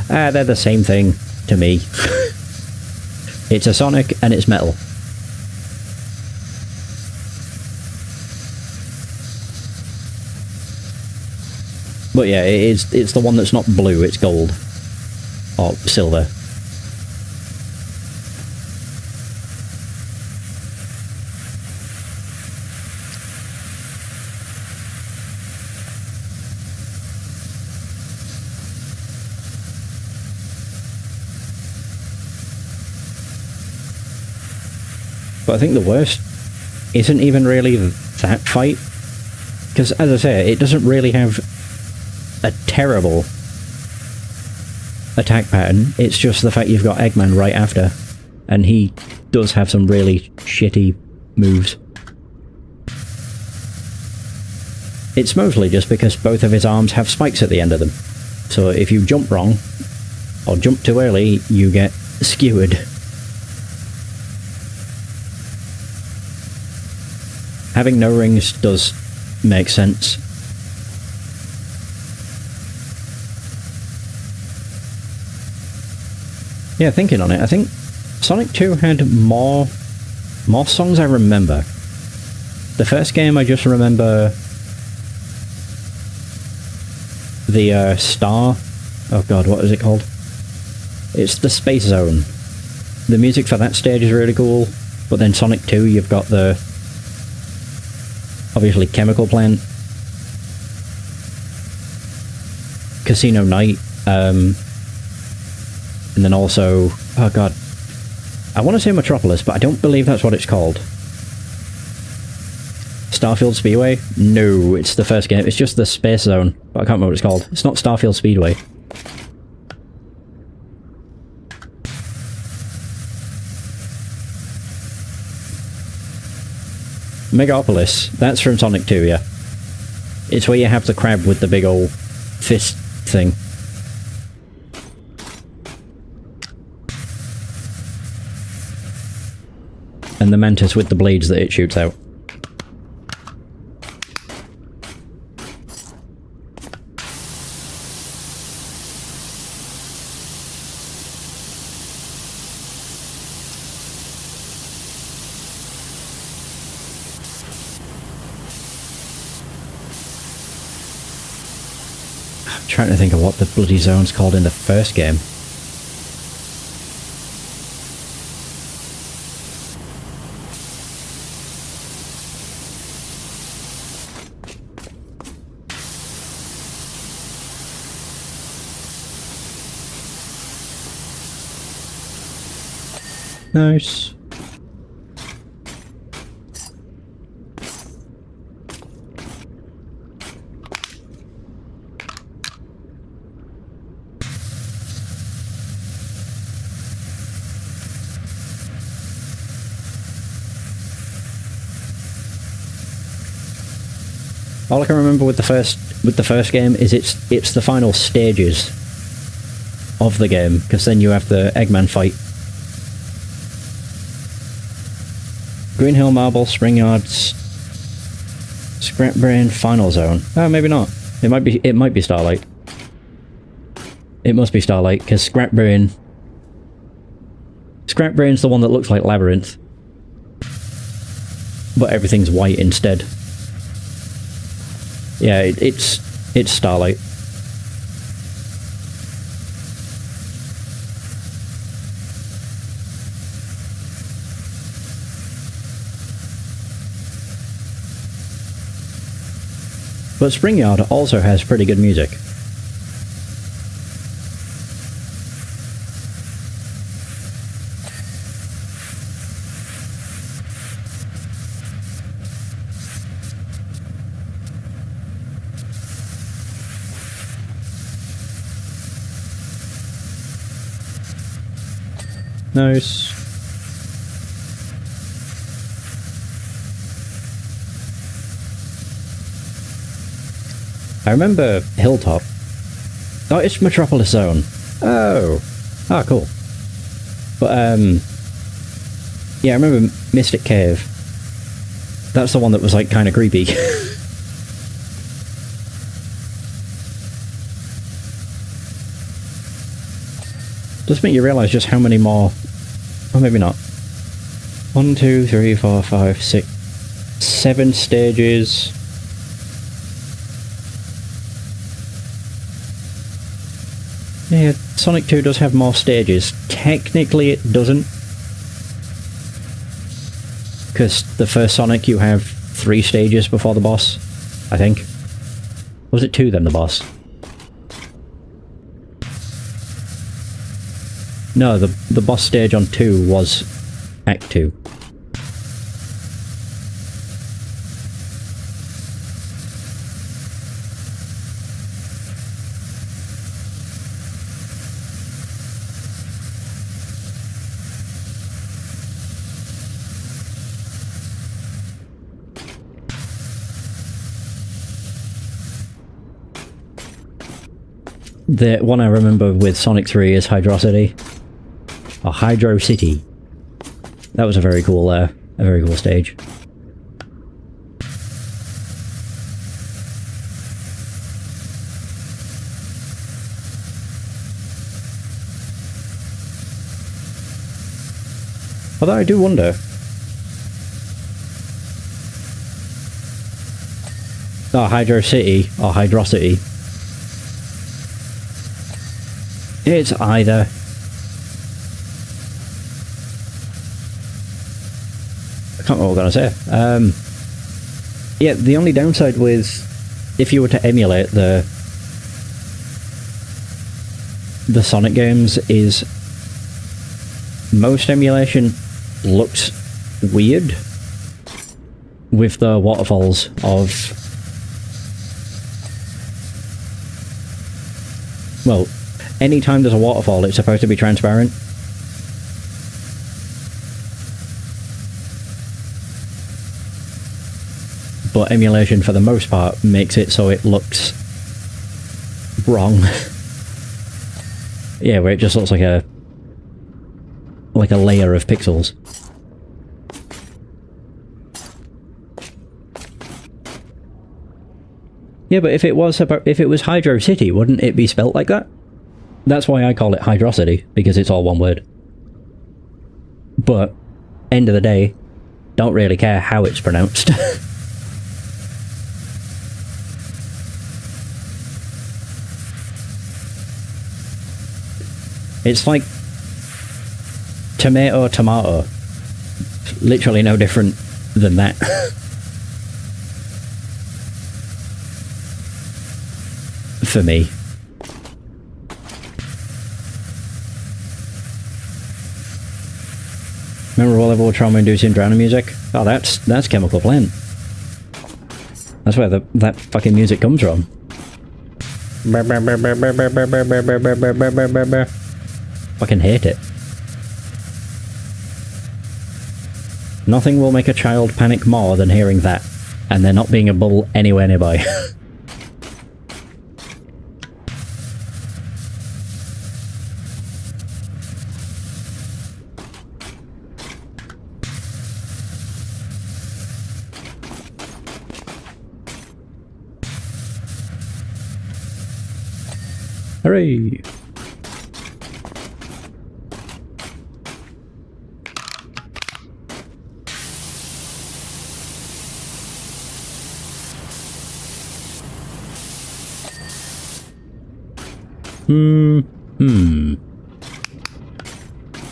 They're the same thing to me. It's a Sonic and it's metal. But yeah, it's the one that's not blue, it's gold. Or silver. But I think the worst isn't even really that fight. Because, as I say, it doesn't really have a terrible attack pattern. It's just the fact you've got Eggman right after. And he does have some really shitty moves. It's mostly just because both of his arms have spikes at the end of them. So if you jump wrong, or jump too early, you get skewered. Having no rings does make sense. Yeah, thinking on it, I think Sonic 2 had more songs I remember. The first game I just remember the Star... oh god, what is it called? It's the Space Zone. The music for that stage is really cool, but then Sonic 2 you've got the... obviously Chemical Plant, Casino Night, and then also, oh god, I want to say Metropolis, but I don't believe that's what it's called. Starfield Speedway? No, it's the first game. It's just the Space Zone, but I can't remember what it's called. It's not Starfield Speedway. Megapolis, that's from Sonic 2, yeah. It's where you have the crab with the big old fist thing. And the mantis with the blades that it shoots out. I'm trying to think of what the bloody zone's called in the first game. Nice. All I can remember with the first game is it's the final stages of the game, because then you have the Eggman fight. Green Hill Marble, Spring Yards, Scrap Brain, Final Zone. Oh, maybe not. It might be Starlight. It must be Starlight, because Scrap Brain's the one that looks like Labyrinth, but everything's white instead. Yeah, it's Starlight. But Spring Yard also has pretty good music. Nice. I remember Hilltop. Oh, it's Metropolis Zone. Oh. Ah, cool. But, yeah, I remember Mystic Cave. That's the one that was, like, kind of creepy. Does make you realise just how many more... Or maybe not. 1, 2, 3, 4, 5, 6, 7 stages. Yeah, Sonic 2 does have more stages. Technically it doesn't. Because the first Sonic you have 3 stages before the boss, I think. Or was it 2 then the boss? No, the boss stage on 2 was Act 2. The one I remember with Sonic 3 is Hydrocity. Or Hydro City. That was a very cool stage. Although I do wonder... Oh, Hydro City or Hydrocity. It's either. I can't remember what I was going to say. Yeah, the only downside with... If you were to emulate the Sonic games is... Most emulation looks weird with the waterfalls of... Well, anytime there's a waterfall, it's supposed to be transparent. But emulation, for the most part, makes it so it looks wrong. Yeah, where it just looks like a layer of pixels. Yeah, but if it was Hydro City, wouldn't it be spelt like that? That's why I call it Hydrocity, because it's all one word. But, end of the day, don't really care how it's pronounced. It's like tomato, tomato. Literally no different than that. For me. Remember all the trauma-inducing drowning music? Oh, that's Chemical Plant. That's where that fucking music comes from. Fucking hate it. Nothing will make a child panic more than hearing that, and there not being a bubble anywhere nearby. Hooray!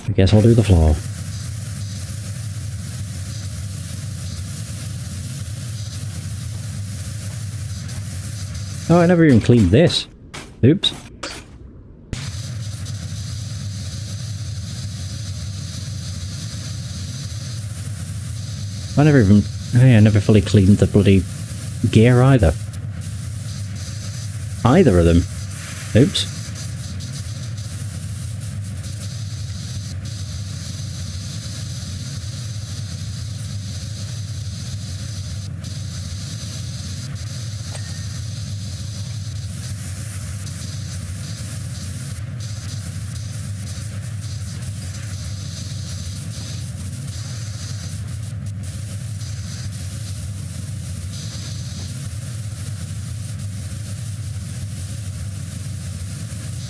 I guess I'll do the floor. Oh, I never even cleaned this. Oops. I never fully cleaned the bloody gear either. Either of them. Oops.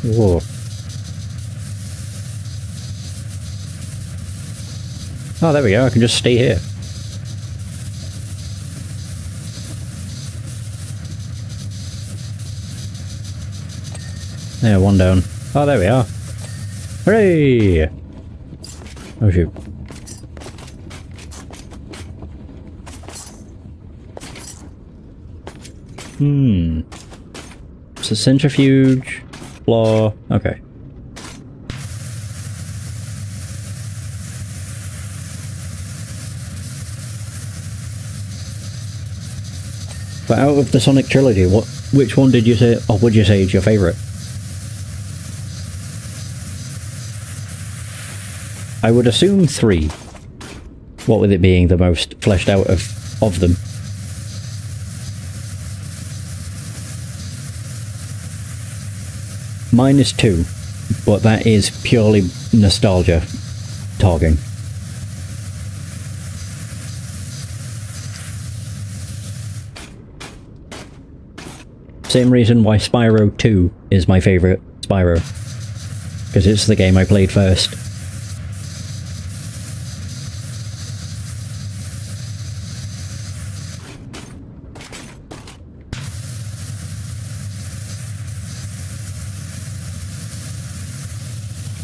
Whoa. Oh, there we go. I can just stay here. Yeah, one down. Oh, there we are. Hooray! Oh, shoot. It's a centrifuge. Floor. Okay. But out of the Sonic trilogy, which one did you say, or would you say is your favourite? I would assume 3. What with it being the most fleshed out of them. Mine is 2, but that is purely nostalgia talking. Same reason why Spyro 2 is my favourite Spyro. Because it's the game I played first.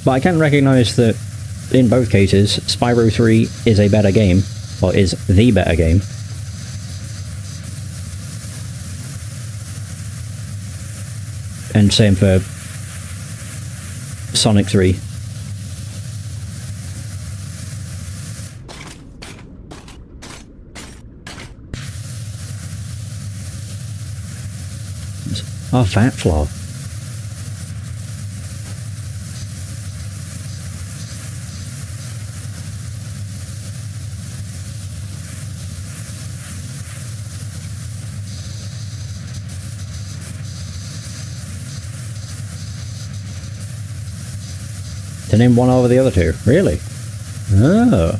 But I can recognise that in both cases, Spyro 3 is a better game, or is the better game. And same for Sonic 3. Oh, Fat Floor. To name one over the other two? Really? Oh.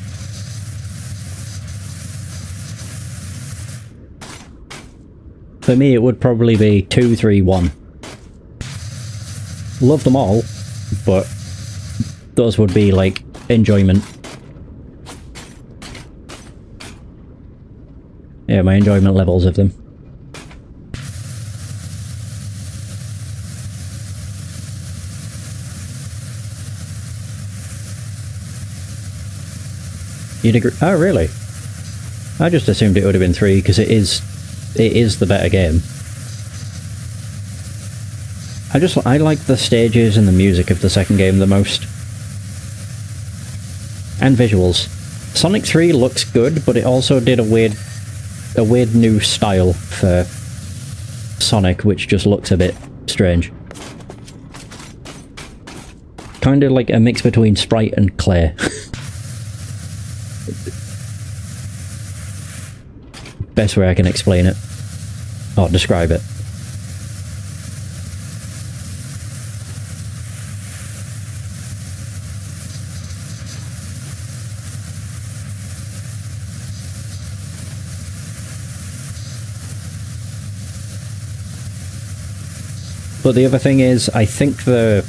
For me, it would probably be 2, 3, 1. Love them all, but those would be like enjoyment. Yeah, my enjoyment levels of them. You'd agree? Oh, really? I just assumed it would have been 3 because it is the better game. I like the stages and the music of the second game the most. And visuals. Sonic 3 looks good, but it also did a weird new style for Sonic, which just looks a bit strange. Kind of like a mix between Sprite and Clay. Best way I can explain it. Or describe it. But the other thing is, I think the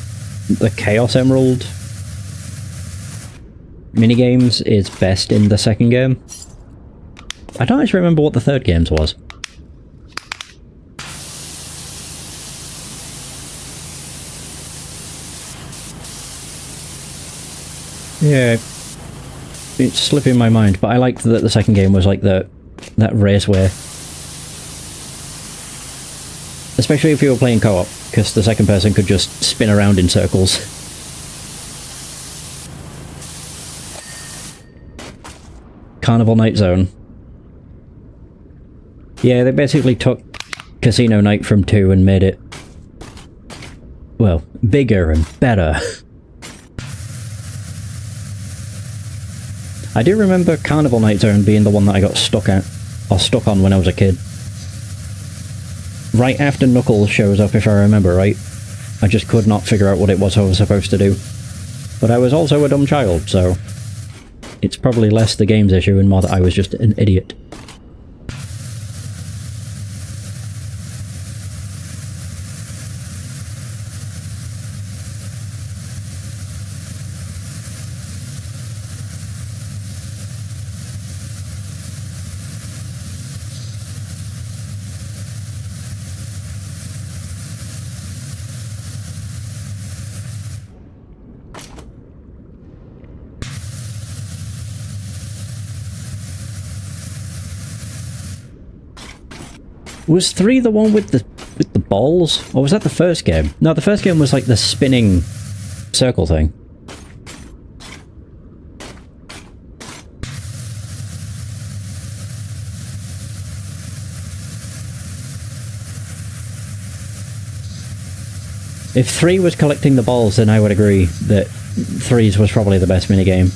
Chaos Emerald minigames is best in the second game. I don't actually remember what the third game's was. Yeah, it's slipping my mind, but I liked that the second game was like that raceway. Especially if you were playing co-op, because the second person could just spin around in circles. Carnival Night Zone. Yeah, they basically took Casino Night from 2 and made it, well, bigger and better. I do remember Carnival Night Zone being the one that I got stuck on when I was a kid. Right after Knuckles shows up, if I remember right. I just could not figure out what it was I was supposed to do. But I was also a dumb child, so it's probably less the game's issue and more that I was just an idiot. Was 3 the one with the balls? Or was that the first game? No, the first game was like the spinning circle thing. If 3 was collecting the balls, then I would agree that 3's was probably the best minigame.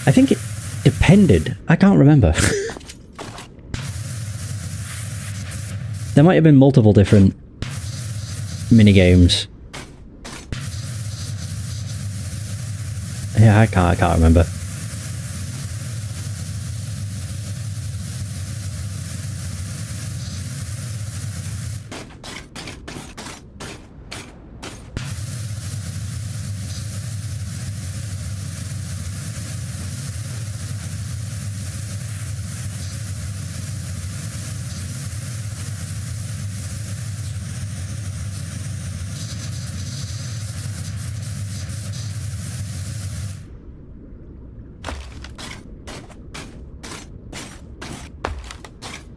I think it depended. I can't remember. There might have been multiple different minigames. Yeah, I can't remember.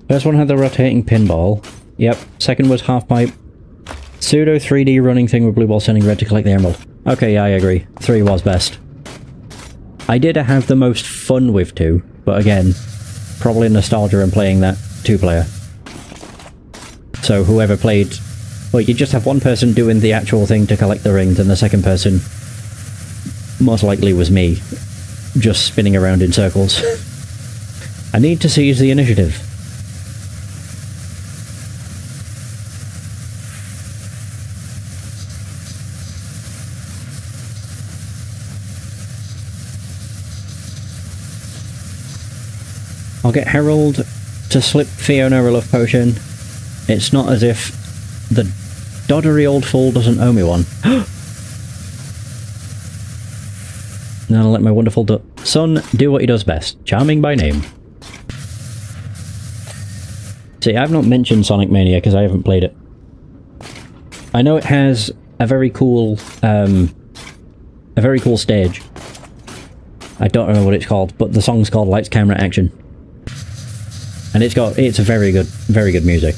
First one had the rotating pinball. Yep. Second was half pipe. Pseudo 3D running thing with blue ball sending red to collect the emerald. Okay, yeah, I agree. 3 was best. I did have the most fun with 2, but again, probably nostalgia in playing that 2-player. So whoever played... Well, you just have one person doing the actual thing to collect the rings, and the second person, most likely was me, just spinning around in circles. I need to seize the initiative. I'll get Harold to slip Fiona a love potion. It's not as if the doddery old fool doesn't owe me one. Now I'll let my wonderful son do what he does best. Charming by name. See, I've not mentioned Sonic Mania because I haven't played it. I know it has a very cool stage. I don't know what it's called, but the song's called Lights, Camera, Action. And it's a very good music.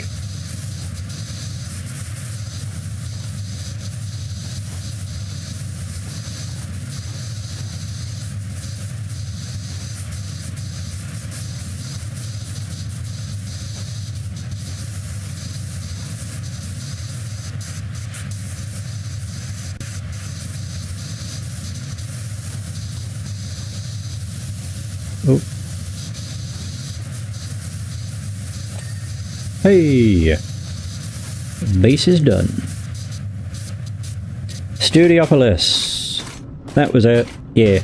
Oh. Hey! Base is done. Studiopolis. That was it. Yeah.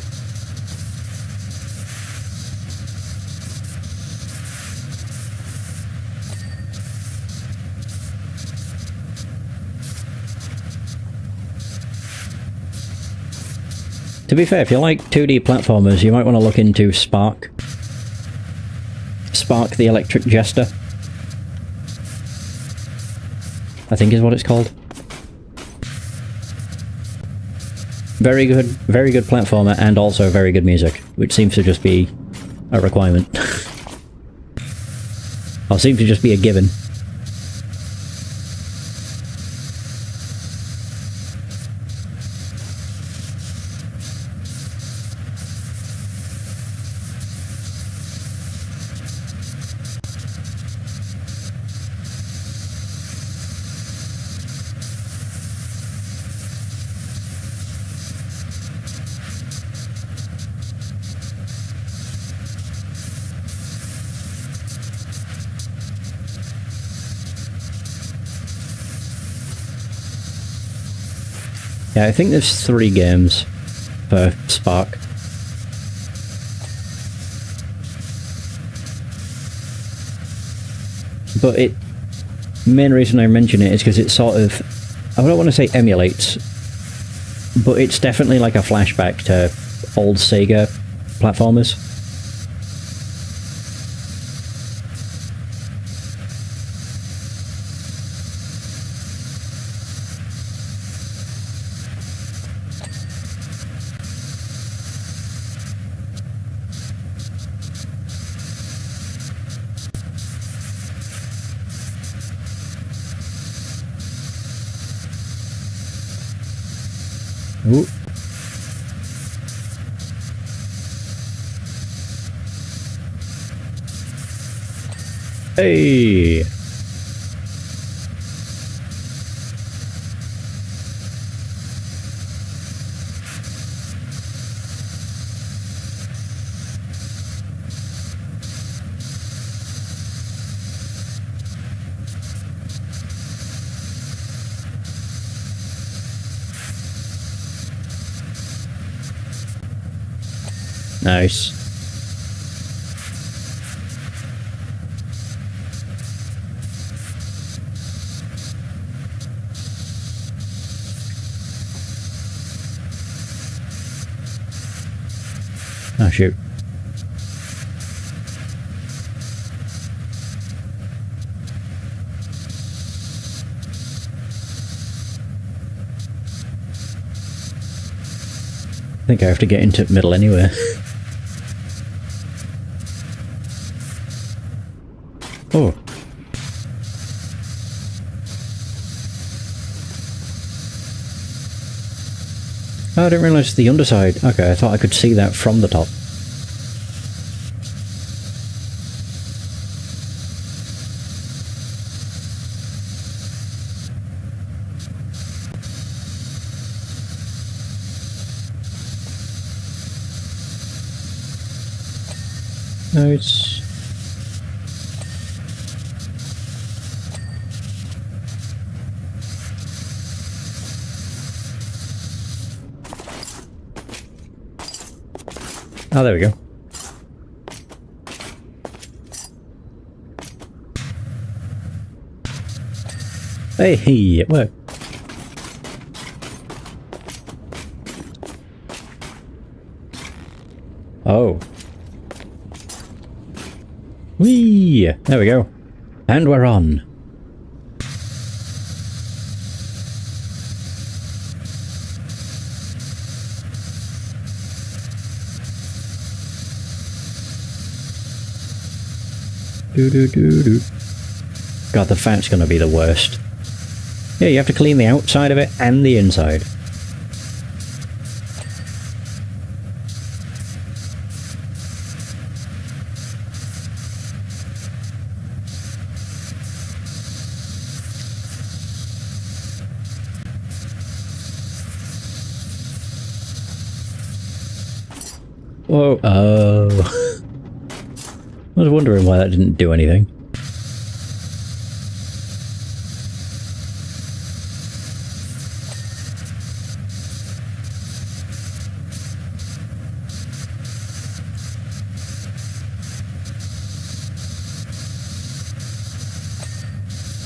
To be fair, if you like 2D platformers, you might want to look into Spark. Spark the Electric Jester, I think is what it's called. Very good platformer and also very good music, which seems to just be a requirement. Or seems to just be a given. Yeah, I think there's 3 games for Spark. But main reason I mention it is because it sort of, I don't want to say emulates, but it's definitely like a flashback to old Sega platformers. Ooh. Hey! Nice. Oh shoot. I think I have to get into the middle anyway. Oh. Oh, I didn't realise the underside. Okay, I thought I could see that from the top. Nice. Oh, there we go. Hey, it worked. Oh. Whee! There we go. And we're on. Do. God, the fat's gonna be the worst. Yeah, you have to clean the outside of it and the inside. Whoa, oh. I was wondering why that didn't do anything.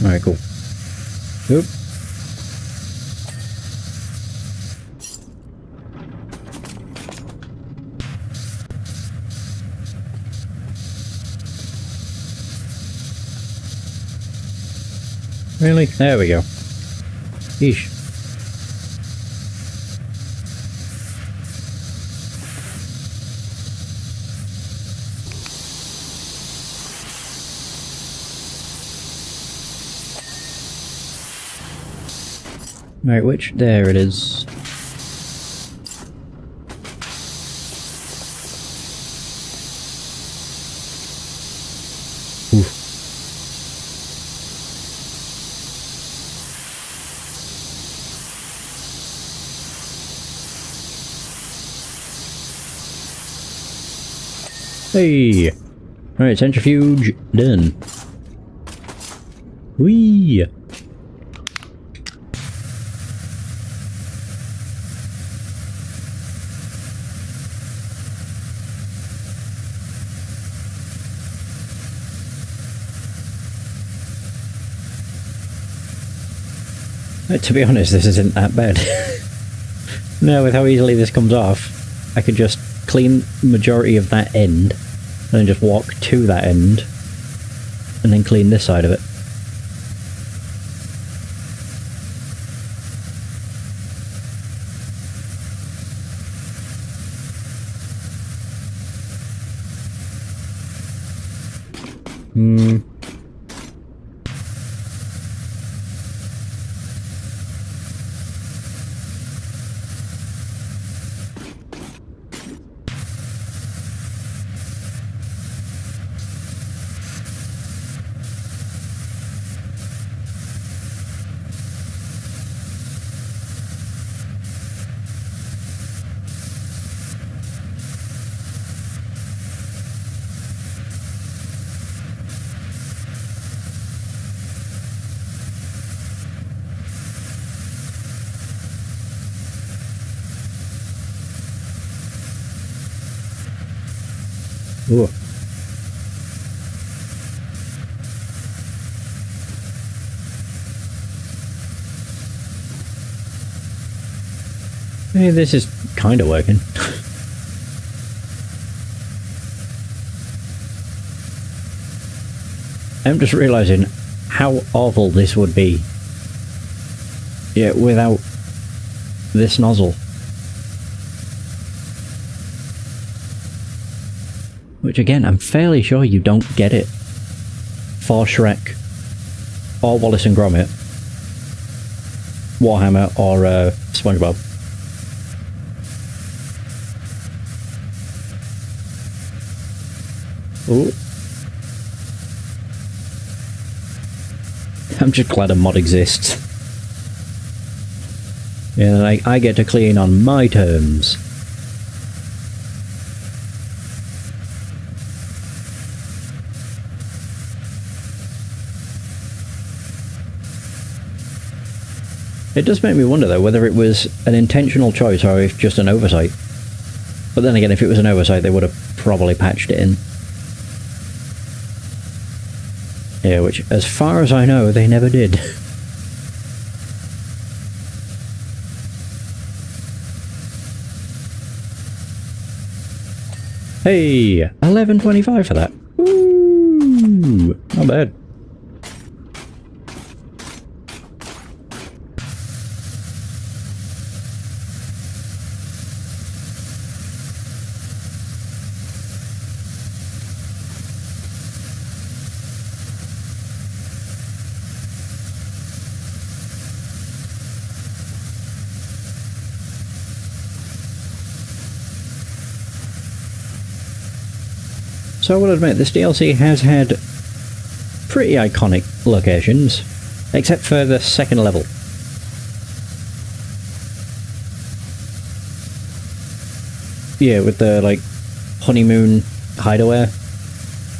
Alright, cool. Oop. Really? There we go. Yeesh. Right, which? There it is. Oof. Hey! Right, centrifuge done. Whee! To be honest, this isn't that bad. No, with how easily this comes off, I could just clean the majority of that end, and then just walk to that end, and then clean this side of it. Ooh. Hey, this is kind of working. I'm just realizing how awful this would be. Yeah, without this nozzle. Which again, I'm fairly sure you don't get it for Shrek, or Wallace and Gromit, Warhammer, or SpongeBob. Ooh. I'm just glad a mod exists. Yeah, I get to clean on my terms. It does make me wonder though whether it was an intentional choice or if just an oversight. But then again, if it was an oversight, they would have probably patched it in. Yeah, which, as far as I know, they never did. Hey, 11.25 for that. Ooh, not bad. So I will admit, this DLC has had pretty iconic locations, except for the second level. Yeah, with the, like, honeymoon hideaway.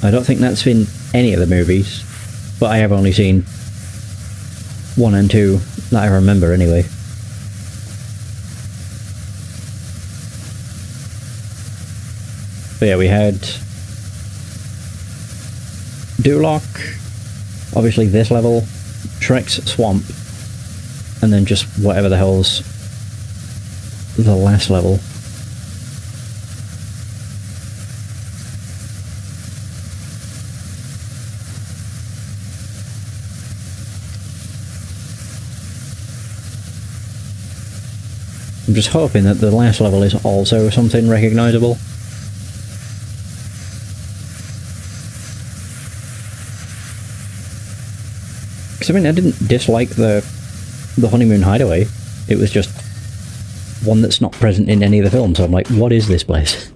I don't think that's in any of the movies, but I have only seen 1 and 2 that I remember anyway. But yeah, we had Duloc, obviously this level, Shrek's Swamp, and then just whatever the hell's the last level. I'm just hoping that the last level is also something recognisable. Because I mean, I didn't dislike the Honeymoon Hideaway. It was just one that's not present in any of the films, so I'm like, what is this place?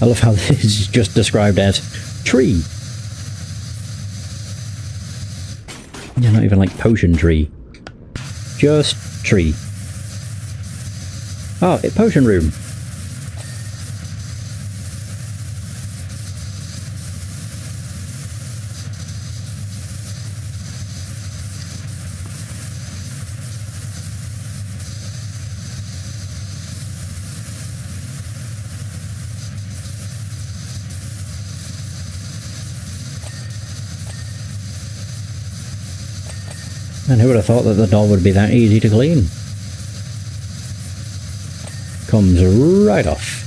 I love how this is just described as tree. Yeah, not even like potion tree. Just tree. Oh, potion room. And who would have thought that the door would be that easy to clean? Comes right off.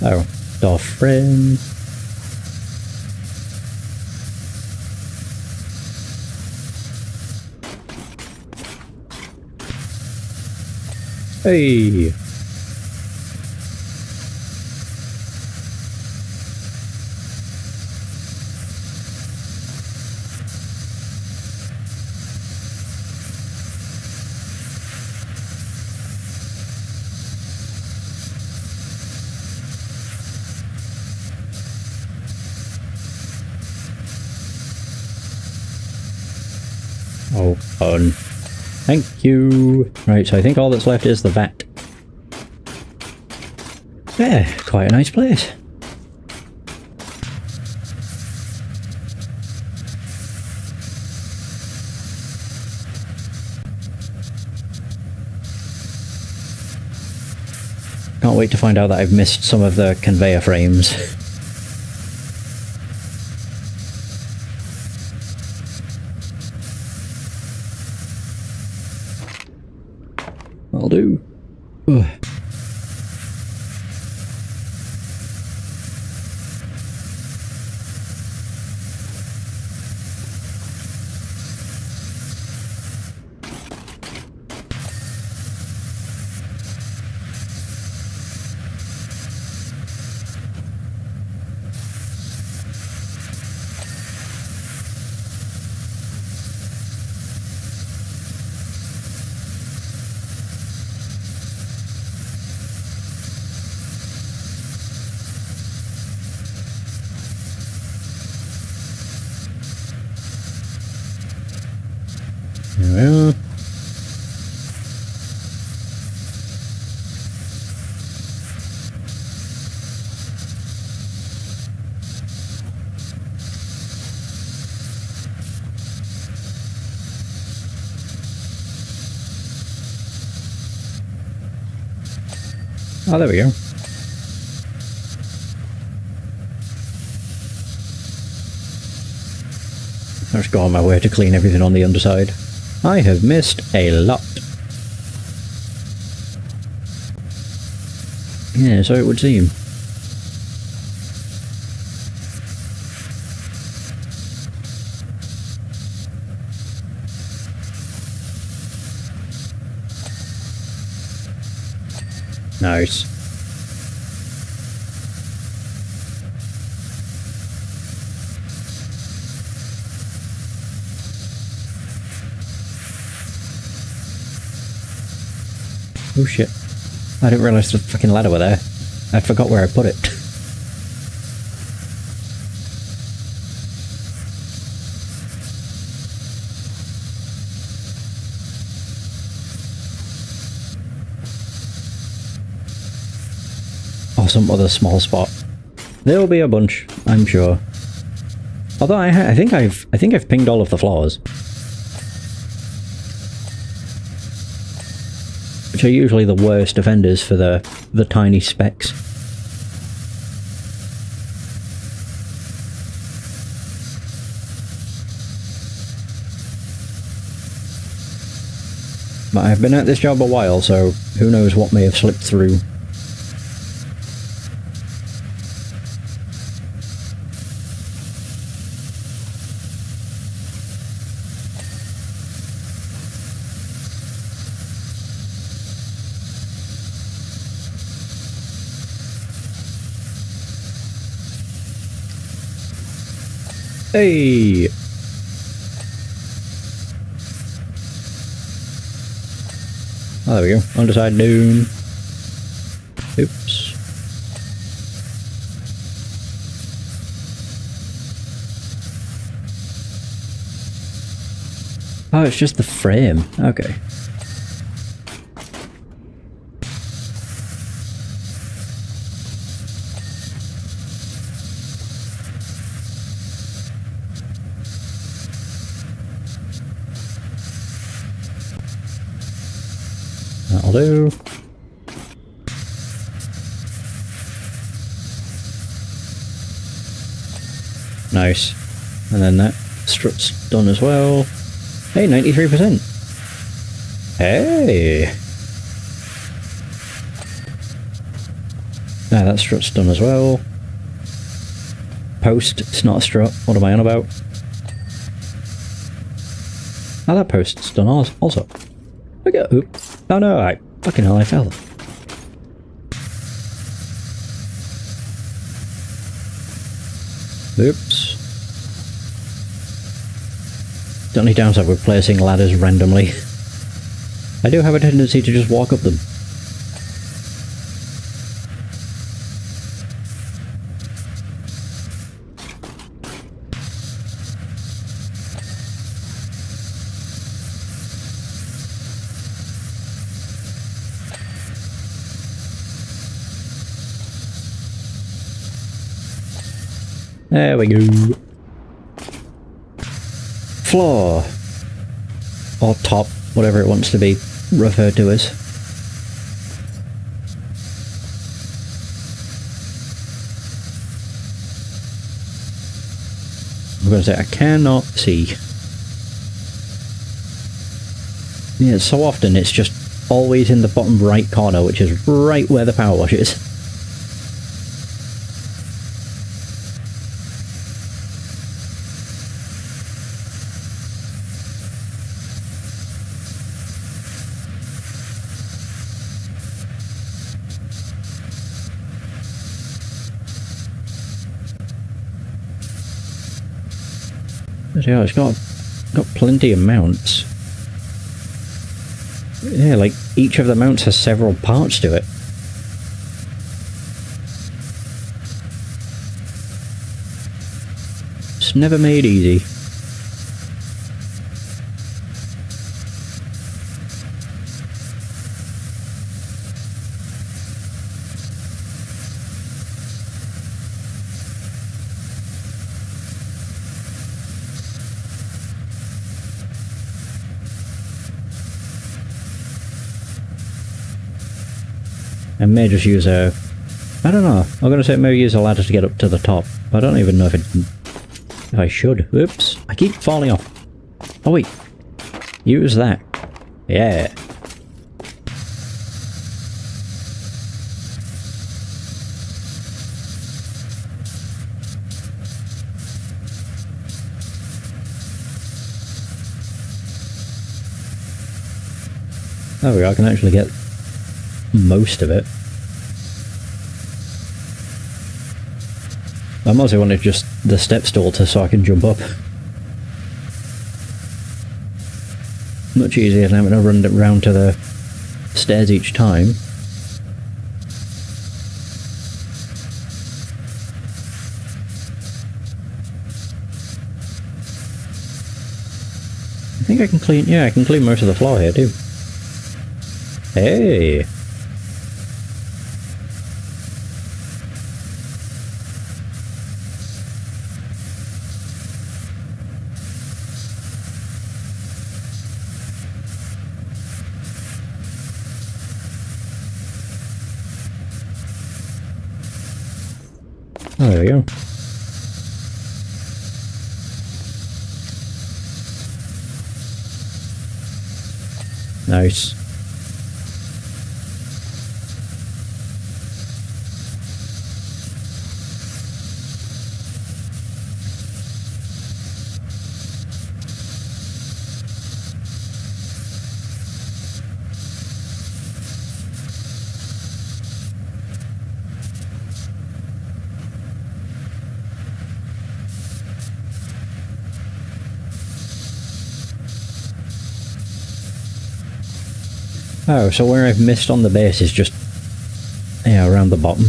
Oh, door frame. Hey! Oh, fun. Thank you. Right, so I think all that's left is the vat. Yeah, quite a nice place. Can't wait to find out that I've missed some of the conveyor frames. I'll do. Ugh. There we are. Oh, there we go. I'll just go on my way to clean everything on the underside. I have missed a lot. Yeah, so it would seem. Nice. Oh shit. I didn't realise the fucking ladder were there. I forgot where I put it. Or some other small spot. There'll be a bunch, I'm sure. Although I think I've pinged all of the floors, which are usually the worst offenders for the tiny specks. But I've been at this job a while, so who knows what may have slipped through. Hey! Oh, there we go. Underside noon. Oops. Oh, it's just the frame. Okay. That'll do. Nice. And then that strut's done as well. Hey, 93%. Hey! Ah, that strut's done as well. Post, it's not a strut. What am I on about? Ah, that post's done also. Look at oop. Oh no, fucking hell, I fell. Oops. The only downside with placing ladders randomly. I do have a tendency to just walk up them. There we go. Floor. Or top, whatever it wants to be referred to as. I'm going to say I cannot see. Yeah, so often it's just always in the bottom right corner, which is right where the power wash is. Yeah, it's got plenty of mounts. Yeah, like each of the mounts has several parts to it. It's never made easy. I may just use a... I don't know. I'm going to say maybe use a ladder to get up to the top. I don't even know if I should. Oops. I keep falling off. Oh wait. Use that. Yeah. There we go. I can actually get most of it. I mostly wanted just the step stool so I can jump up. Much easier than having to run it round to the stairs each time. I think I can clean, yeah, I can clean most of the floor here too. Hey! Oh, there we go. Nice. Oh, so where I've missed on the base is just, yeah, around the bottom.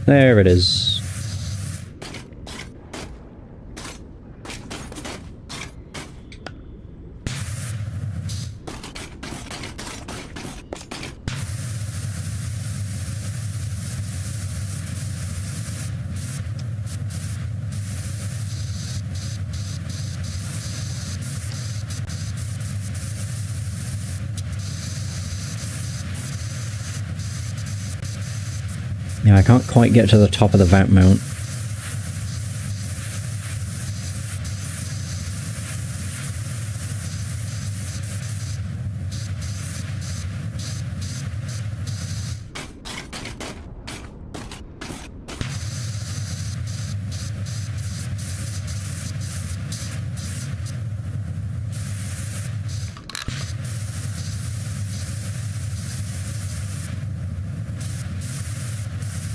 There it is. Yeah, I can't quite get to the top of the vent mount.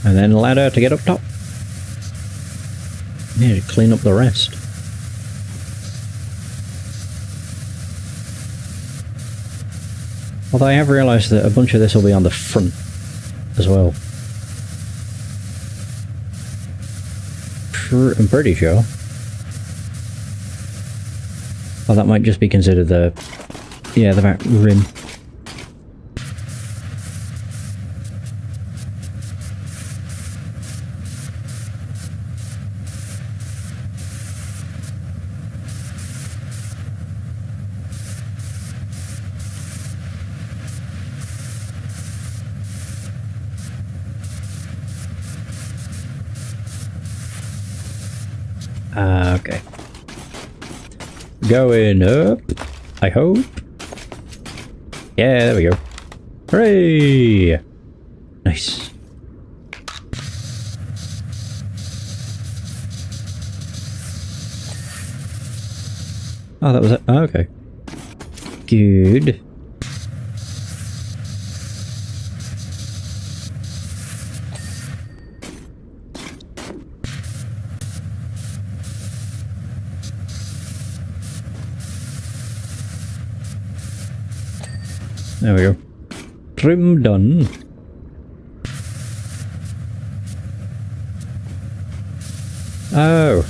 And then a ladder to get up top. Yeah, to clean up the rest. Although I have realised that a bunch of this will be on the front as well. I'm pretty sure. Oh, that might just be considered the... yeah, the back rim. Okay. Going up, I hope. Yeah, there we go. Hooray! Nice. Oh, that was it. Oh, okay. Good. There we go. Trim done. Oh.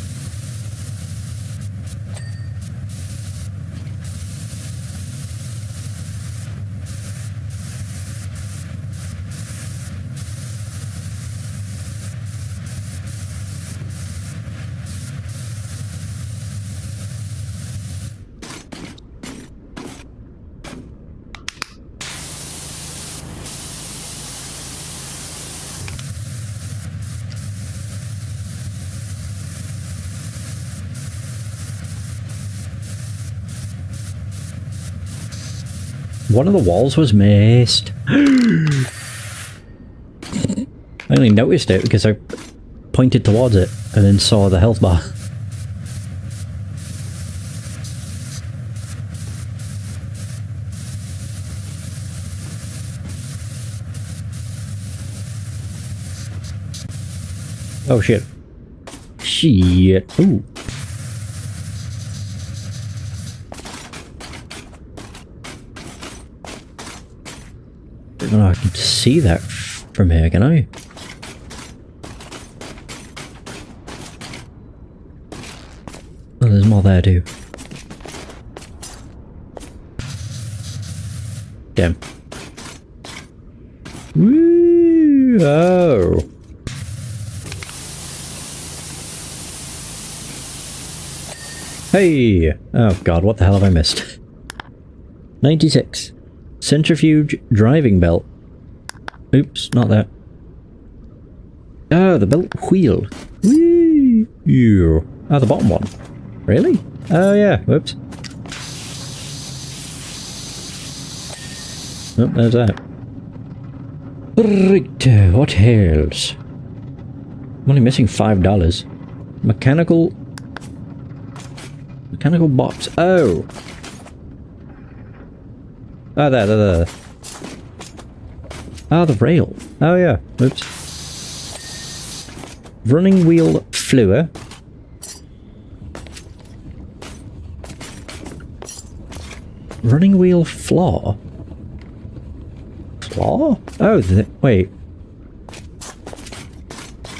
One of the walls was missed. I only noticed it because I pointed towards it and then saw the health bar. Oh shit. Shit. Ooh. don't know if I can see that from here, can I? Oh, there's more there too. Damn. Woo! Oh! Hey! Oh god, what the hell have I missed? 96. Centrifuge driving belt. Oops, not that. Oh, the belt wheel. Woo! Oh, the bottom one. Really? Oh yeah, whoops. Oh, there's that. Right, what else? I'm only missing $5. Mechanical box. Oh! Oh, there. Oh, the rail. Oh, yeah. Oops. Running wheel fluor. Running wheel floor. Floor? Oh, wait.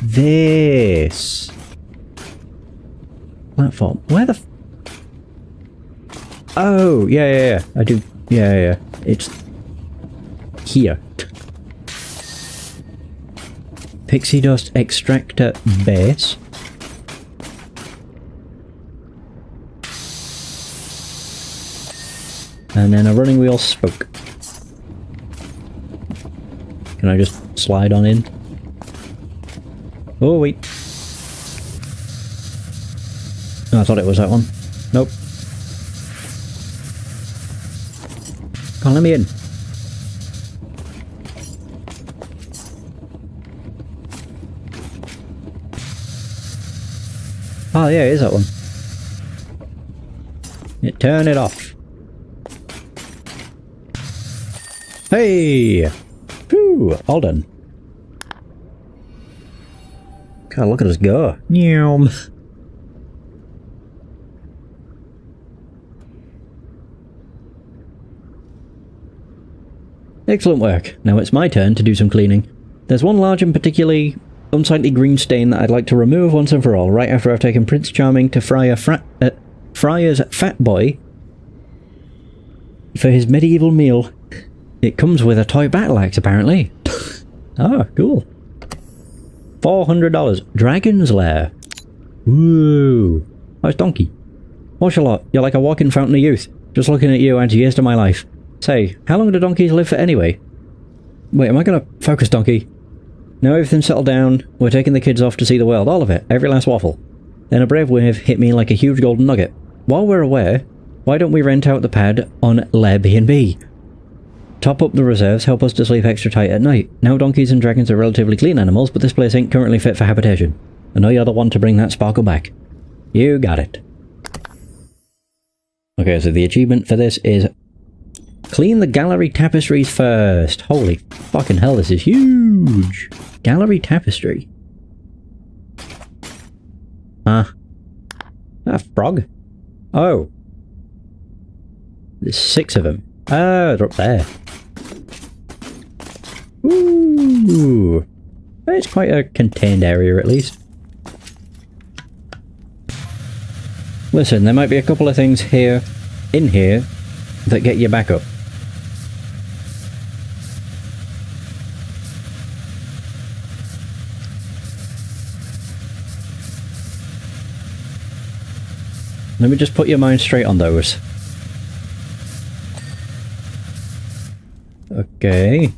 This. Platform. Where the oh, yeah. I do. Yeah. It's here. Pixie dust extractor base. And then a running wheel spoke. Can I just slide on in? Oh, wait. Oh, I thought it was that one. Nope. Come on, let me in. Oh, yeah, it is that one. Yeah, turn it off. Hey! Whew, all done. God, look at us go. Meow. Excellent work. Now it's my turn to do some cleaning. There's one large and particularly unsightly green stain that I'd like to remove once and for all, right after I've taken Prince Charming to Friar's Fat Boy for his medieval meal. It comes with a toy battle axe, apparently. Oh, cool. $400. Dragon's Lair. Woo. Oh, it's Donkey. Washalot, you're like a walking fountain of youth. Just looking at you adds years to my life. Say, how long do donkeys live for anyway? Wait, am I gonna focus, Donkey? Now everything's settled down, we're taking the kids off to see the world, all of it, every last waffle. Then a brave wave hit me like a huge golden nugget. While we're away, why don't we rent out the pad on Airbnb? Top up the reserves, help us to sleep extra tight at night. Now donkeys and dragons are relatively clean animals, but this place ain't currently fit for habitation. I know you're the one to bring that sparkle back. You got it. Okay, so the achievement for this is clean the gallery tapestries first. Holy fucking hell, this is huge. Gallery tapestry. Huh? A frog? Oh. There's 6 of them. Oh, they're up there. Ooh. It's quite a contained area, at least. Listen, there might be a couple of things here, in here, that get you back up. Let me just put your mind straight on those. Okay.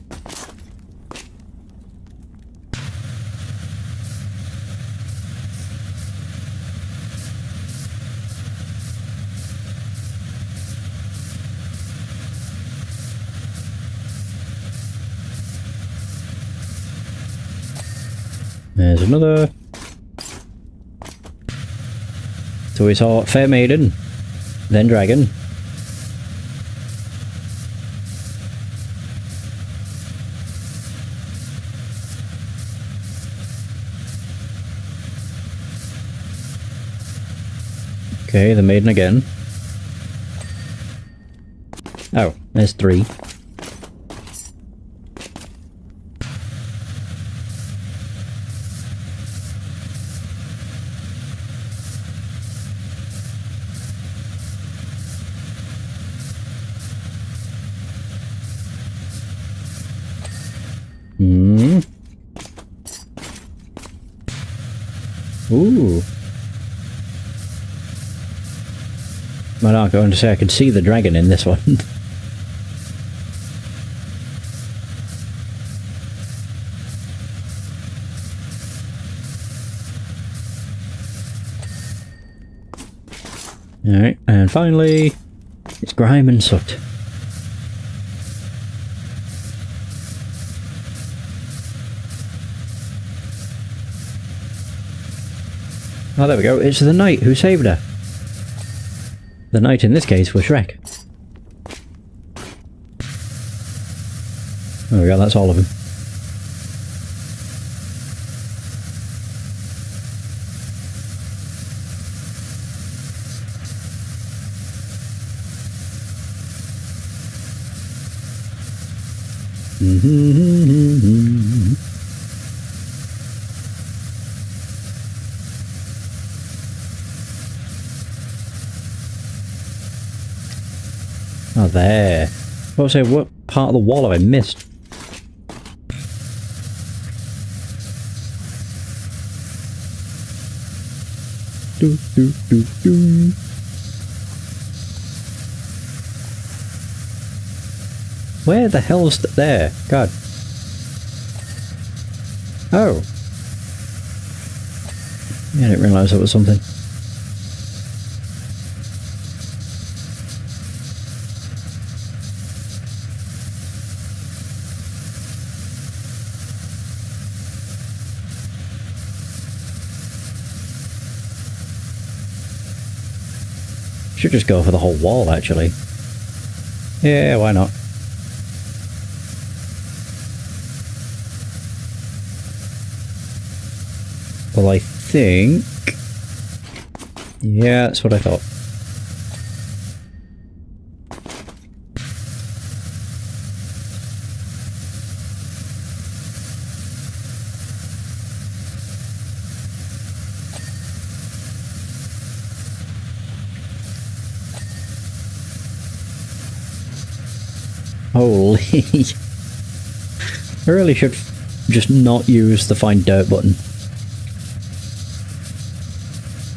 There's another. So we saw Fair Maiden, then Dragon. Okay, the Maiden again. Oh, there's 3. Ooh. I'm not going to say I can see the dragon in this one. Alright, and finally, it's grime and soot. Oh, there we go. It's the knight who saved her. The knight in this case was Shrek. There we go, that's all of them. Oh, there. I was saying, what part of the wall have I missed? Do, do, do, do. Where the hell's there? God. Oh. Yeah, I didn't realise there was something. Should just go for the whole wall, actually. Yeah, why not? Well, I think... yeah, that's what I thought. Holy... I really should just not use the find dirt button.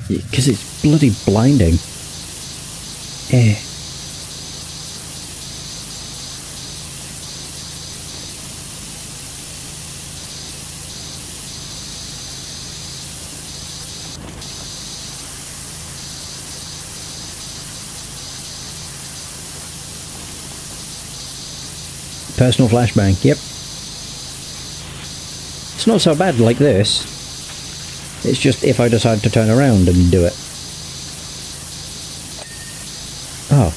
Because it's bloody blinding. Eh. Personal flashbang, yep. It's not so bad like this. It's just if I decide to turn around and do it. Oh.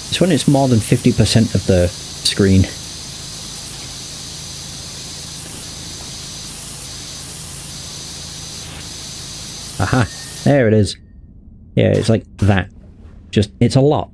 It's when it's more than 50% of the screen. Aha! There it is. Yeah, it's like that. Just, it's a lot.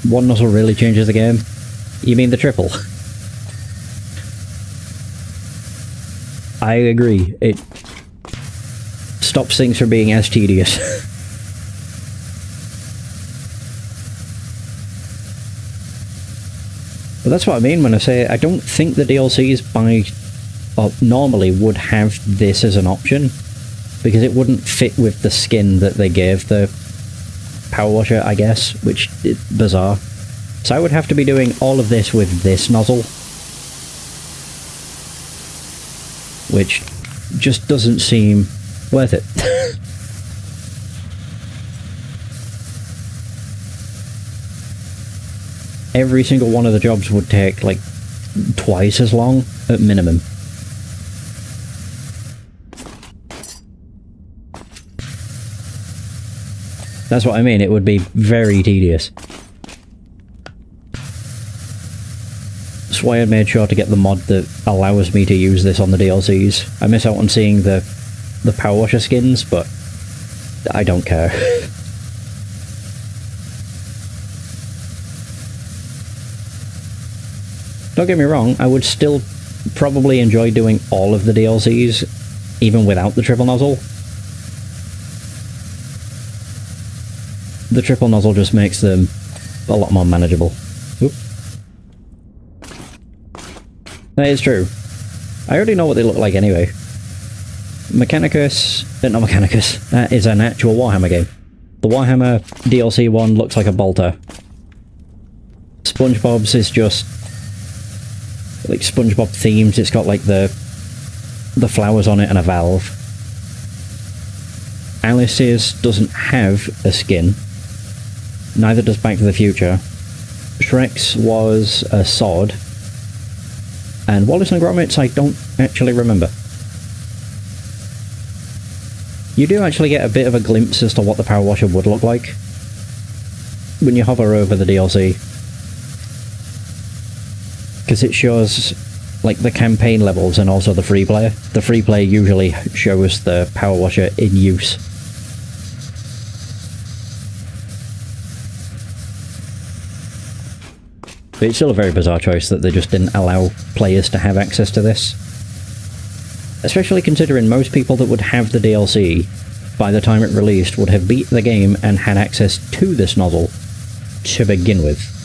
One nozzle really changes the game. You mean the triple? I agree. It stops things from being as tedious. But that's what I mean when I say I don't think the DLCs normally would have this as an option, because it wouldn't fit with the skin that they gave the power washer, I guess, which is bizarre. So I would have to be doing all of this with this nozzle, which just doesn't seem worth it. Every single one of the jobs would take like twice as long at minimum. That's what I mean, it would be very tedious. That's why I made sure to get the mod that allows me to use this on the DLCs. I miss out on seeing the PowerWasher skins, but I don't care. Don't get me wrong, I would still probably enjoy doing all of the DLCs, even without the triple nozzle. The triple nozzle just makes them a lot more manageable. Oop. That is true. I already know what they look like anyway. Mechanicus... not Mechanicus. That is an actual Warhammer game. The Warhammer DLC one looks like a bolter. SpongeBob's is just... like SpongeBob themed. It's got like the flowers on it and a valve. Alice's doesn't have a skin. Neither does Back to the Future. Shrek's was a sword. And Wallace and Gromit's I don't actually remember. You do actually get a bit of a glimpse as to what the PowerWasher would look like when you hover over the DLC. Because it shows like the campaign levels and also the free player. The free player usually shows the PowerWasher in use. But it's still a very bizarre choice that they just didn't allow players to have access to this. Especially considering most people that would have the DLC, by the time it released, would have beat the game and had access to this nozzle to begin with.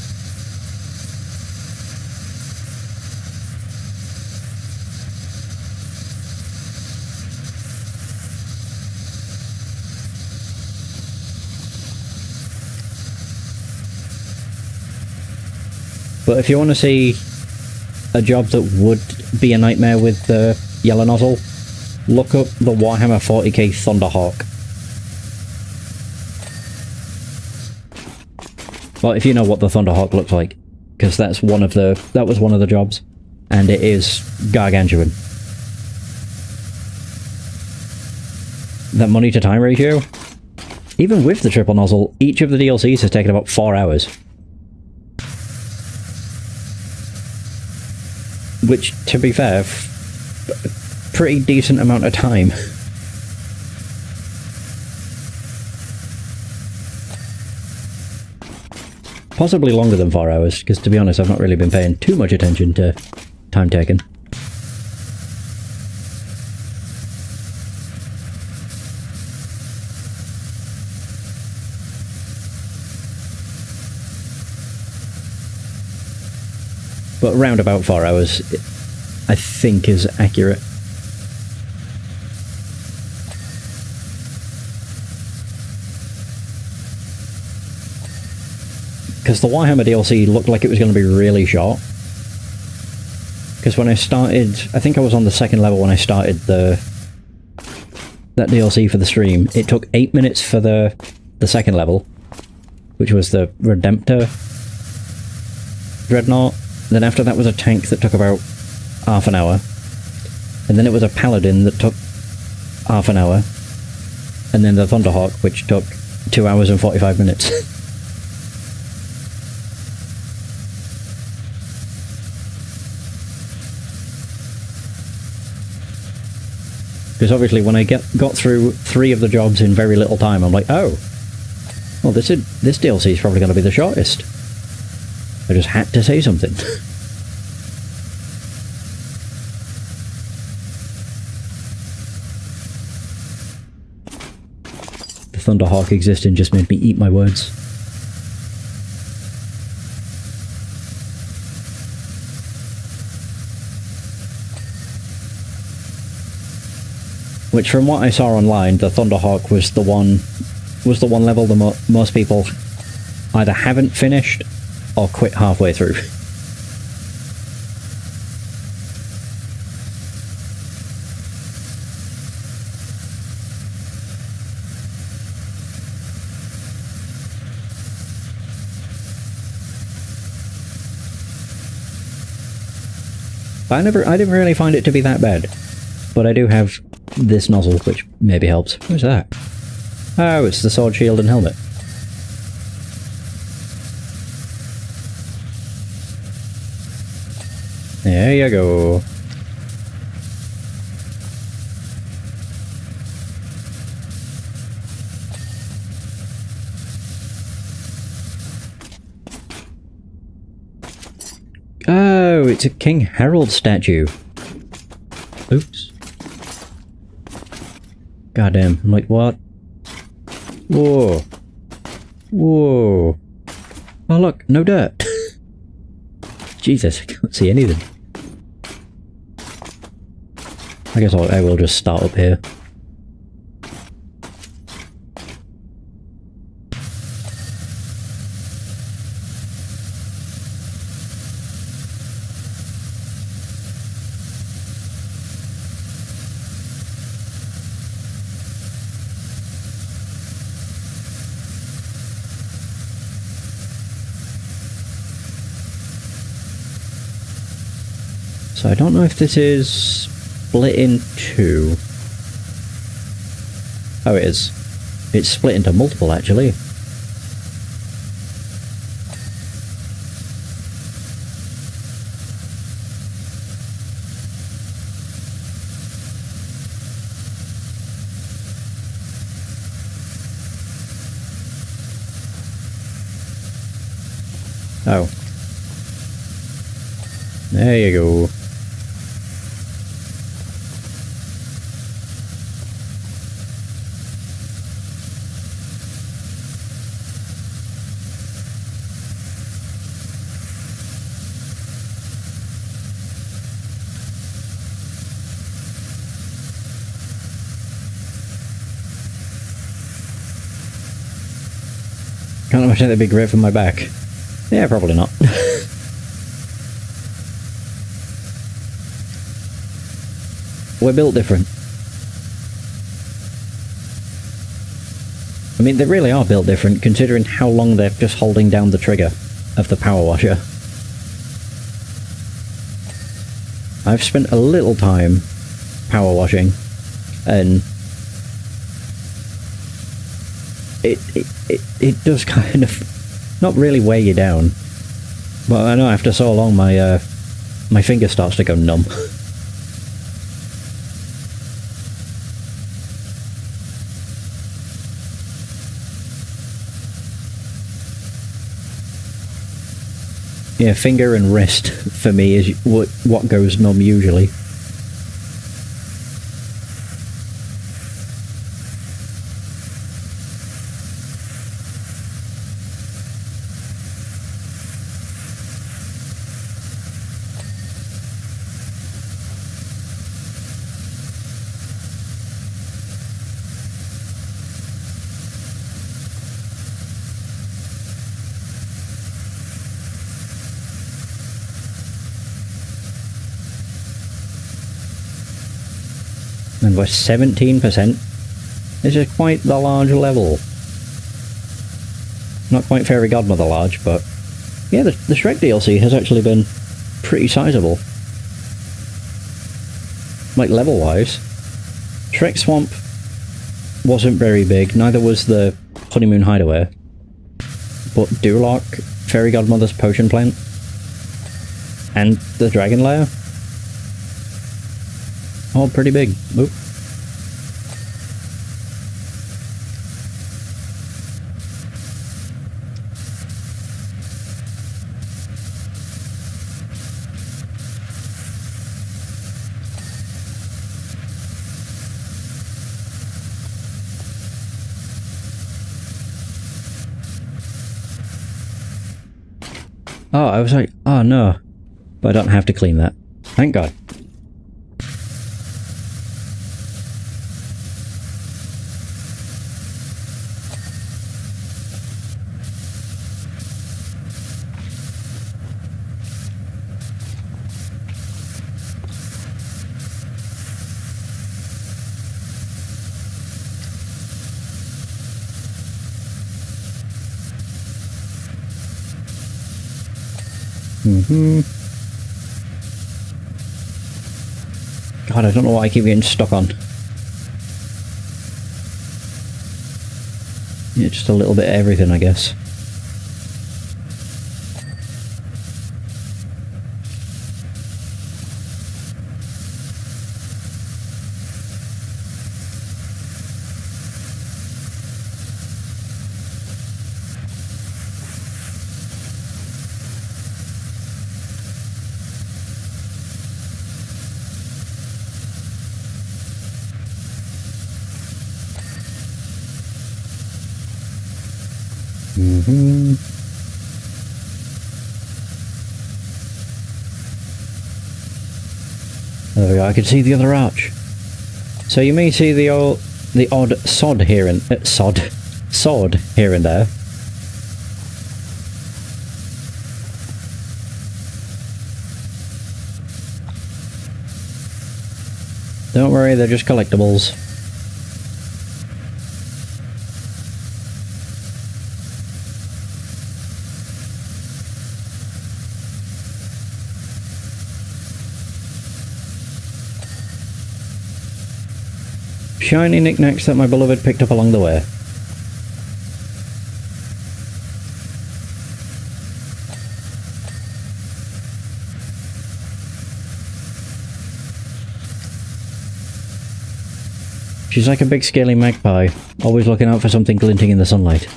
But if you want to see a job that would be a nightmare with the yellow nozzle, look up the Warhammer 40k Thunderhawk. Well, if you know what the Thunderhawk looks like, because that was one of the jobs, and it is gargantuan. That money to time ratio, even with the triple nozzle, each of the DLCs has taken about 4 hours. Which, to be fair, pretty decent amount of time. Possibly longer than 4 hours, because to be honest, I've not really been paying too much attention to time taken. But around about 4 hours, I think, is accurate. Because the Warhammer DLC looked like it was going to be really short. Because when I started, I think I was on the second level when I started that DLC for the stream. It took 8 minutes for the second level, which was the Redemptor Dreadnought. Then after that was a tank that took about half an hour. And then it was a Paladin that took half an hour. And then the Thunderhawk, which took 2 hours and 45 minutes. Because obviously when I got through 3 of the jobs in very little time, I'm like, oh, well this DLC is probably going to be the shortest. I just had to say something. The Thunderhawk existing just made me eat my words. Which, from what I saw online, the Thunderhawk was the one level that most people either haven't finished or quit halfway through. But I didn't really find it to be that bad. But I do have this nozzle, which maybe helps. Who's that? Oh, it's the sword, shield, and helmet. There you go. Oh, it's a King Harold statue. Oops. Goddamn, I'm like, what? Whoa. Whoa. Oh look, no dirt. Jesus, I can't see anything. I guess I will just start up here. So I don't know if this is split in two. Oh, it is. It's split into multiple, actually. Oh. There you go. Can't imagine that'd be great for my back. Yeah, probably not. We're built different. I mean, they really are built different, considering how long they're just holding down the trigger of the power washer. I've spent a little time power washing, and it does kind of not really weigh you down, but I know after so long my my finger starts to go numb. Yeah, finger and wrist for me is what goes numb usually. And we're 17%. This is quite the large level. Not quite Fairy Godmother large, but yeah, the Shrek DLC has actually been pretty sizable. Like level-wise. Shrek Swamp wasn't very big, neither was the Honeymoon Hideaway. But Durlock, Fairy Godmother's Potion Plant, and the Dragon Lair, all pretty big. Oop. Oh, I was like, oh no. But I don't have to clean that. Thank God. God, I don't know what I keep getting stuck on. Yeah, just a little bit of everything, I guess. Mm-hmm. There we go, I can see the other arch. So you may see the odd sod here and sod here and there. Don't worry, they're just collectibles. Shiny knickknacks that my beloved picked up along the way. She's like a big scaly magpie, always looking out for something glinting in the sunlight.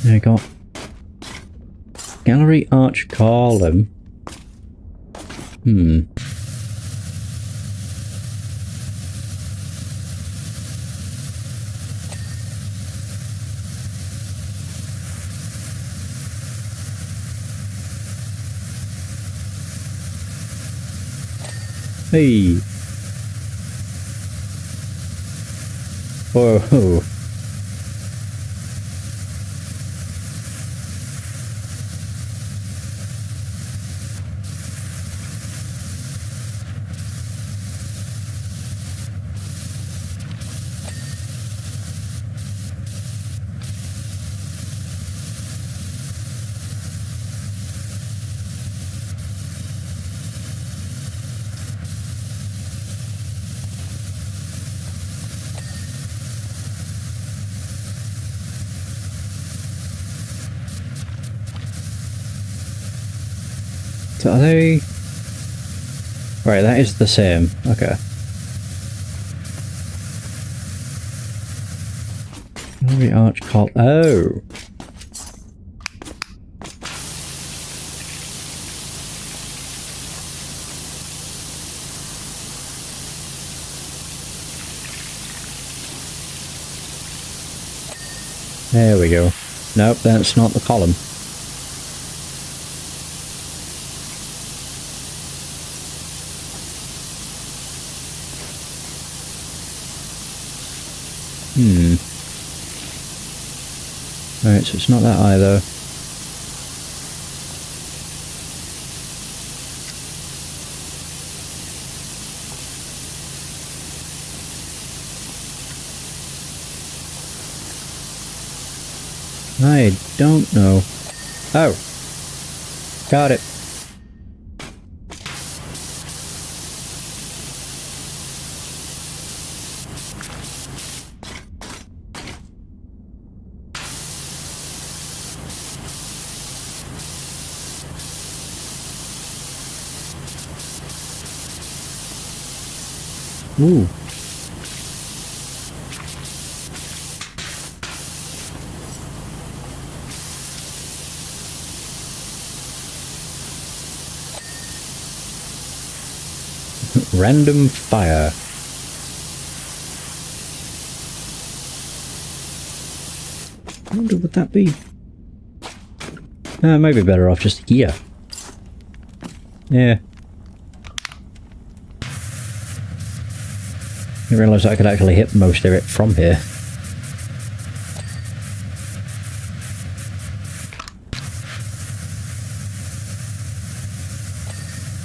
There you go. Gallery arch column. Hey. Whoa. So are they... Right, that is the same. Okay. Gallery arch call. Oh! There we go. Nope, that's not the column. Right, so it's not that either. I don't know. Oh! Got it. Ooh. Random fire. I wonder what that be. Maybe better off just here. Yeah. I realised I could actually hit most of it from here.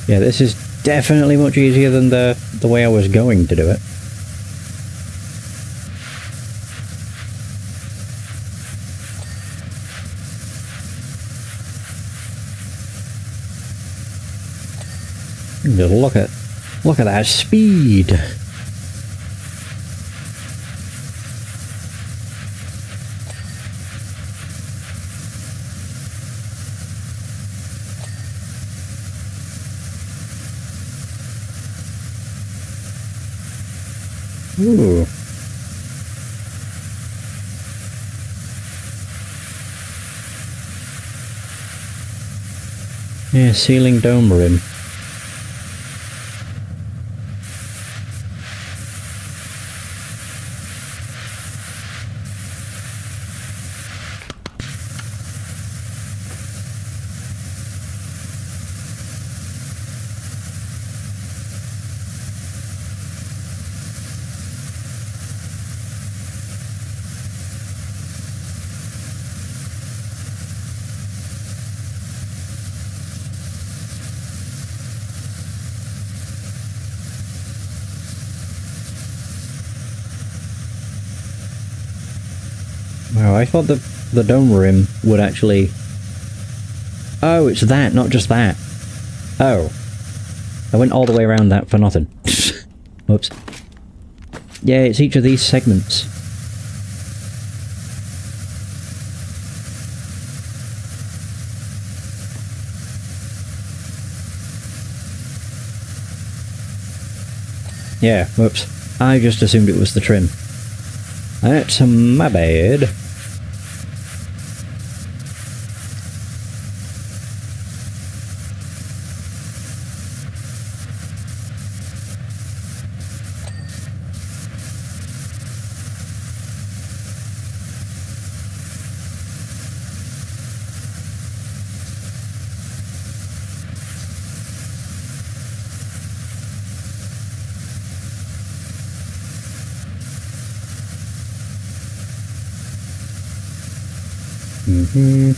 Yeah, this is definitely much easier than the way I was going to do it. Just look at that speed. Ooh. Yeah, ceiling dome rim. Wow, I thought the dome rim would actually... Oh, it's that, not just that. Oh. I went all the way around that for nothing. Whoops. Yeah, it's each of these segments. Yeah, whoops. I just assumed it was the trim. That's my bad. Mm-hmm.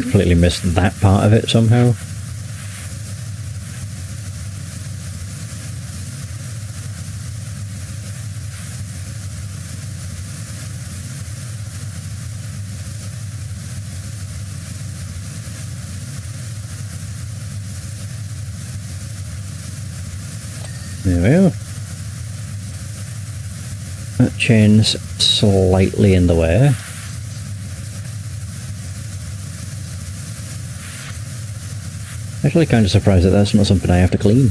Completely missed that part of it somehow. There we are. That chain's slightly in the way. Actually kind of surprised that that's not something I have to clean.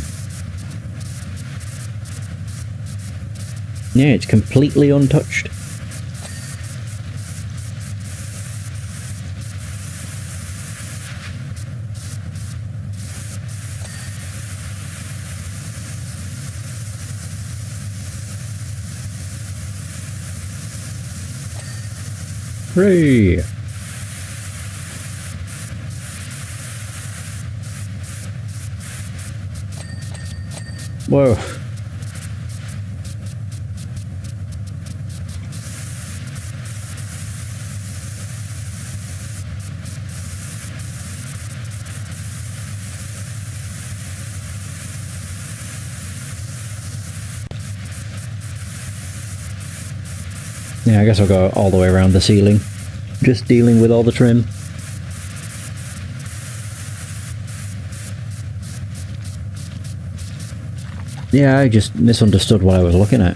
Yeah, it's completely untouched. Hooray! Whoa. Yeah, I guess I'll go all the way around the ceiling. Just dealing with all the trim. Yeah, I just misunderstood what I was looking at.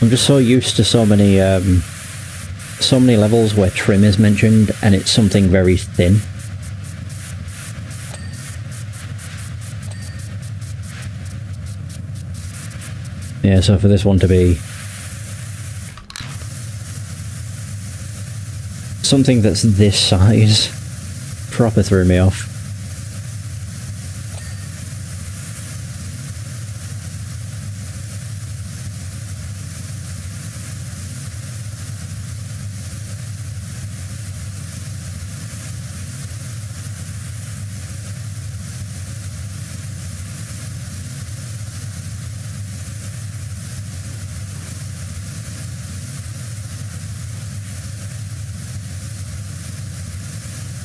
I'm just so used to so many levels where trim is mentioned and it's something very thin. Yeah, so for this one to be something that's this size proper threw me off.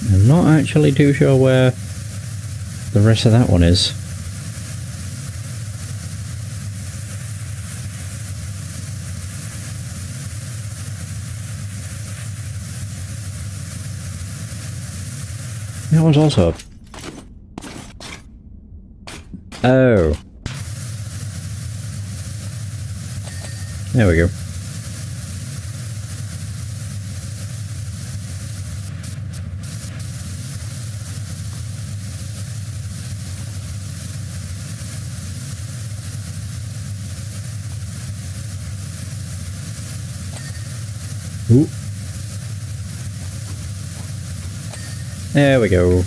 I'm not actually too sure where the rest of that one is. That one's also... Oh. There we go. Ooh. There we go.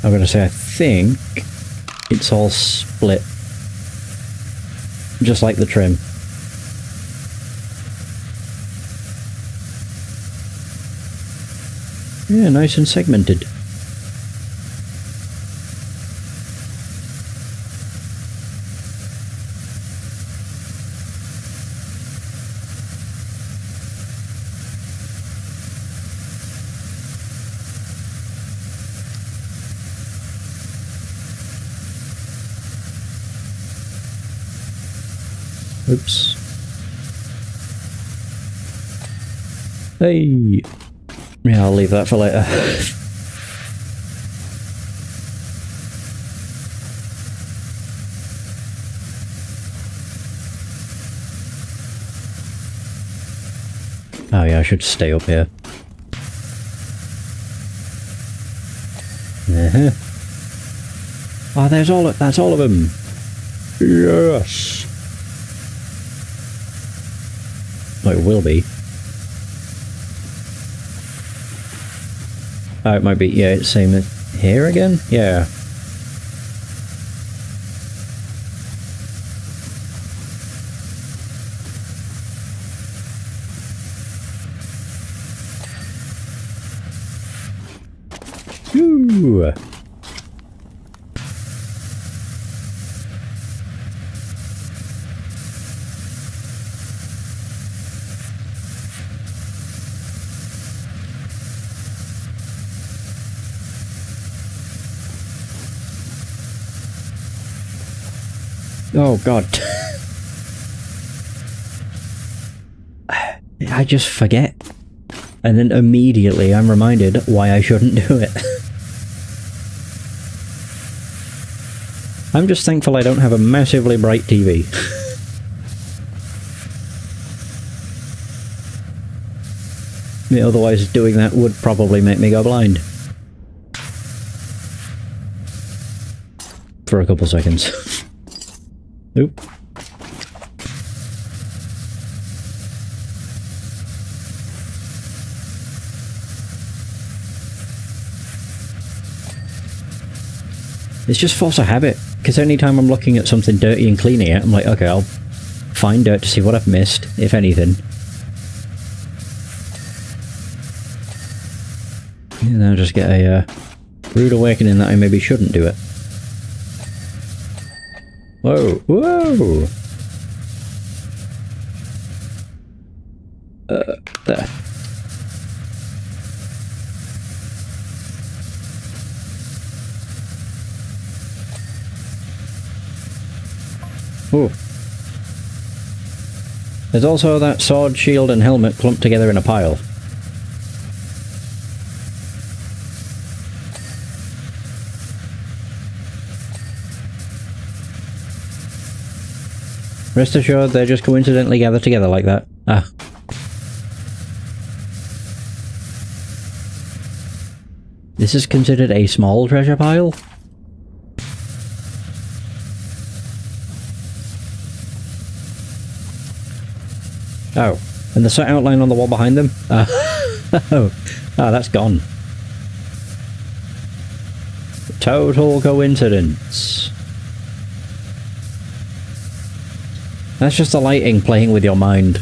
I'm gonna say I think it's all split. Just like the trim. Yeah, nice and segmented. Oops. Hey! Yeah, I'll leave that for later. Oh yeah, I should stay up here. Oh, that's all of them! Yes! Oh, it will be. Oh, it might be, yeah, it's same as here again? Yeah. Ooh. Oh god. I just forget. And then immediately I'm reminded why I shouldn't do it. I'm just thankful I don't have a massively bright TV. Yeah, otherwise doing that would probably make me go blind. For a couple seconds. Oop. It's just force of habit, because anytime I'm looking at something dirty and cleaning it, I'm like, okay, I'll find dirt to see what I've missed, if anything. And then I'll just get a rude awakening that I maybe shouldn't do it. Whoa, whoa! There. Ooh. There's also that sword, shield and helmet clumped together in a pile. Rest assured, they just coincidentally gather together like that. Ah. This is considered a small treasure pile? Oh, and the set outline on the wall behind them? Oh, that's gone. Total coincidence. That's just the lighting playing with your mind.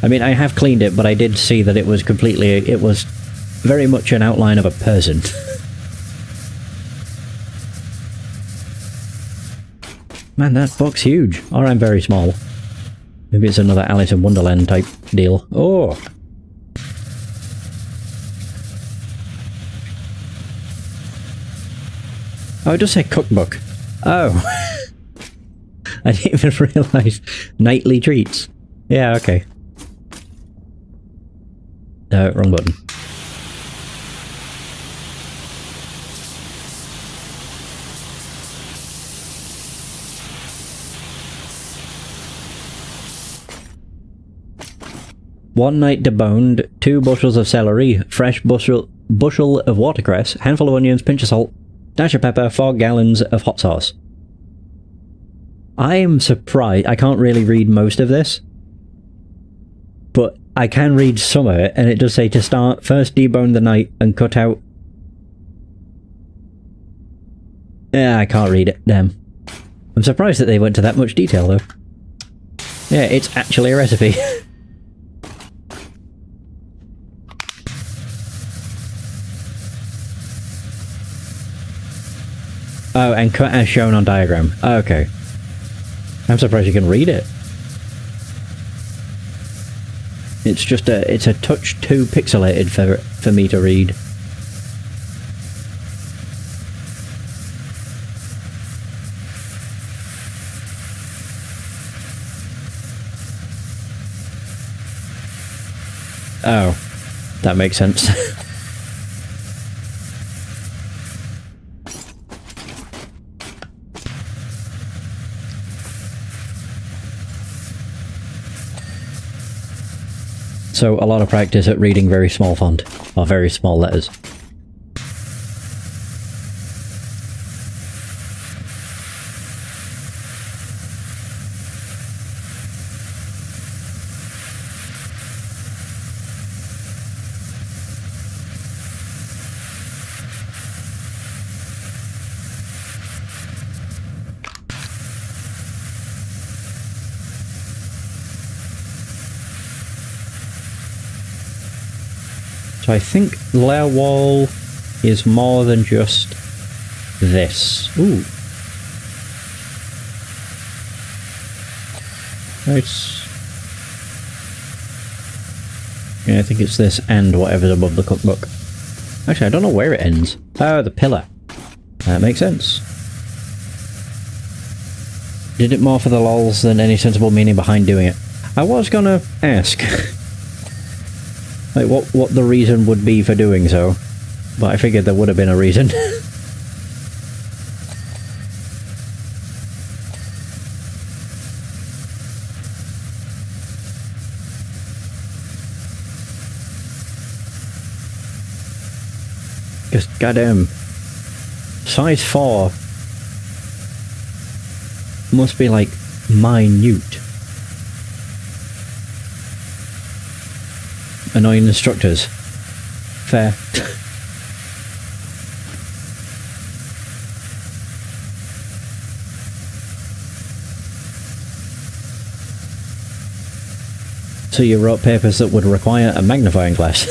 I mean, I have cleaned it, but I did see that it was completely... it was very much an outline of a person. Man, that book's huge. Or I'm very small. Maybe it's another Alice in Wonderland type deal. Oh! Oh, it does say cookbook. Oh! I didn't even realise. Nightly treats. Yeah, okay. Wrong button. One night deboned, 2 bushels of celery, fresh bushel of watercress, handful of onions, pinch of salt, dash of pepper, 4 gallons of hot sauce. I am surprised. I can't really read most of this, but I can read some of it, and it does say to start, first debone the night and cut out... Yeah, I can't read it, damn. I'm surprised that they went to that much detail, though. Yeah, it's actually a recipe. Oh, and cut as shown on diagram. Okay. I'm surprised you can read it. It's just it's a touch too pixelated for me to read. Oh, that makes sense. So, a lot of practice at reading very small font, or very small letters. So I think layer wall is more than just this. Ooh. It's... yeah, I think it's this and whatever's above the cookbook. Actually, I don't know where it ends. Oh, the pillar. That makes sense. Did it more for the lols than any sensible meaning behind doing it. I was gonna ask... like, what the reason would be for doing so. But I figured there would have been a reason. Just goddamn... size 4... must be, like, minute. Annoying instructors. Fair. So you wrote papers that would require a magnifying glass.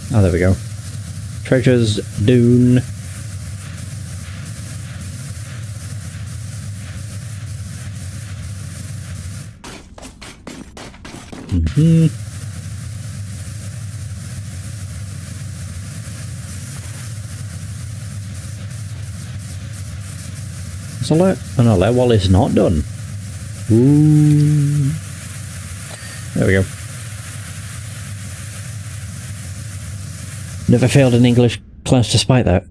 Oh, there we go. Treasures, Dune. So no, that wall is not done. Ooh. There we go. Never failed an English class despite that.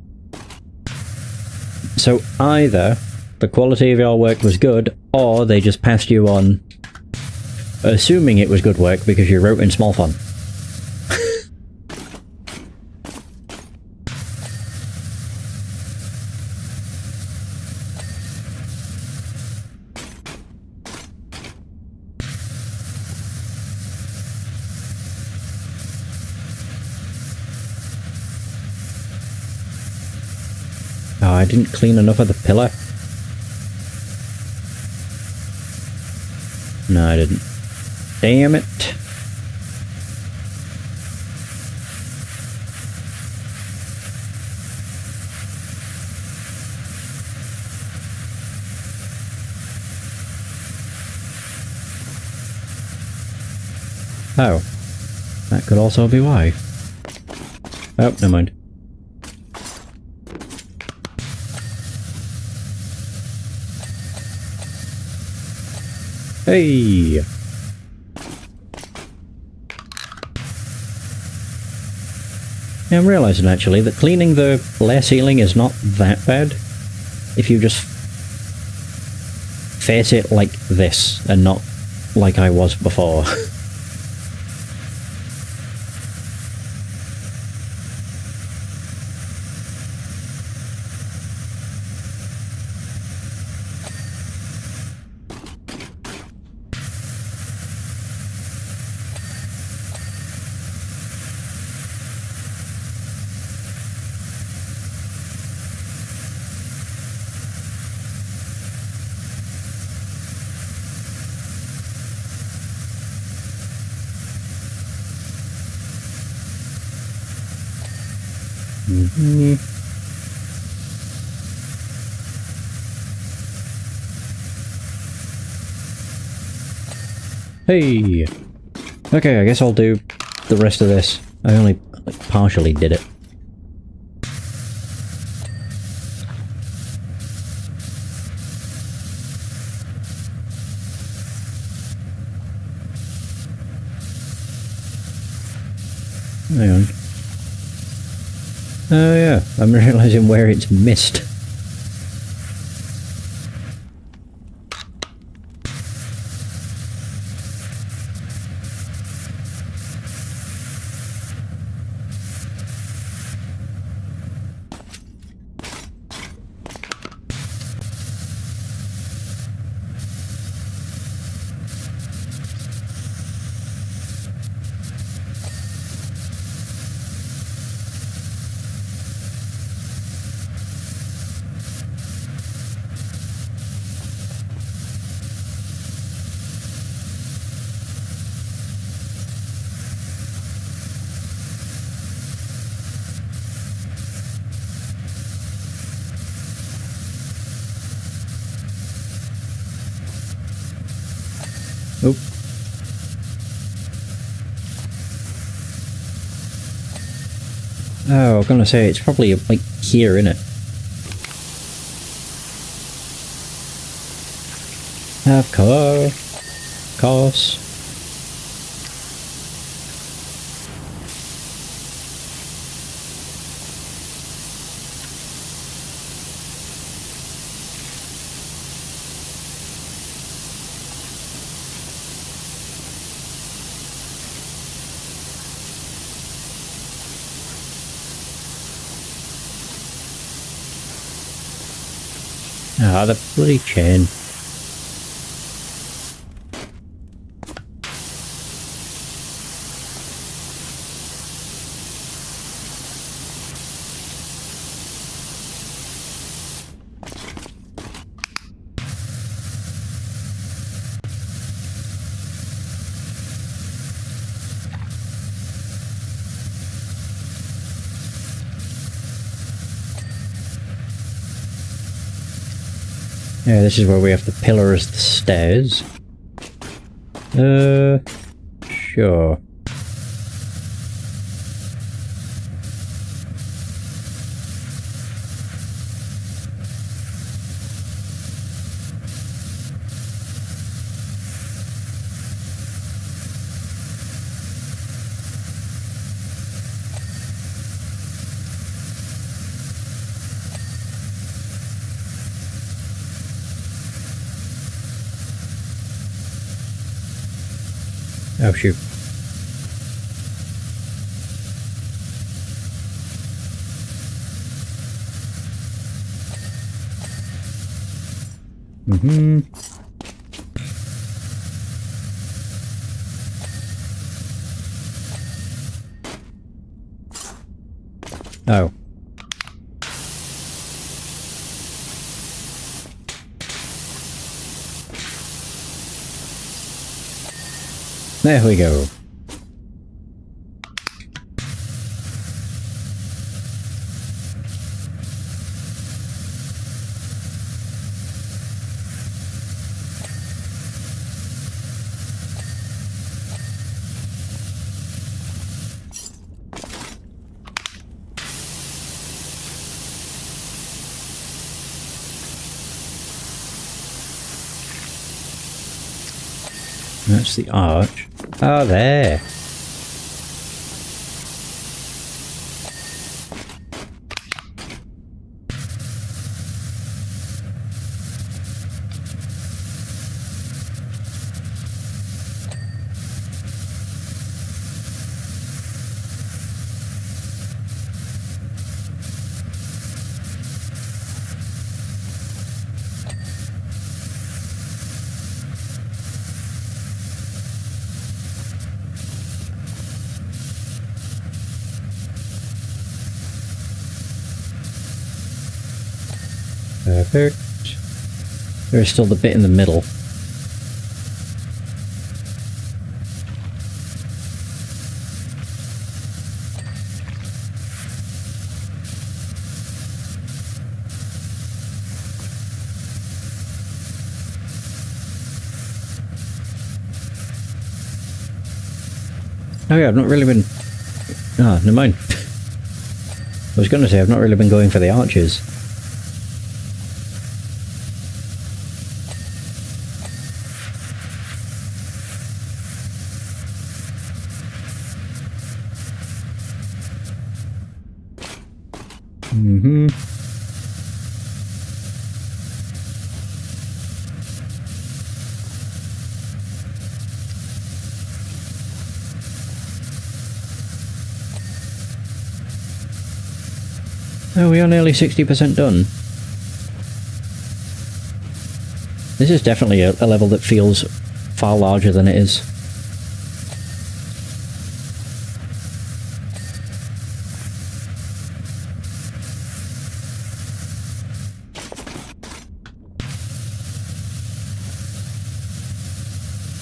So either the quality of your work was good, or they just passed you on assuming it was good work because you wrote in small font. Oh, I didn't clean enough of the pillar. No, I didn't. Damn it. Oh. That could also be why. Oh, never mind. Hey! Now I'm realising actually that cleaning the layer ceiling is not that bad if you just face it like this and not like I was before. Hey! Okay, I guess I'll do the rest of this. I only partially did it. Hang on. Oh yeah, I'm realising where it's missed. Oop. Oh, I was gonna say, it's probably, like, here, innit? Of course. Ah, the bloody chain. Yeah, this is where we have the pillar as the stairs. Sure. Oh shoot. Oh. There we go. That's the arch. Oh, there. Perfect. There is still the bit in the middle. Oh yeah, I've not really been... Ah, never mind. I was going to say, I've not really been going for the arches. Mm-hmm. Oh, we are nearly 60% done. This is definitely a level that feels far larger than it is.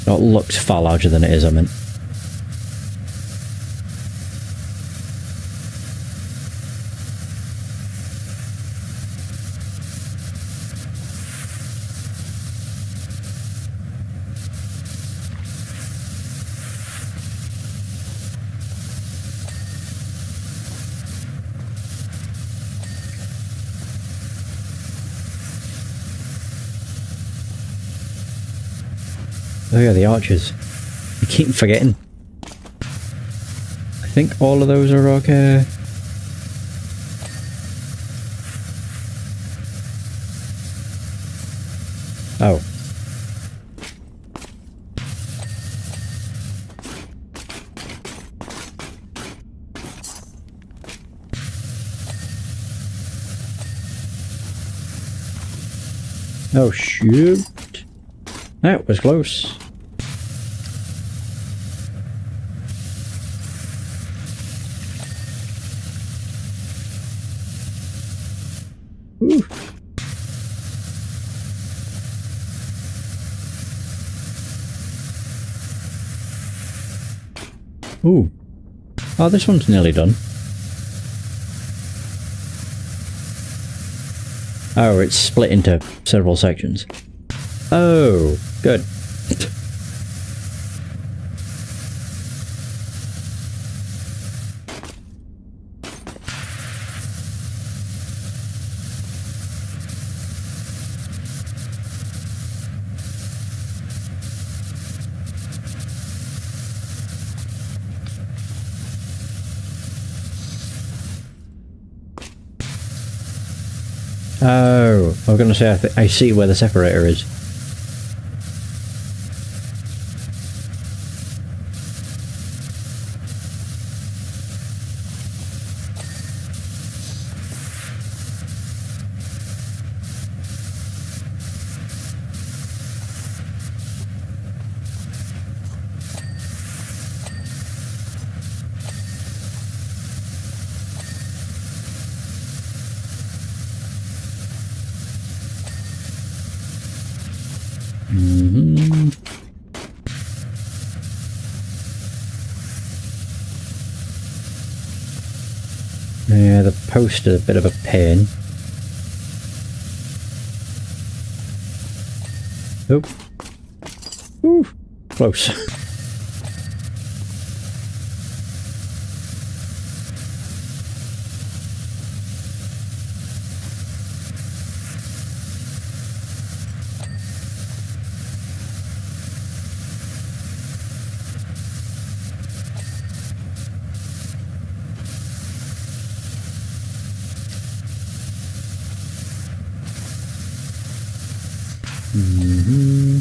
No, it looks far larger than it is, I meant. Oh yeah, the arches. I keep forgetting. I think all of those are okay. Oh. Oh shoot. That was close. Ooh. Ooh. Oh, this one's nearly done. Oh, it's split into several sections. Oh, good. Oh, I was going to say I see where the separator is. Mm-hmm. Yeah, the post is a bit of a pain. Oh. Ooh, close. Mm-hmm.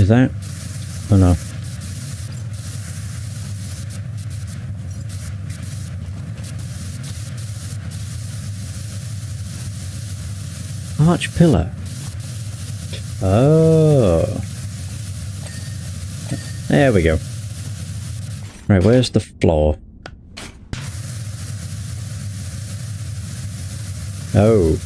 Is that? Oh no. Arch pillar. Oh. There we go. Right, where's the floor? Oh.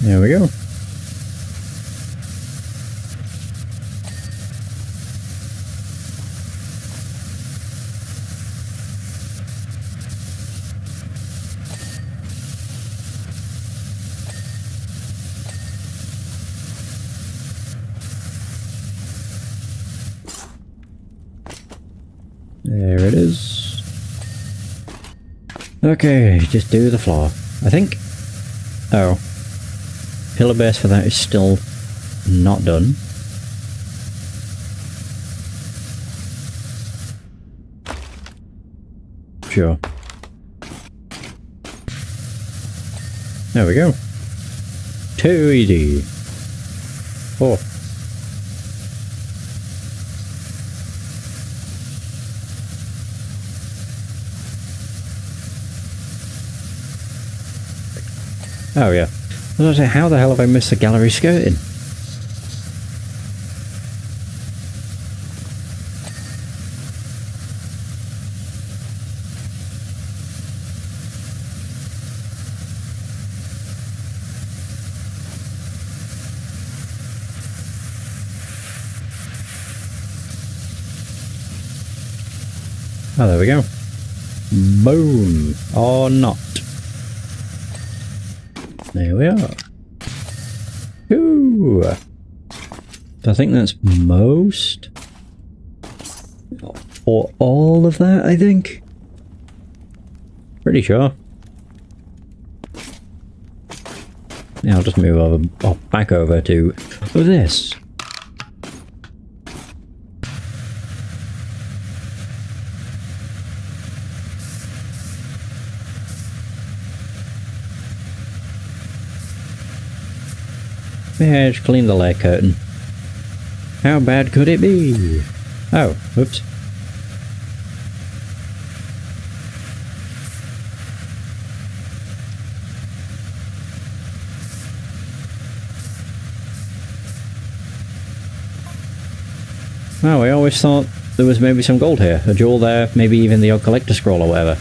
There we go. There it is. Okay, just do the floor, I think. Oh. Pillar base for that is still not done. Sure. There we go. Too easy. Oh. Oh yeah. I was going to say, how the hell have I missed the gallery skirting? Oh, there we go. Boom. Or not. There we are. Ooh. I think that's most. Or all of that, I think. Pretty sure. Yeah, I'll just move over, back over to this. Yeah, just clean the layer curtain. How bad could it be? Oh, oops. Oh, I always thought there was maybe some gold here. A jewel there, maybe even the odd collector scroll or whatever.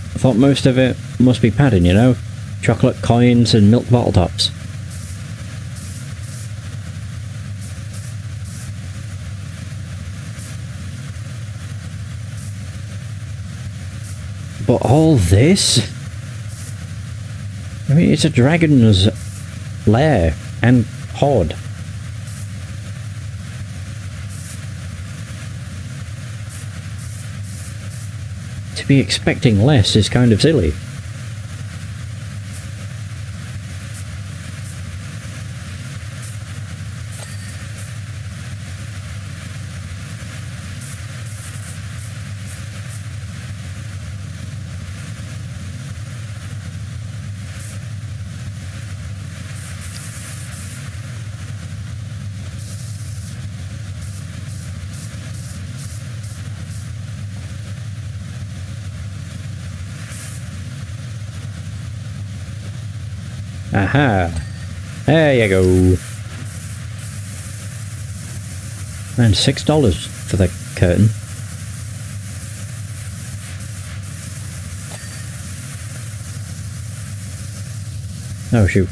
I thought most of it must be padding, you know? Chocolate coins and milk bottle tops. But all this? I mean, it's a dragon's lair and hoard. To be expecting less is kind of silly. Aha! There you go. And $6 for the curtain. Oh shoot.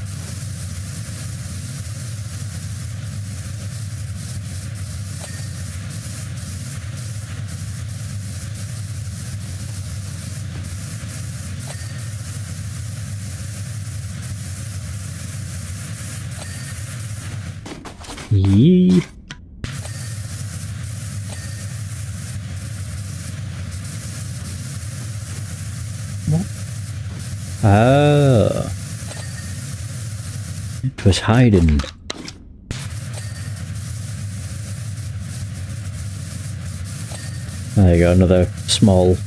Yee. Oh. It was hiding. There you go, another small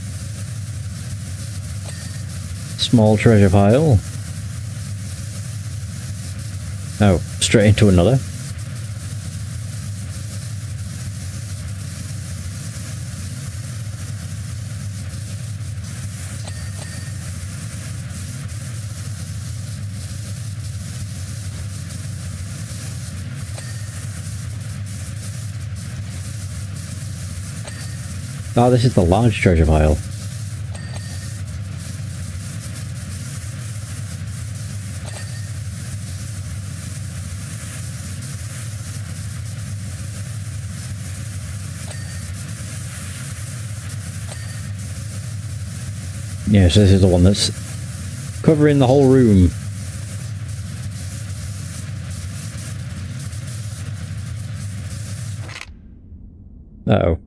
treasure pile. Oh, straight into another. Oh, this is the large treasure pile. Yes, this is the one that's covering the whole room. Uh-oh.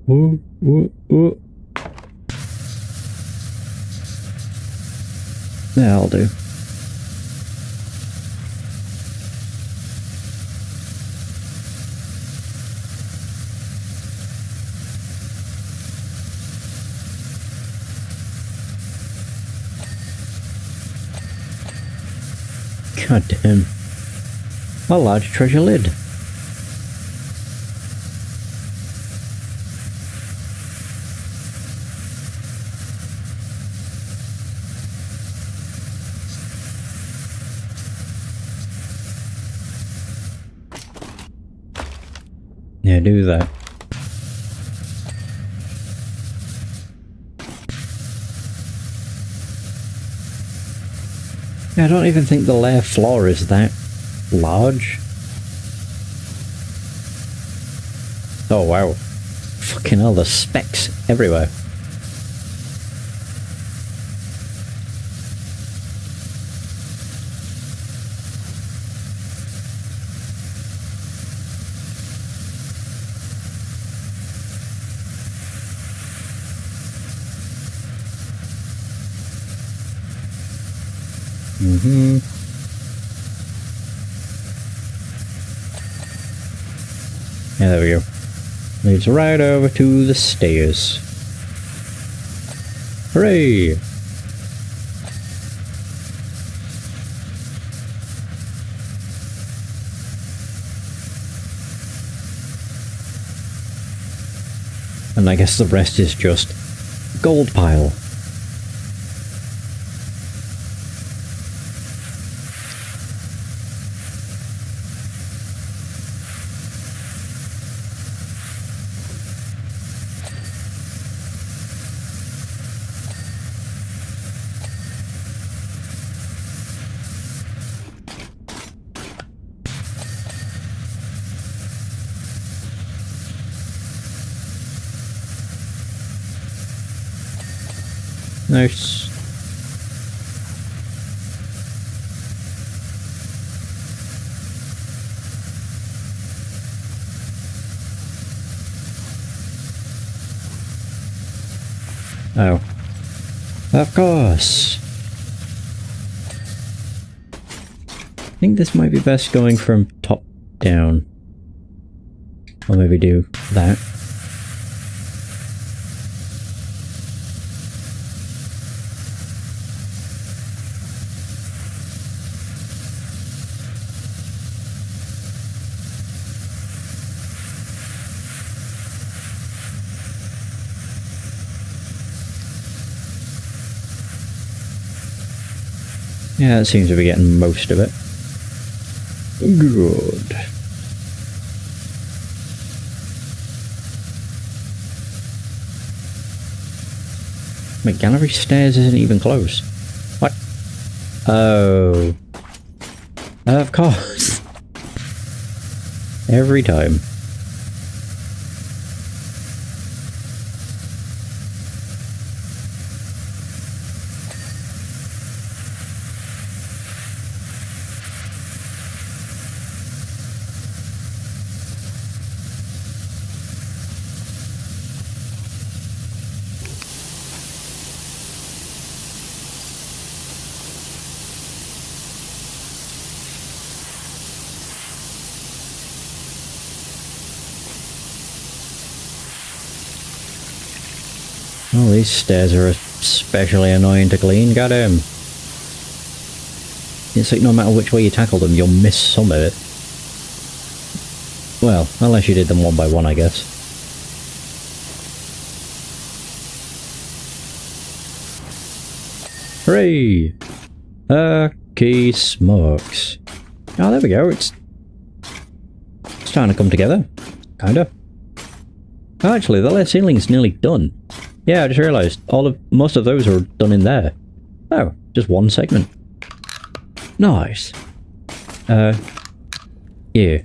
Ooh, ooh, ooh. That'll do. God damn. A large treasure lid. Yeah, do that. Yeah, I don't even think the lair floor is that large. Oh wow. Fucking hell, there's specks everywhere. Mm-hmm. Yeah, there we go. Leads right over to the stairs. Hooray! And I guess the rest is just gold pile. Nice. Oh. Of course. I think this might be best going from top down. Or maybe do that. Yeah, it seems to be getting most of it. Good. My gallery stairs isn't even close. What? Oh. Of course. Every time. Oh, these stairs are especially annoying to clean, goddamn. It's like no matter which way you tackle them, you'll miss some of it. Well, unless you did them one by one, I guess. Hooray! Key smokes. Oh, there we go. It's starting to come together. Kinda. Oh, actually, the left ceiling's nearly done. Yeah, I just realised most of those are done in there. Oh, just one segment. Nice. Yeah.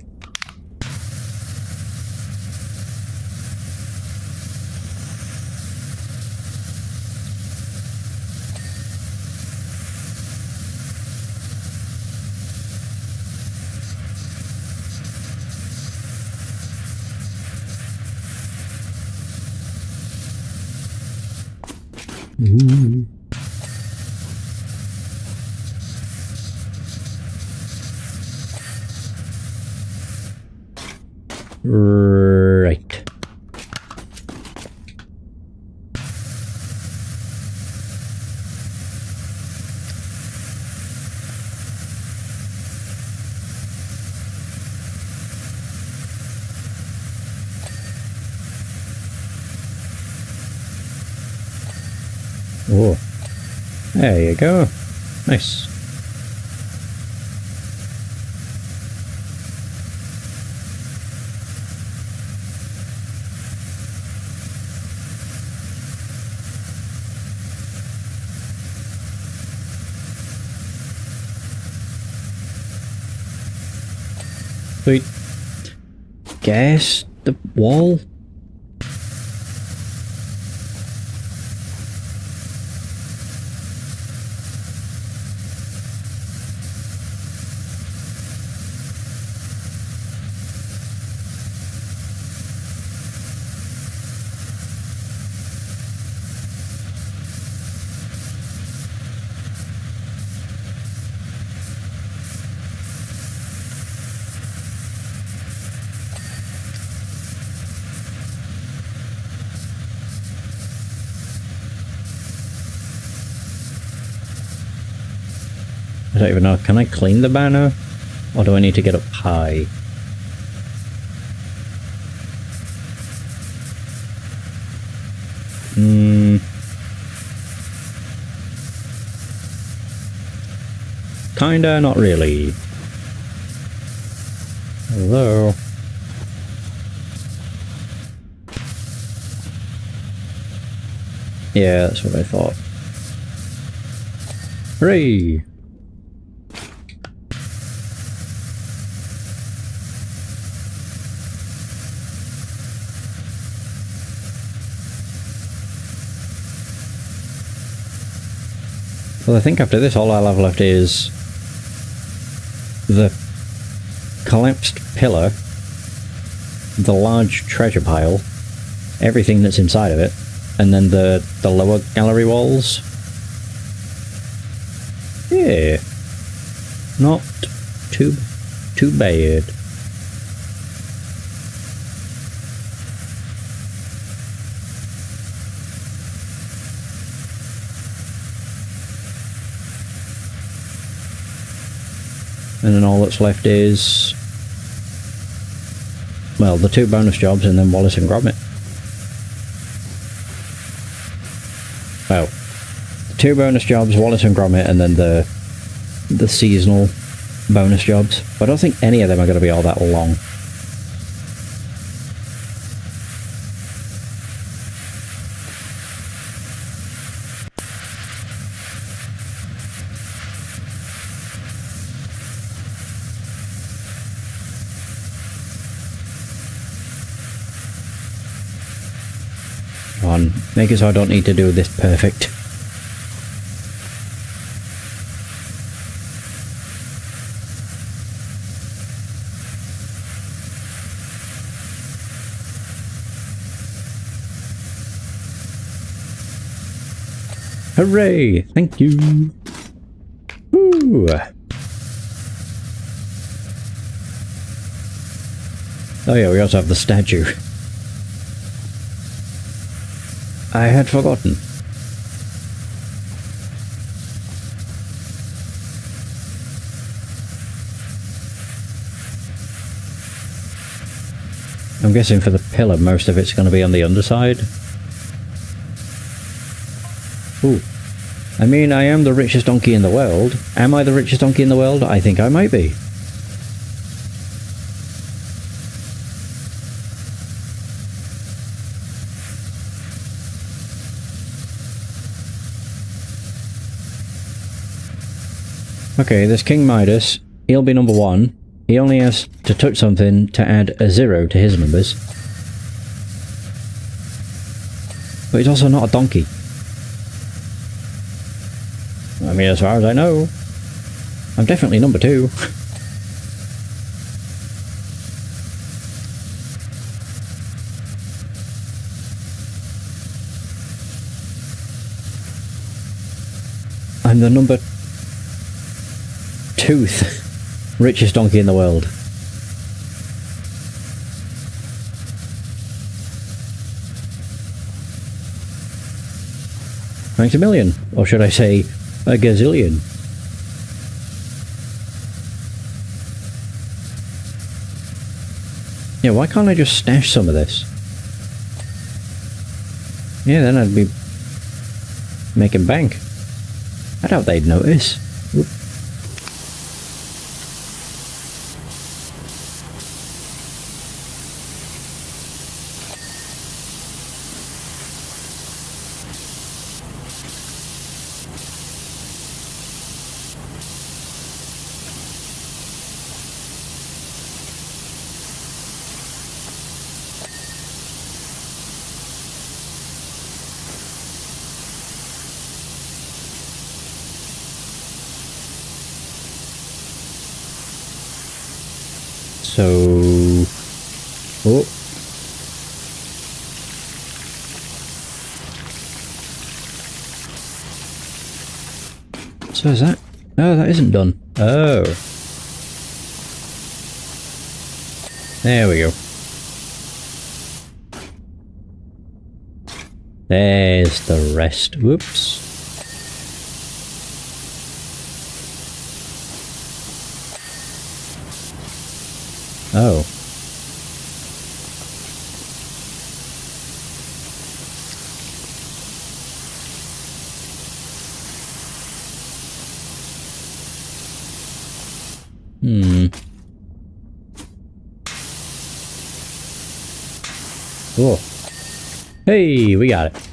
Ooh. Right. Oh, there you go. Nice. Wait. Guess the wall? I don't even know. Can I clean the banner? Or do I need to get up high? Kinda, not really. Hello? Yeah, that's what I thought. Hooray! Well, I think after this all I'll have left is the collapsed pillar, the large treasure pile, everything that's inside of it, and then the lower gallery walls. Yeah, not too bad. And then all that's left is, well, the 2 bonus jobs and then Wallace and Gromit. Well, 2 bonus jobs, Wallace and Gromit, and then the seasonal bonus jobs. But I don't think any of them are going to be all that long. On, make it so I don't need to do this perfect. Hooray! Thank you! Woo! Oh yeah, we also have the statue. I had forgotten. I'm guessing for the pillar, most of it's going to be on the underside. Ooh. I mean, I am the richest donkey in the world. Am I the richest donkey in the world? I think I might be. Okay, there's King Midas. He'll be number 1. He only has to touch something to add a 0 to his numbers. But he's also not a donkey. I mean, as far as I know, I'm definitely number 2. I'm the number 2th richest donkey in the world. Thanks a million, or should I say a gazillion. Yeah, why can't I just stash some of this? Yeah, then I'd be making bank. I doubt they'd notice. Whoop. So... oh. So is that... oh, that isn't done. Oh. There we go. There's the rest. Whoops. Oh. Oh. Hey, we got it.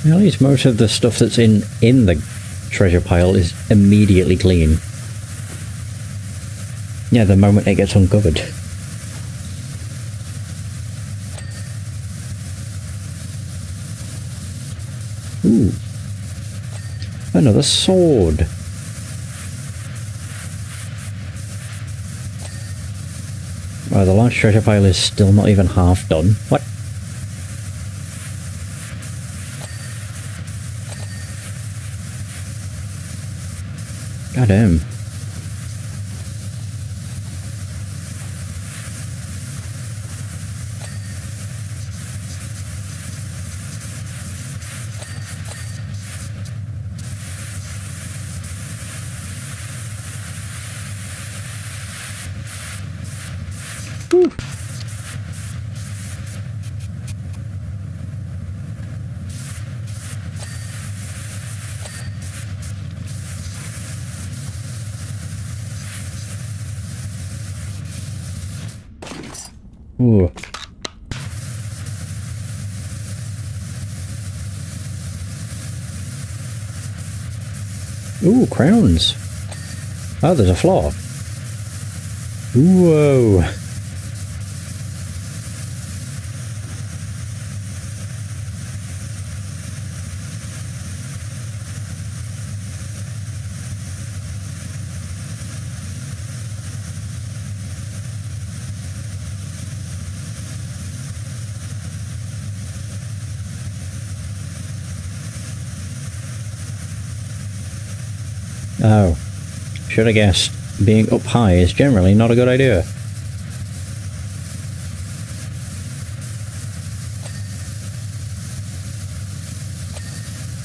At least most of the stuff that's in the treasure pile is immediately clean. Yeah, the moment it gets uncovered. Ooh. Another sword. Wow, the large treasure pile is still not even half done. What? God damn. Whew. Ooh. Ooh, crowns. Oh, there's a floor. Whoa. Oh. Should have guessed. Being up high is generally not a good idea.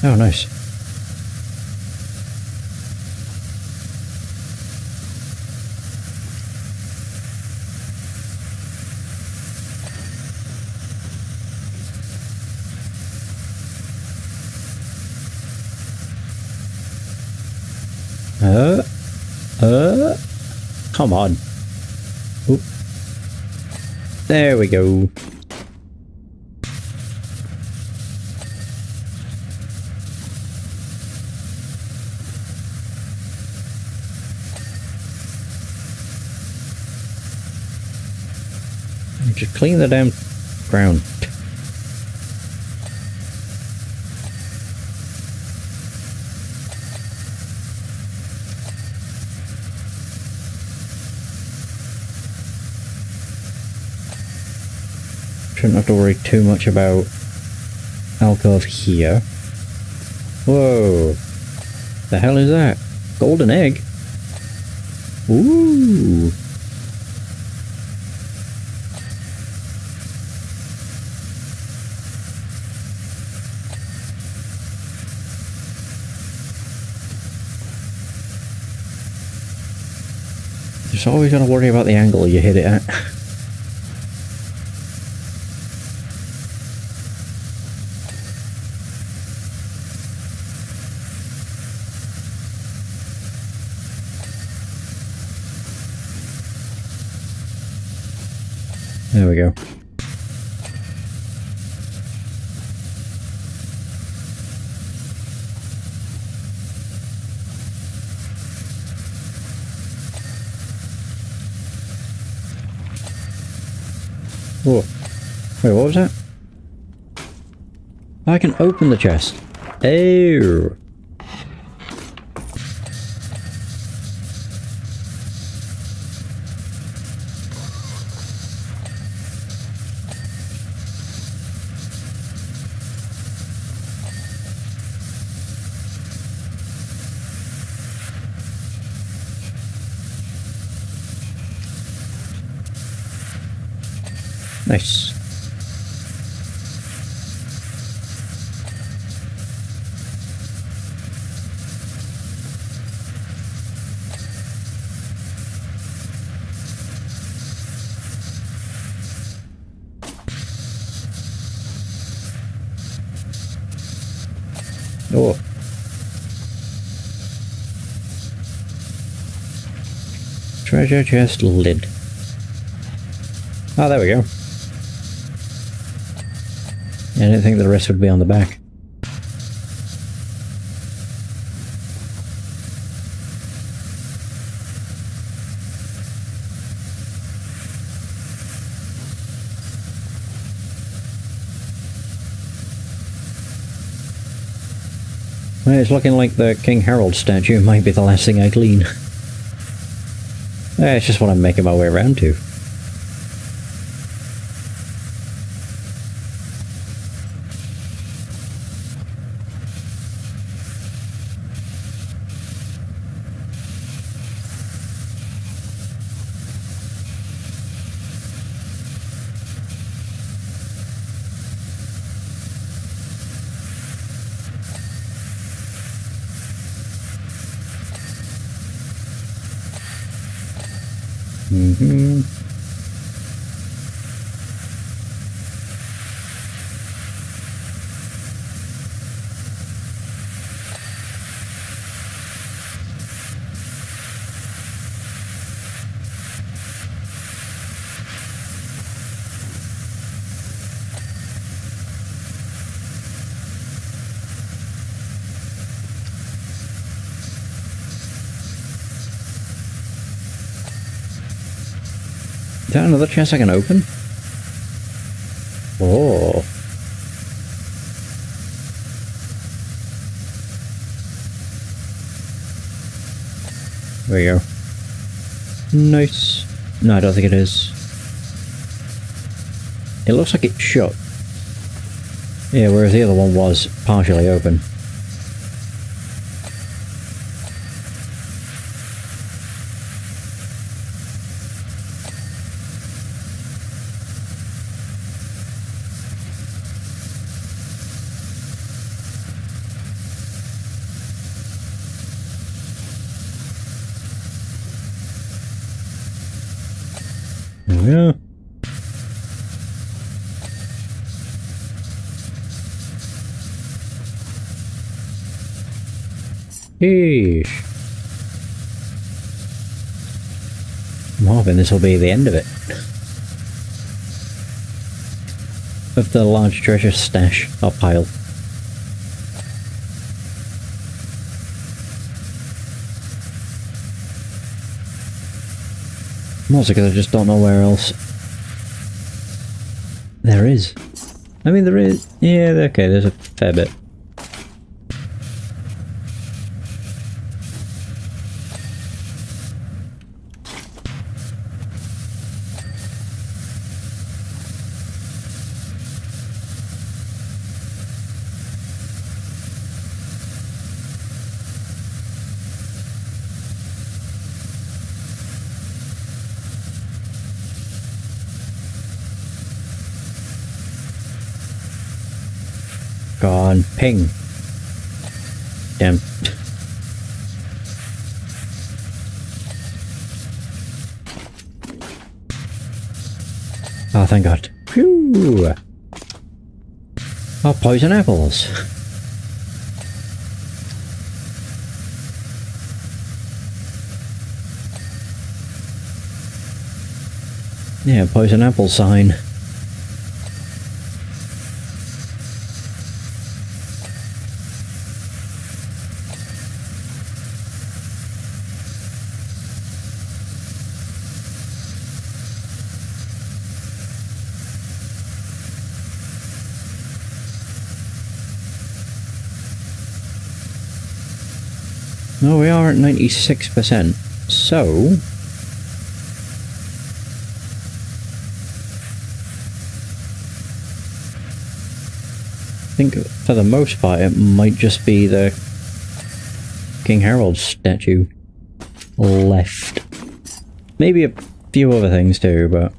Oh, nice. Come on. Oop. There we go. Just clean the damn ground. Shouldn't have to worry too much about alcove here. Whoa. The hell is that? Golden egg? Ooh. Just always gotta worry about the angle you hit it at. There we go. Whoa. Wait, what was that? I can open the chest. Oh. Nice. Oh. Treasure chest lid. Oh, there we go. I didn't think the rest would be on the back. Well, it's looking like the King Harold statue might be the last thing I clean. It's just what I'm making my way around to. Mm-hmm. Is that another chest I can open? Oh. There we go. Nice. No, I don't think it is. It looks like it's shut. Yeah, whereas the other one was partially open. There we are. Yeesh. I'm hoping this will be the end of it. Of the large treasure stash or pile. Mostly because I just don't know where else there is. I mean, there is. Yeah, okay, there's a fair bit. Go on, ping. Damn. Oh, thank God. Phew. Oh, poison apples. Yeah, poison apple sign. No, we are at 96%. So... I think for the most part it might just be the King Harold statue left. Maybe a few other things too, but...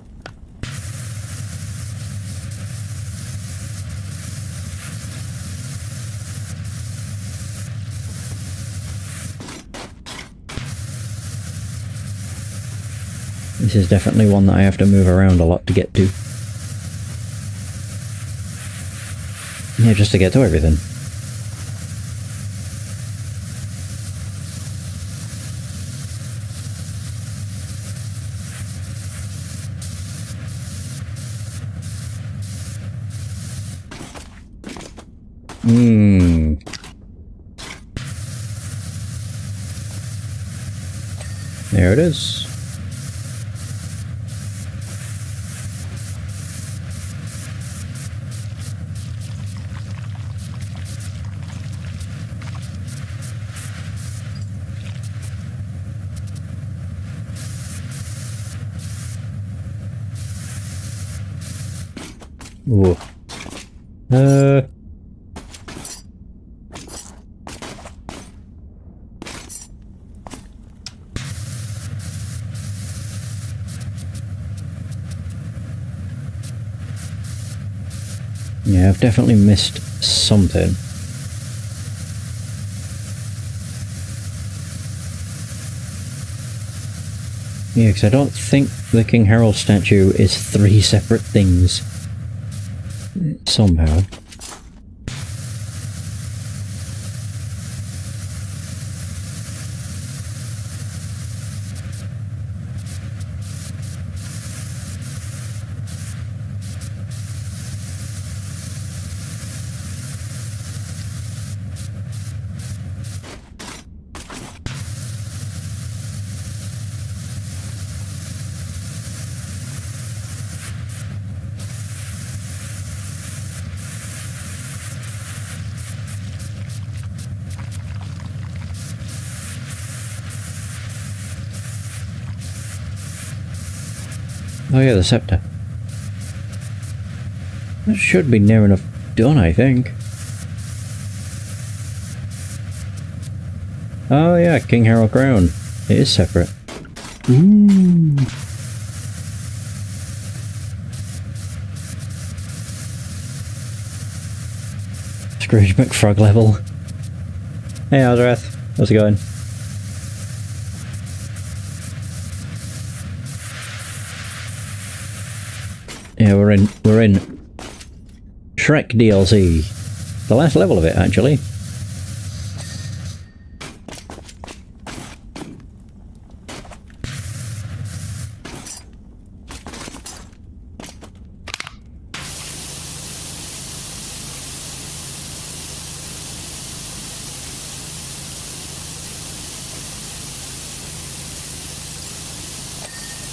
This is definitely one that I have to move around a lot to get to. Yeah, just to get to everything. There it is. Ooh. Yeah, I've definitely missed something. Yeah, because I don't think the King Harold statue is 3 separate things. Somehow. Oh yeah, the scepter. That should be near enough done, I think. Oh yeah, King Harold crown. It is separate. Ooh. Scrooge McFrog level. Hey Aldrath, how's it going? Yeah, we're in Shrek DLC. The last level of it, actually.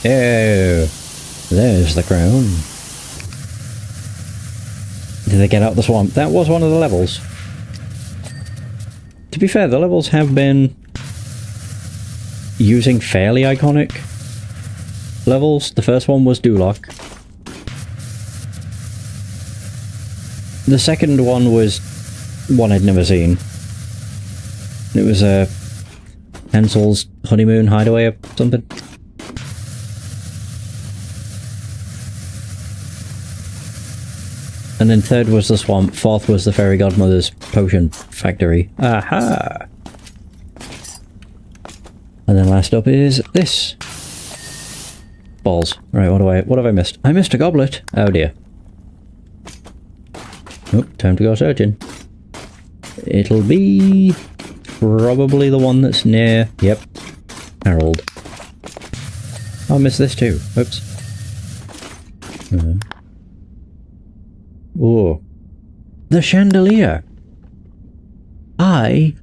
Oh, there's the crown. Did they get out the swamp? That was one of the levels. To be fair, the levels have been using fairly iconic levels. The first one was Duloc. The second one was one I'd never seen. It was Hansel's honeymoon hideaway or something. And then third was the swamp, fourth was the fairy godmother's potion factory. Aha! And then last up is this. Balls. Right, what have I missed? I missed a goblet! Oh dear. Oh, time to go searching. It'll be probably the one that's near... Yep. Harold. Oh, I missed this too. Oops. Oh. The chandelier. I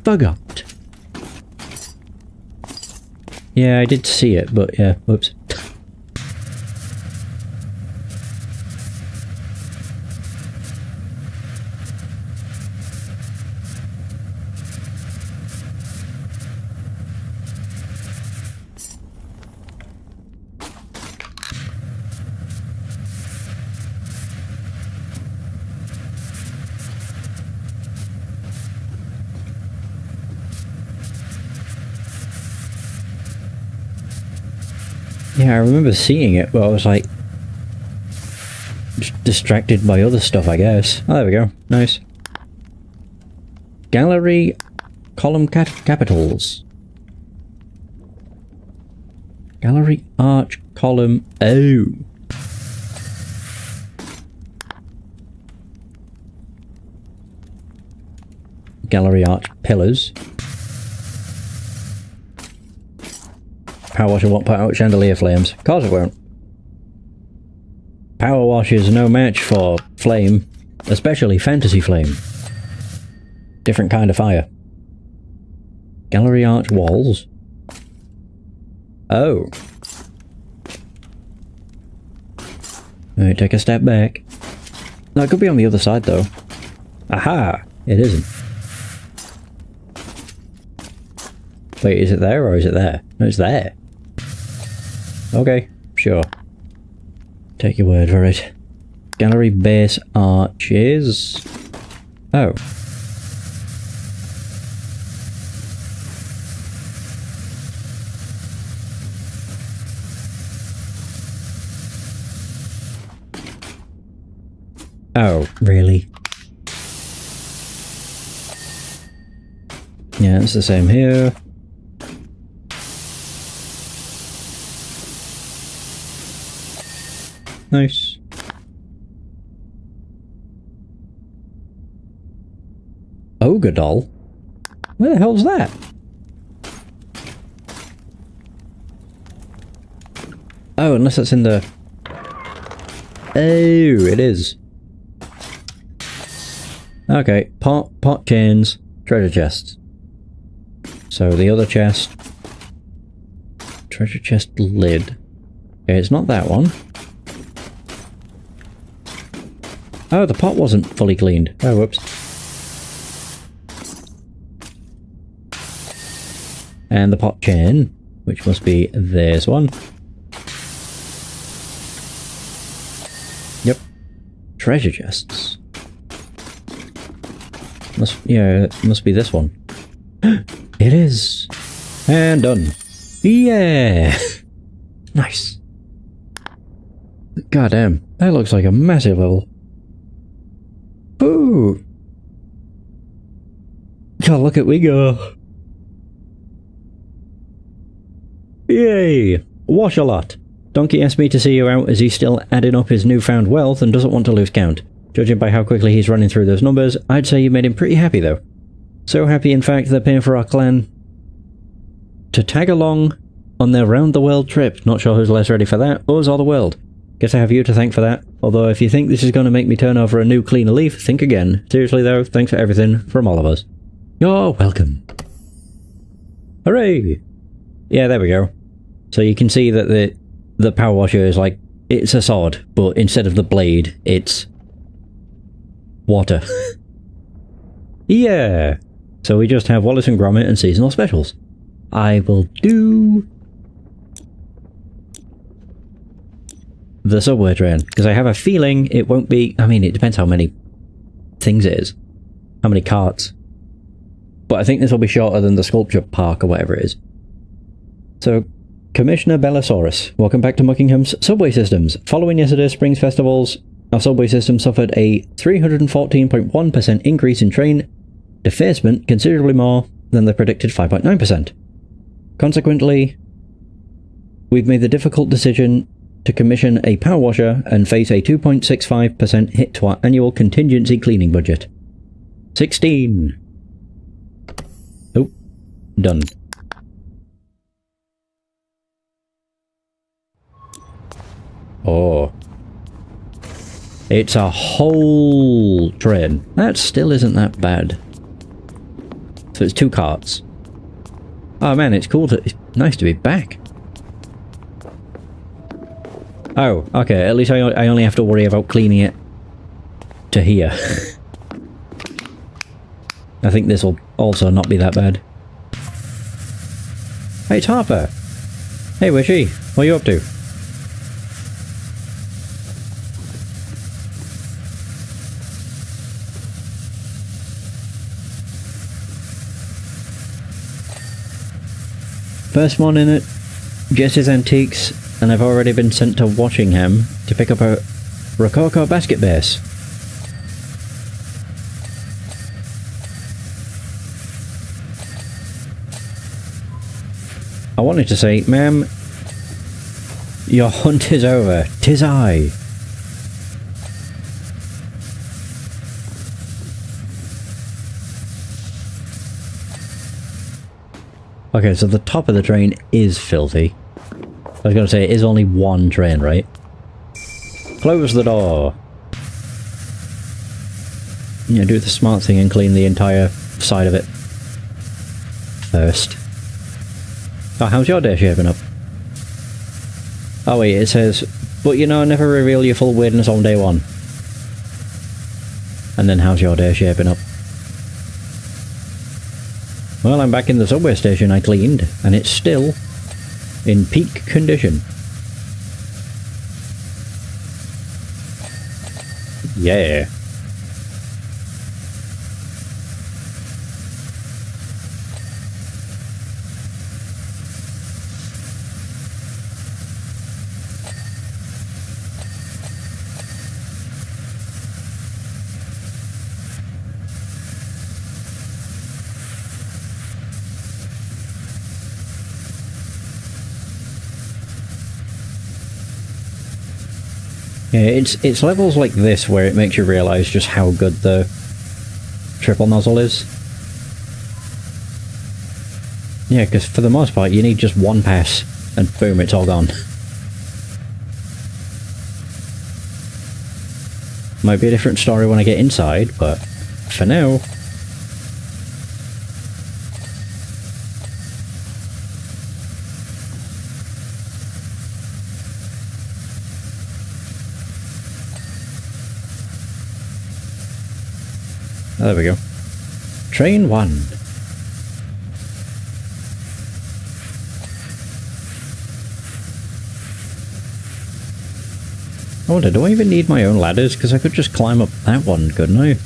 forgot. Yeah, I did see it, but yeah, whoops. Yeah, I remember seeing it, but I was like distracted by other stuff, I guess. Oh, there we go. Nice. Gallery column capitals. Gallery arch column. Oh. Gallery arch pillars. PowerWash won't put out chandelier flames. Of course it won't. PowerWash is no match for flame, especially fantasy flame. Different kind of fire. Gallery arch walls. Oh. Alright, take a step back. No, it could be on the other side though. Aha! It isn't. Wait, is it there or is it there? No, it's there. Okay, sure. Take your word for it. Gallery base arches. Oh. Oh, really? Yeah, it's the same here. Nice. Ogre doll? Where the hell's that? Oh, unless it's in the... Oh, it is. Okay, pot chains, treasure chests. So the other chest... Treasure chest lid. Okay, it's not that one. Oh, the pot wasn't fully cleaned. Oh, whoops. And the pot chain, which must be this one. Yep. Treasure chests. It must be this one. It is. And done. Yeah! Nice. God damn, that looks like a massive level. Ooh! God, look at we go! Yay! Wash a lot. Donkey asked me to see you out as he's still adding up his newfound wealth and doesn't want to lose count. Judging by how quickly he's running through those numbers, I'd say you made him pretty happy though. So happy in fact they're paying for our clan to tag along on their round-the-world trip. Not sure who's less ready for that, us or the world. Guess I have you to thank for that. Although if you think this is going to make me turn over a new cleaner leaf, think again. Seriously though, thanks for everything from all of us. You're welcome. Hooray! Yeah, there we go. So you can see that the power washer is like, it's a sword, but instead of the blade, it's water. Yeah! So we just have Wallace and Gromit and seasonal specials. I will do the subway train, because I have a feeling it won't be, I mean, it depends how many things it is. How many carts. But I think this will be shorter than the sculpture park or whatever it is. So, Commissioner Bellasaurus, welcome back to Muckingham's subway systems. Following yesterday's Springs festivals, our subway system suffered a 314.1% increase in train defacement, considerably more than the predicted 5.9%. Consequently, we've made the difficult decision to commission a power washer and face a 2.65% hit to our annual contingency cleaning budget. 16. Oh, done. Oh. It's a whole train. That still isn't that bad. So it's 2 carts. Oh man, it's cool to... It's nice to be back. Oh, okay, at least I only have to worry about cleaning it to here. I think this will also not be that bad. Hey, it's Harper! Hey, where's she? What are you up to? First one in it, Jess's Antiques, and I've already been sent to Watchingham to pick up a Rococo basket base. I wanted to say, ma'am, your hunt is over. 'Tis I. Okay, so the top of the train is filthy. I was going to say, it is only one train, right? Close the door. Yeah, do the smart thing and clean the entire side of it first. Oh, how's your day shaping up? Oh wait, it says, but you know, never reveal your full weirdness on day 1. And then how's your day shaping up? Well, I'm back in the subway station I cleaned, and it's still in peak condition. Yeah. Yeah, it's levels like this where it makes you realise just how good the triple nozzle is. Yeah, because for the most part you need just one pass and boom, it's all gone. Might be a different story when I get inside, but for now... There we go. Train 1. I wonder, do I even need my own ladders? Because I could just climb up that one, couldn't I?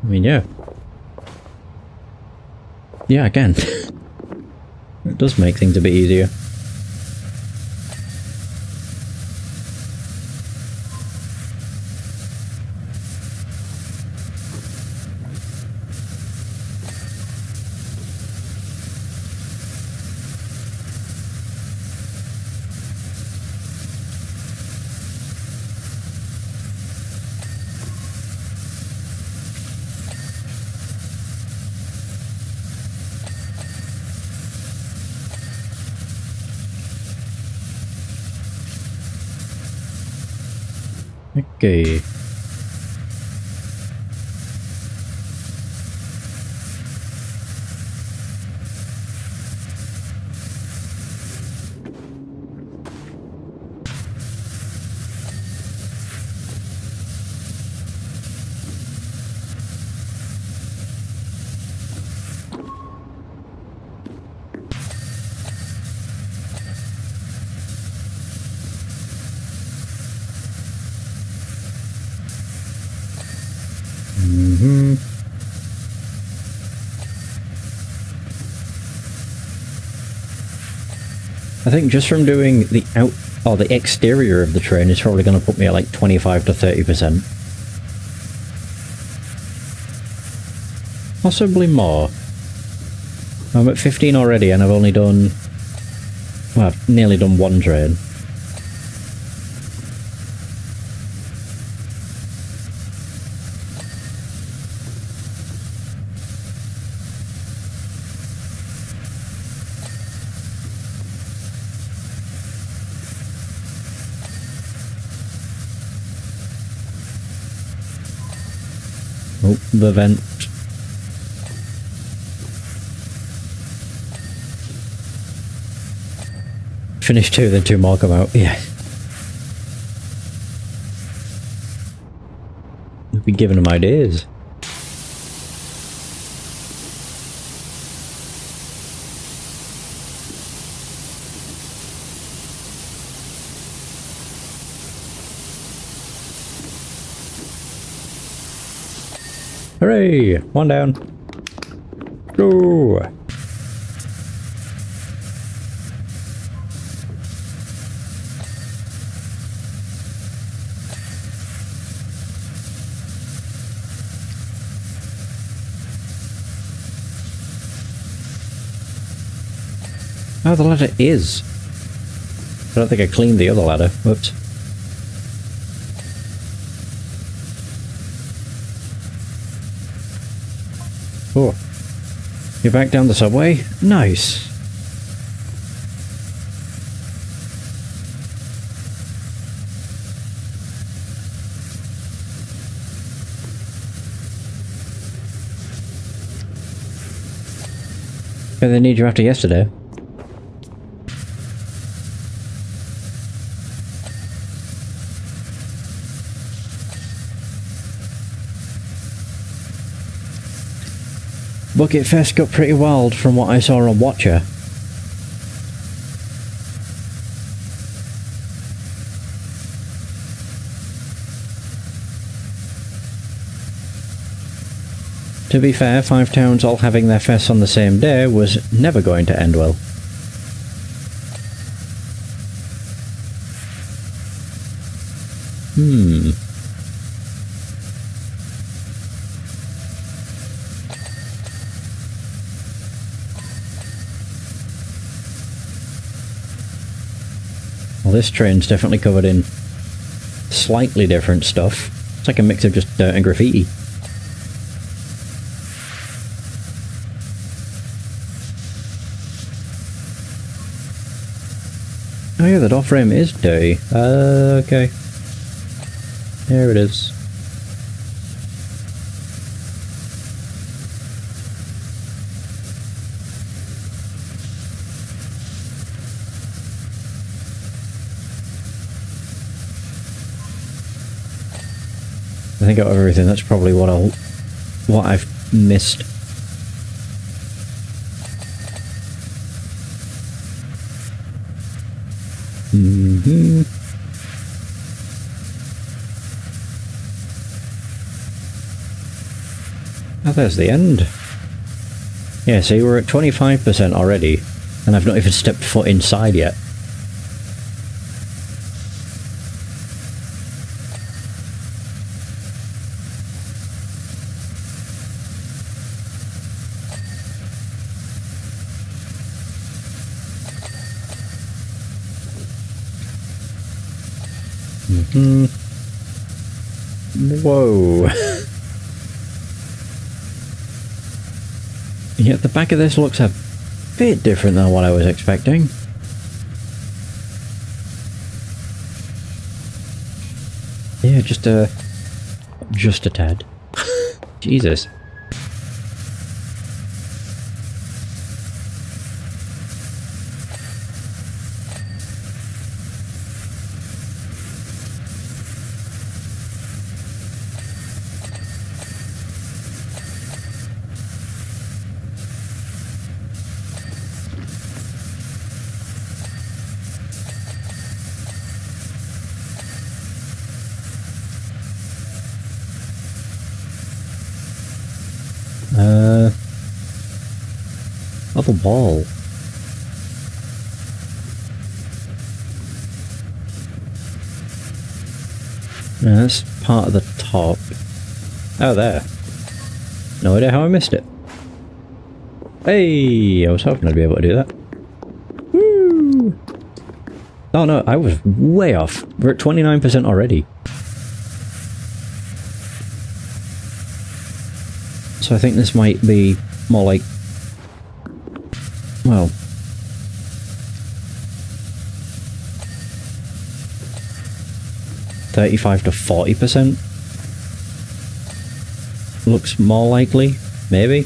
I mean, yeah. Yeah, I can. It does make things a bit easier. Okay. I think just from doing the the exterior of the train is probably going to put me at like 25 to 30%. Possibly more. I'm at 15 already and I've only done... well, I've nearly done one train. Oh, the vent. Finish 2, then 2 more come out. Yeah. We've been giving them ideas. Hooray! One down. Go! Oh, the ladder is. I don't think I cleaned the other ladder. Whoops. Oh. You're back down the subway? Nice. But they need you after yesterday. Bucket Fest got pretty wild from what I saw on Watcher. To be fair, 5 towns all having their fests on the same day was never going to end well. Well, this train's definitely covered in slightly different stuff. It's like a mix of just dirt and graffiti. Oh yeah, the door frame is dirty. Okay. Here it is. I think out of everything, that's probably what I've missed. Oh, there's the end. Yeah, see, we're at 25% already, and I've not even stepped foot inside yet. Whoa. Yeah, the back of this looks a bit different than what I was expecting. Yeah, just a tad. Jesus. Oh, the wall. No, that's part of the top. Oh, there. No idea how I missed it. Hey, I was hoping I'd be able to do that. Woo! Oh no, I was way off. We're at 29% already. So I think this might be more like, well, $35 to $40% looks more likely, maybe.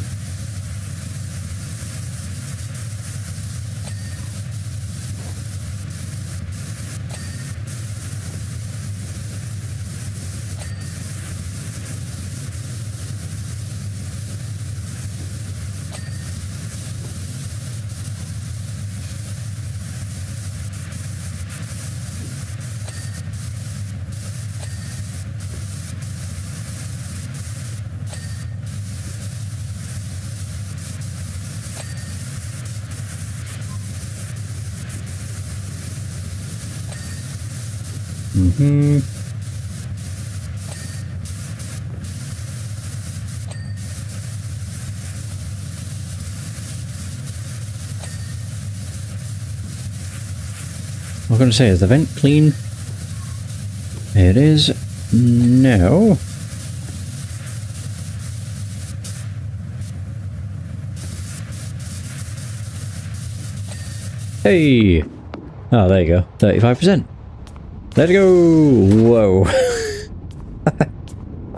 Mm-hmm. I was going to say, is the vent clean? It is. No. Hey! Oh, there you go. 35%. Let's go! Whoa.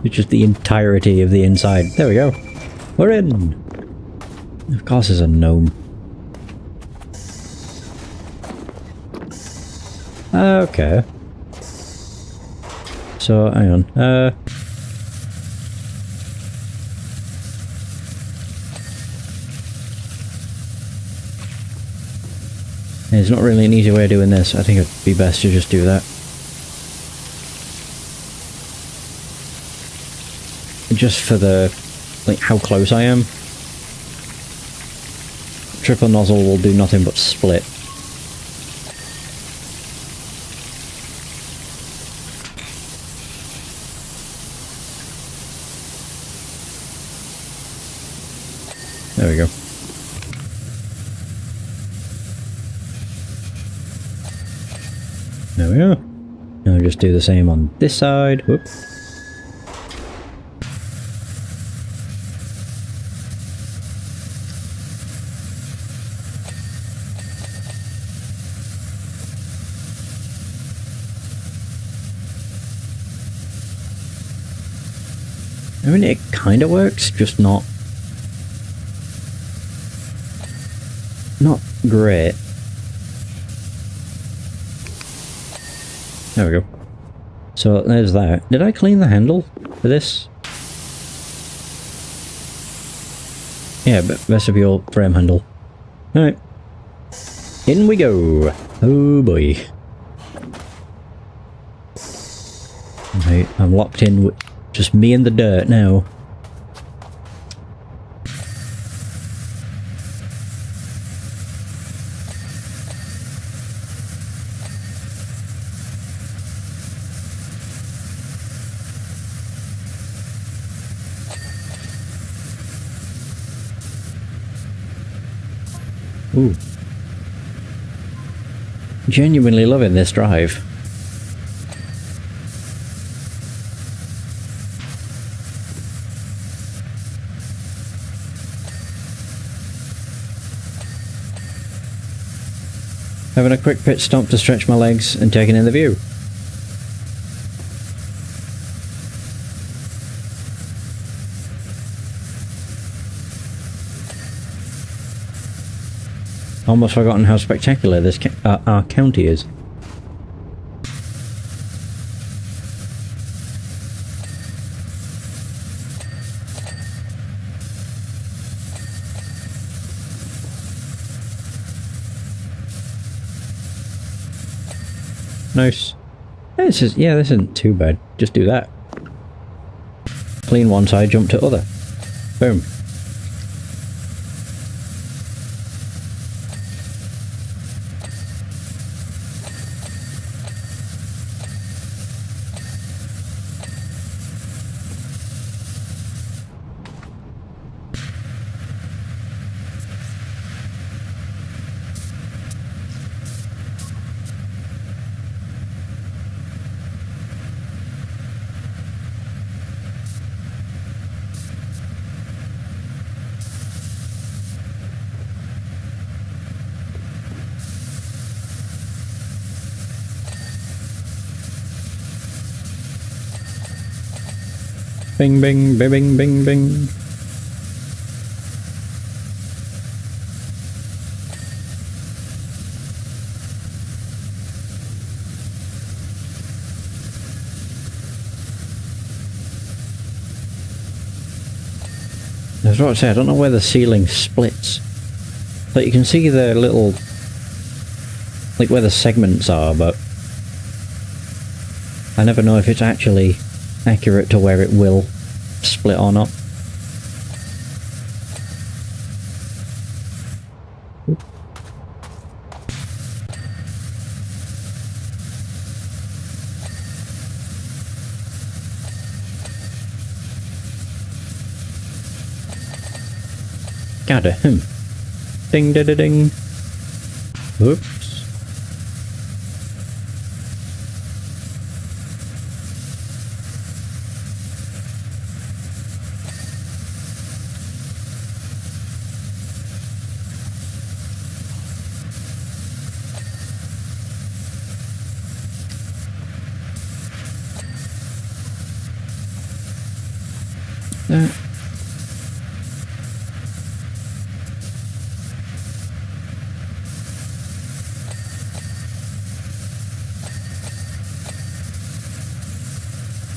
It's just the entirety of the inside. There we go. We're in! Of course there's a gnome. Okay. So, hang on. There's not really an easy way of doing this. I think it'd be best to just do that. Just for the, like, how close I am. Triple nozzle will do nothing but split. There we go. There we are. Now just do the same on this side. Whoop. I mean, it kind of works, just not great. There we go. So there's that. Did I clean the handle for this? Yeah, vestibule frame handle. Alright. In we go. Oh boy. Right, I'm locked in with just me and the dirt now. Ooh. Genuinely loving this drive. Having a quick pit stop to stretch my legs and taking in the view. Almost forgotten how spectacular this our county is. Nice. This isn't too bad. Just do that. Clean one side, jump to other. Boom. Bing, bing, bing, bing, bing, bing. I was about to say, I don't know where the ceiling splits. But you can see the little... like where the segments are, but... I never know if it's actually accurate to where it will split or not. Gotta ding da da ding. Whoops.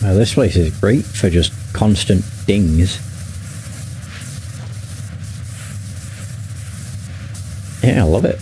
Now this place is great for just constant dings. Yeah, I love it.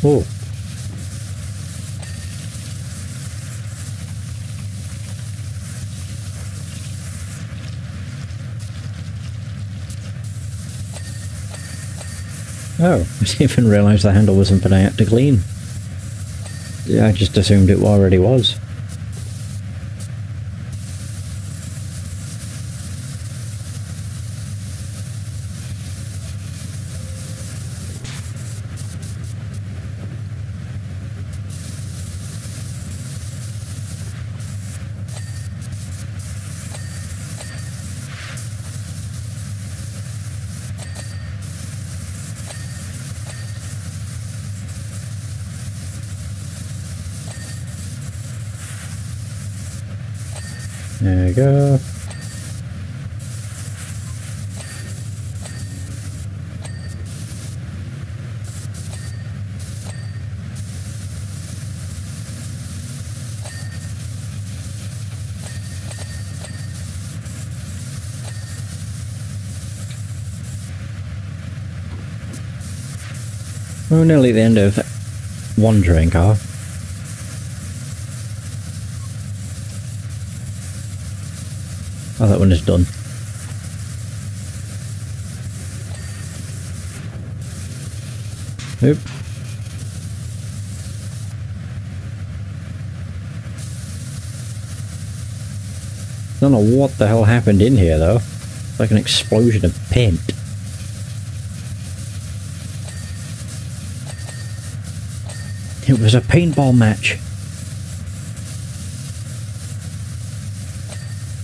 Oh. Oh, I didn't even realise the handle was something I had to clean. Yeah, I just assumed it already was. There we go. We're nearly at the end of one train car. Oh, that one is done. Oop. Don't know what the hell happened in here though. It's like an explosion of paint. It was a paintball match.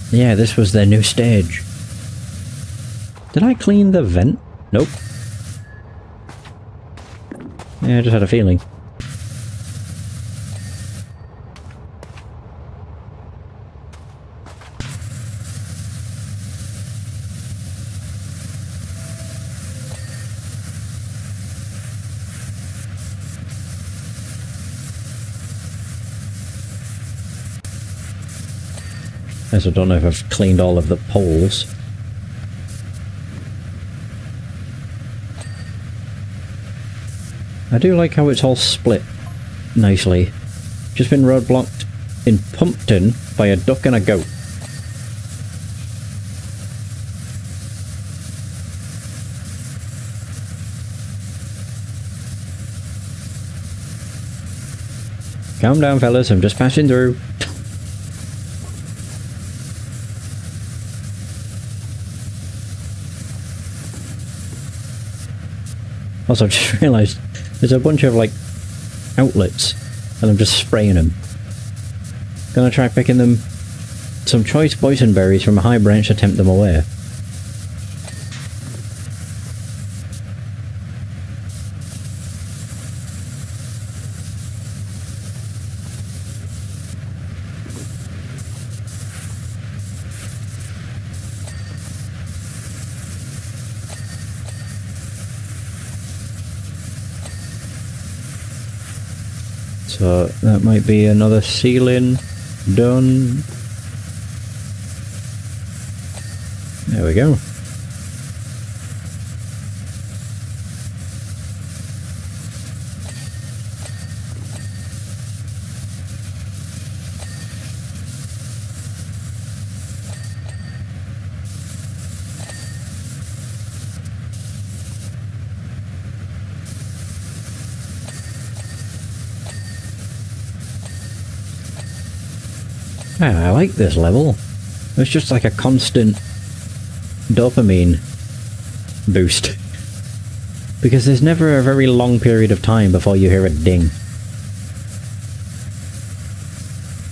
Yeah, this was their new stage. Did I clean the vent? Nope. Yeah, I just had a feeling. As I don't know if I've cleaned all of the poles. I do like how it's all split nicely. Just been roadblocked in Pumpton by a duck and a goat. Calm down, fellas, I'm just passing through. Also, I just realised there's a bunch of, like, outlets, and I'm just spraying them. Gonna try picking them some choice boysenberries from a high branch to tempt them away. So that might be another ceiling done. There we go. I like this level. It's just like a constant dopamine boost. Because there's never a very long period of time before you hear a ding.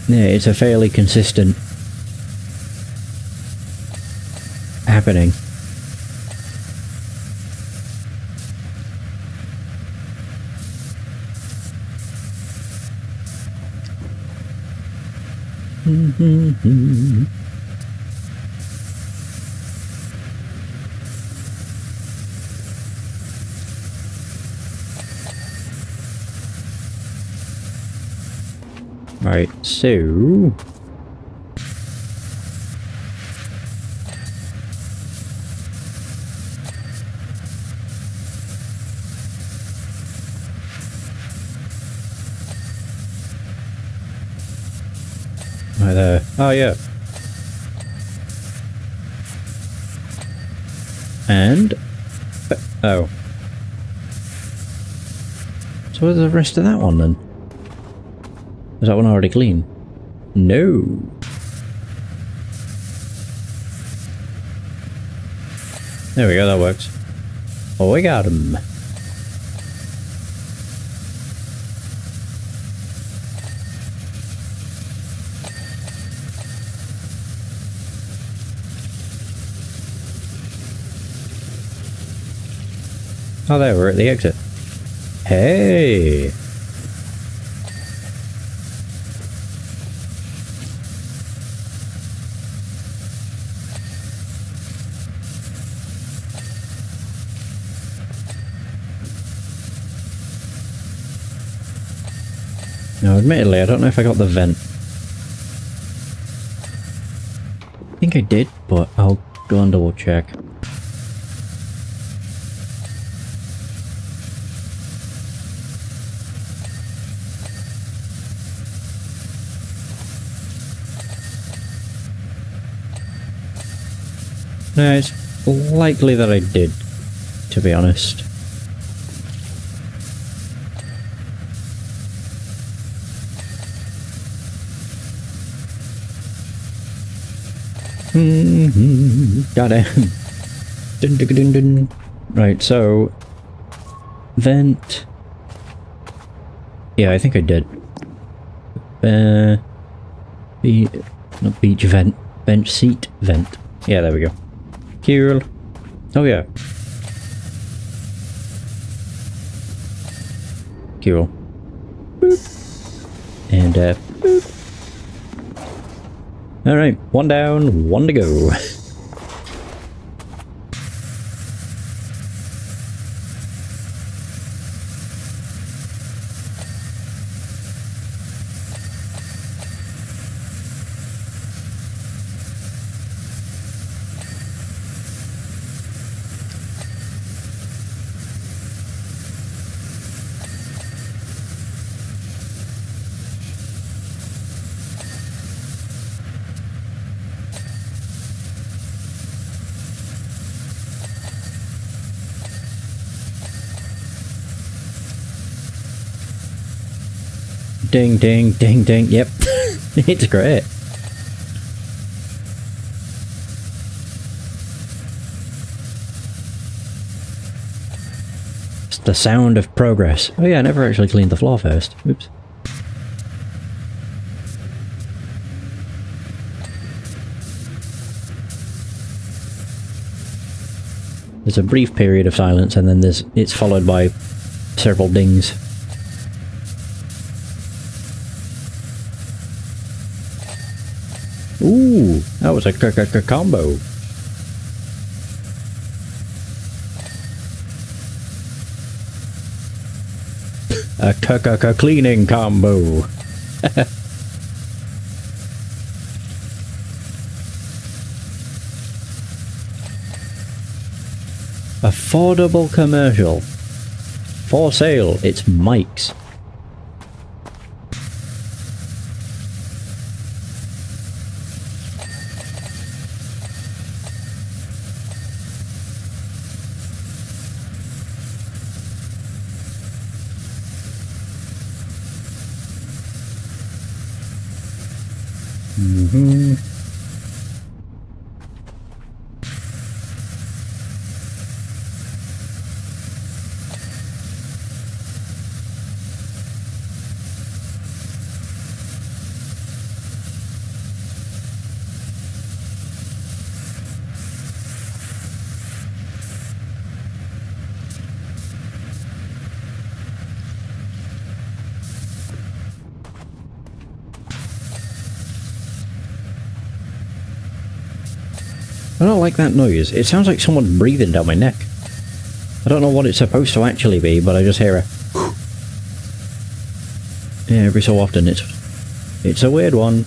Yeah, it's a fairly consistent happening. Right, so... Right there. Oh, yeah. And... oh. So where's the rest of that one, then? Is that one already clean? No. There we go, that works. Oh, we got him. Oh, there, we're at the exit. Hey! Now, admittedly, I don't know if I got the vent. I think I did, but I'll go and double check. No, it's likely that I did, to be honest. Goddamn. Dun, dun, dun, dun. Right, so... vent... yeah, I think I did. Not beach vent. Bench seat vent. Yeah, there we go. Cool. Oh yeah. Cool. Boop. And boop. Alright, one down, one to go. Ding, ding, ding, ding. Yep. It's great. It's the sound of progress. Oh yeah, I never actually cleaned the floor first. Oops. There's a brief period of silence and then it's followed by several dings. Ooh, that was a combo. A cleaning combo. Affordable commercial. For sale, it's Mike's. I don't like that noise. It sounds like someone breathing down my neck. I don't know what it's supposed to actually be, but I just hear a yeah, every so often. It's a weird one.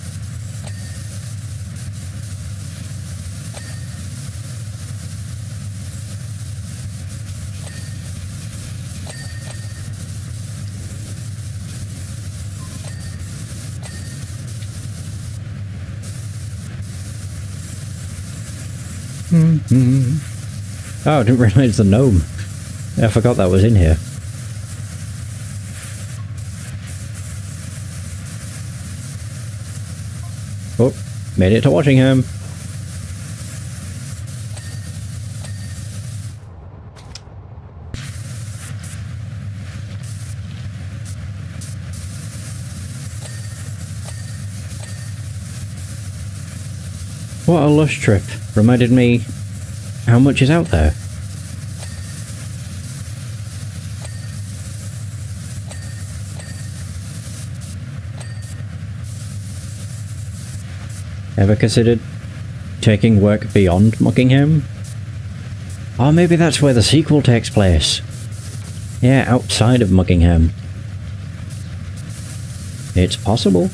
Oh, I didn't realise the gnome. Yeah, I forgot that was in here. Oh, made it to Washington. What a lush trip. Reminded me how much is out there. Ever considered taking work beyond Muckingham? Or maybe that's where the sequel takes place. Yeah, outside of Muckingham. It's possible.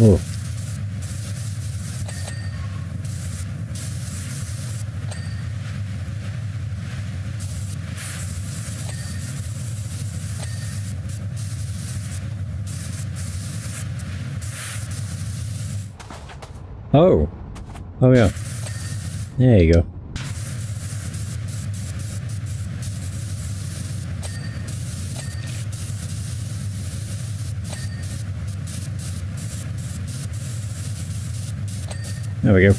Oh. Oh. Oh yeah. There you go. There we go.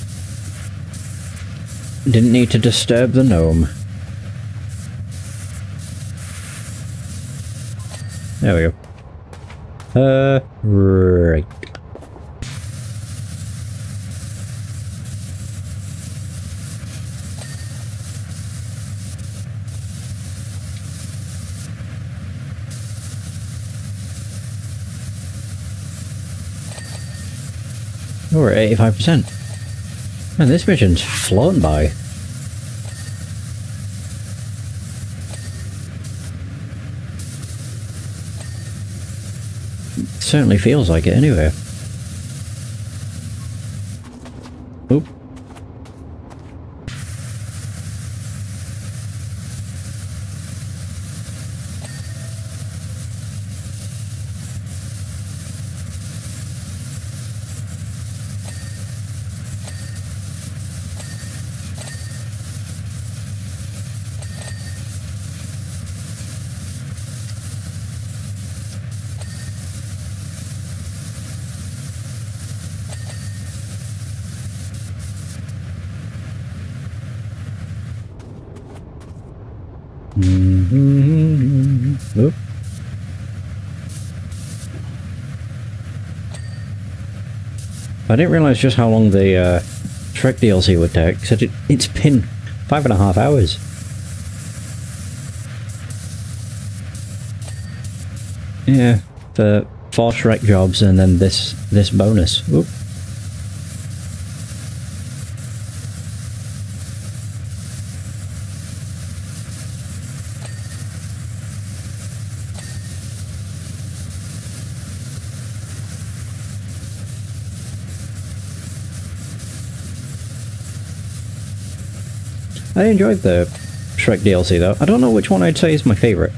Didn't need to disturb the gnome. There we go. Right. We're at 85%. Man, this mission's flown by. Certainly feels like it anyway. Oop. Oop. I didn't realise just how long the Shrek DLC would take, because it's been 5.5 hours. Yeah, for 4 Shrek jobs and then this bonus. Oop. I enjoyed the Shrek DLC though. I don't know which one I'd say is my favourite.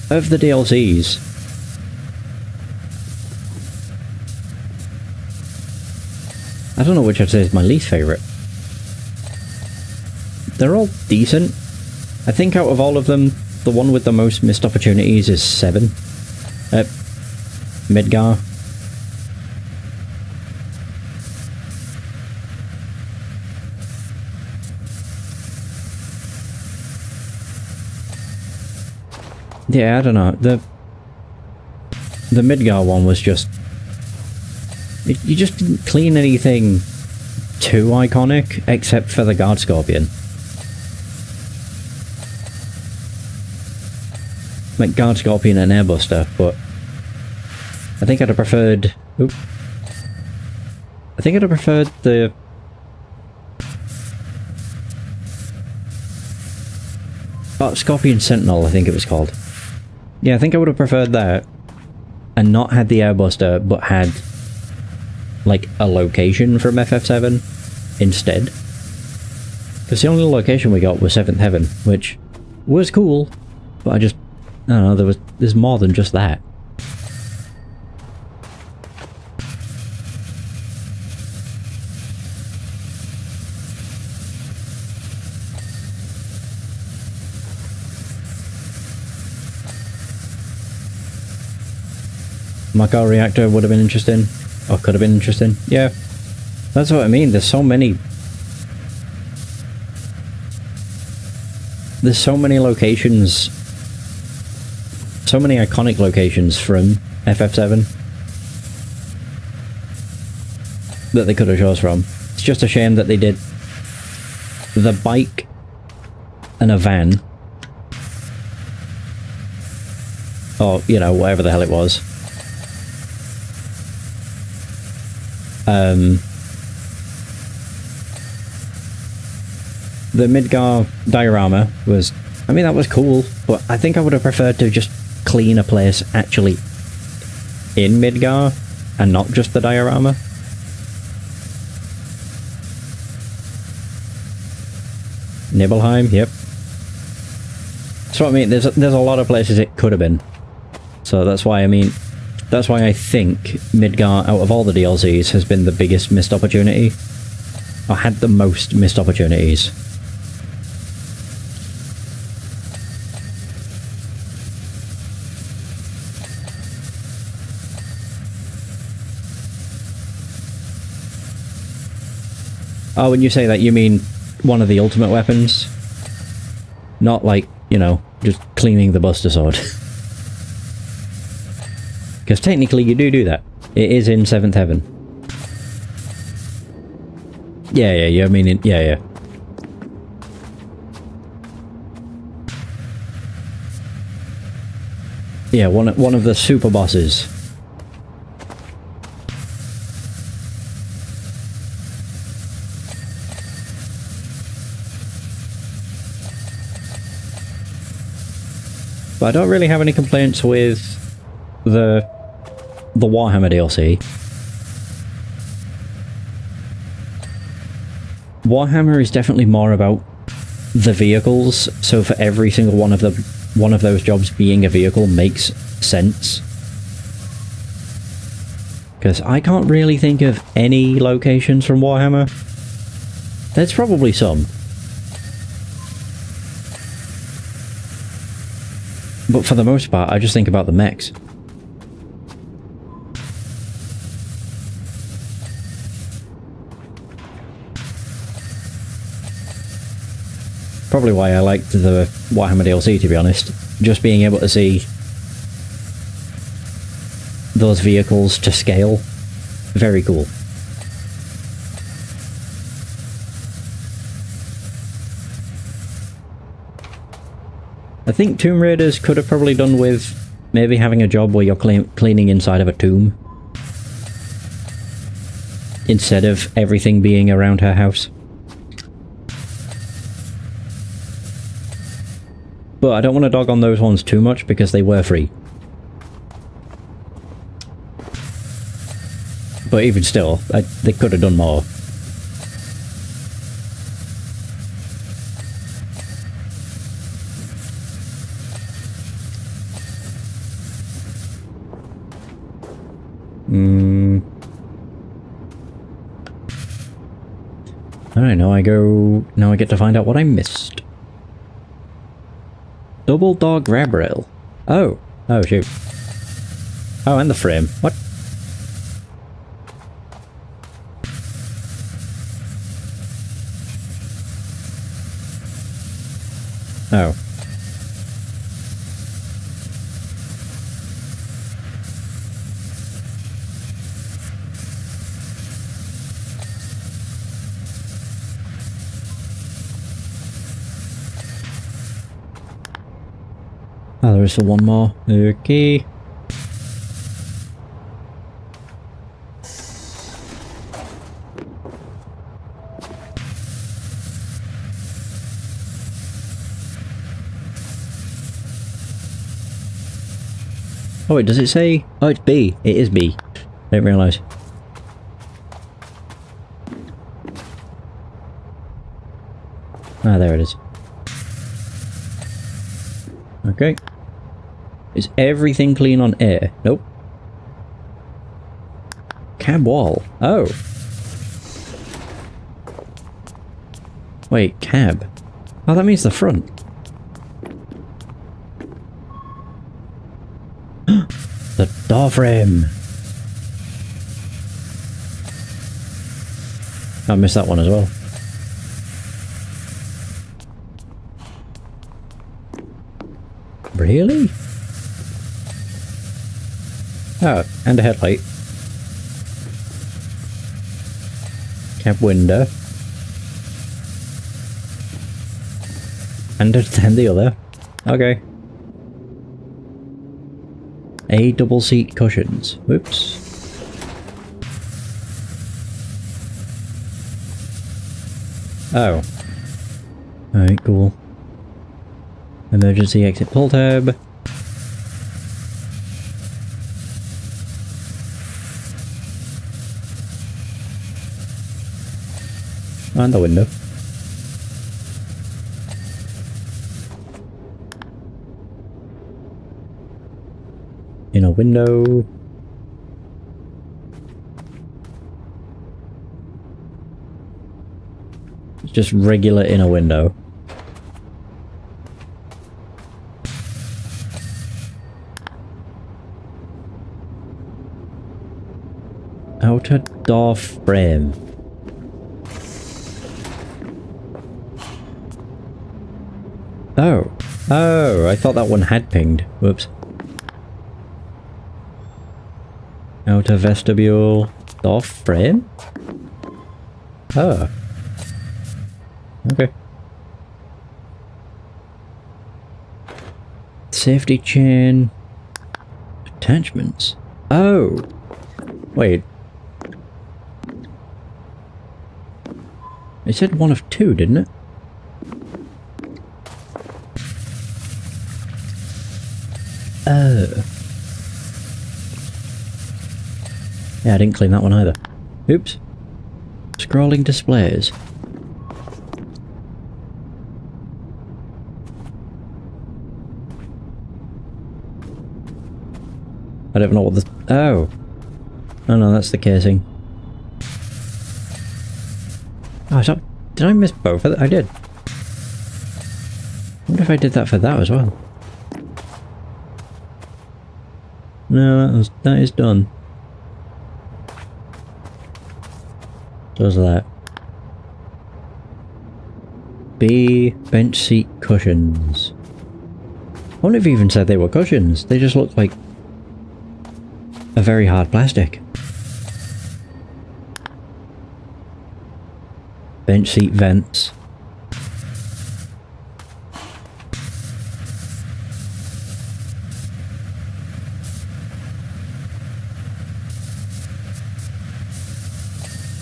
Of the DLCs, I don't know which I'd say is my least favourite. They're all decent. I think out of all of them, the one with the most missed opportunities is 7. Midgar. Yeah, I don't know. The Midgar one was just... You just didn't clean anything too iconic, except for the Guard Scorpion. Like Guard Scorpion and Airbuster, but... I think I'd have preferred... Oop. I think I'd have preferred the... Oh, Scorpion Sentinel, I think it was called. Yeah, I think I would have preferred that, and not had the Airbuster, but had, like, a location from FF7 instead. Because the only location we got was 7th Heaven, which was cool, but I don't know, there's more than just that. Mako reactor would have been interesting, or could have been interesting. Yeah, that's what I mean. There's so many locations, so many iconic locations from FF7 that they could have chose from. It's just a shame that they did the bike and a van, or you know, whatever the hell it was. The Midgar diorama was, I mean, that was cool, but I think I would have preferred to just clean a place actually in Midgar and not just the diorama. Nibelheim, yep. That's what I mean, there's a lot of places it could have been. So that's why I think Midgar, out of all the DLCs, has been the biggest missed opportunity. or had the most missed opportunities. Oh, when you say that, you mean one of the ultimate weapons? Not like, you know, just cleaning the Buster Sword. Because technically you do that. It is in 7th Heaven. Yeah, I mean, yeah. Yeah, one of the super bosses. But I don't really have any complaints with the Warhammer DLC. Warhammer is definitely more about the vehicles, so for every single one of those jobs being a vehicle makes sense. Because I can't really think of any locations from Warhammer. There's probably some. But for the most part, I just think about the mechs. Probably why I liked the Warhammer DLC, to be honest. Just being able to see those vehicles to scale. Very cool. I think Tomb Raiders could have probably done with maybe having a job where you're cleaning inside of a tomb. Instead of everything being around her house. But I don't want to dog on those ones too much because they were free. But even still, they could have done more. Alright, now I get to find out what I missed. Double door grab rail. Oh shoot. Oh, and the frame. What? Oh. Oh, there is for one more. Okay. Oh wait, does it say? Oh, it's B. It is B. I didn't realise. Ah, there it is. Okay. Is everything clean on air? Nope. Cab wall. Oh. Wait, cab. Oh, that means the front. The door frame. I missed that one as well. Really? Oh, and a headlight. Cab window. And the other. Okay. A double seat cushions. Whoops. Oh. Alright, cool. Emergency exit pull tab. And the window. In a window. just regular inner window. Outer door frame. Oh. Oh, I thought that one had pinged. Whoops. Outer vestibule. Door frame? Oh. Okay. Safety chain. Attachments. Oh. Wait. It said one of two, didn't it? Oh. Yeah, I didn't clean that one either. Oops. Scrolling displays. I don't know what the... Oh. Oh no, that's the casing. Oh, so, did I miss both of them? I did. I wonder if I did that for that as well. No, that is done. Does that. B, bench seat cushions. I wonder if you even said they were cushions. They just look like a very hard plastic. Bench seat vents.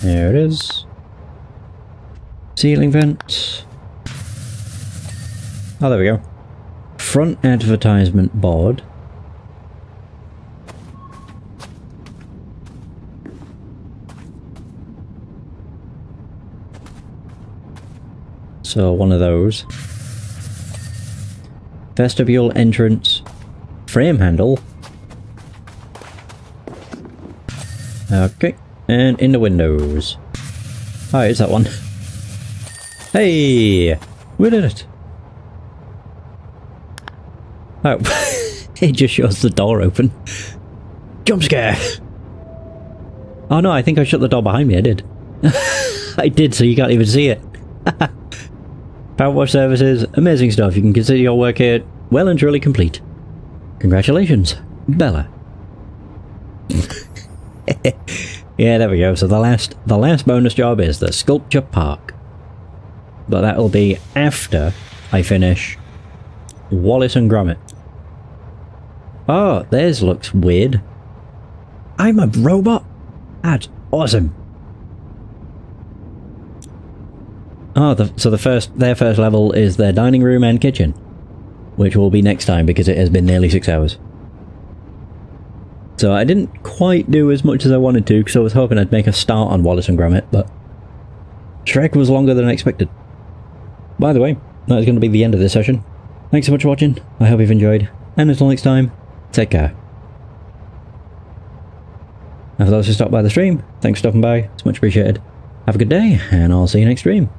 There it is. Ceiling vents. Oh, there we go. Front advertisement board. So, one of those. Vestibule entrance. Frame handle. Okay. And in the windows. Oh, it's that one. Hey! We did it! Oh. It just shows the door open. Jump scare! Oh no, I think I shut the door behind me, I did. I did, so you can't even see it. PowerWash services, amazing stuff. You can consider your work here well and truly complete. Congratulations, Bella. Yeah, there we go. So the last bonus job is the sculpture park. But that'll be after I finish Wallace and Gromit. Oh, theirs looks weird. I'm a robot? That's awesome. Oh, so their first level is their dining room and kitchen, which will be next time because it has been nearly 6 hours. So I didn't quite do as much as I wanted to because I was hoping I'd make a start on Wallace and Gromit, but Shrek was longer than I expected. By the way, that is going to be the end of this session. Thanks so much for watching, I hope you've enjoyed, and until next time, take care. And for those who stopped by the stream, thanks for stopping by, it's much appreciated. Have a good day, and I'll see you next stream.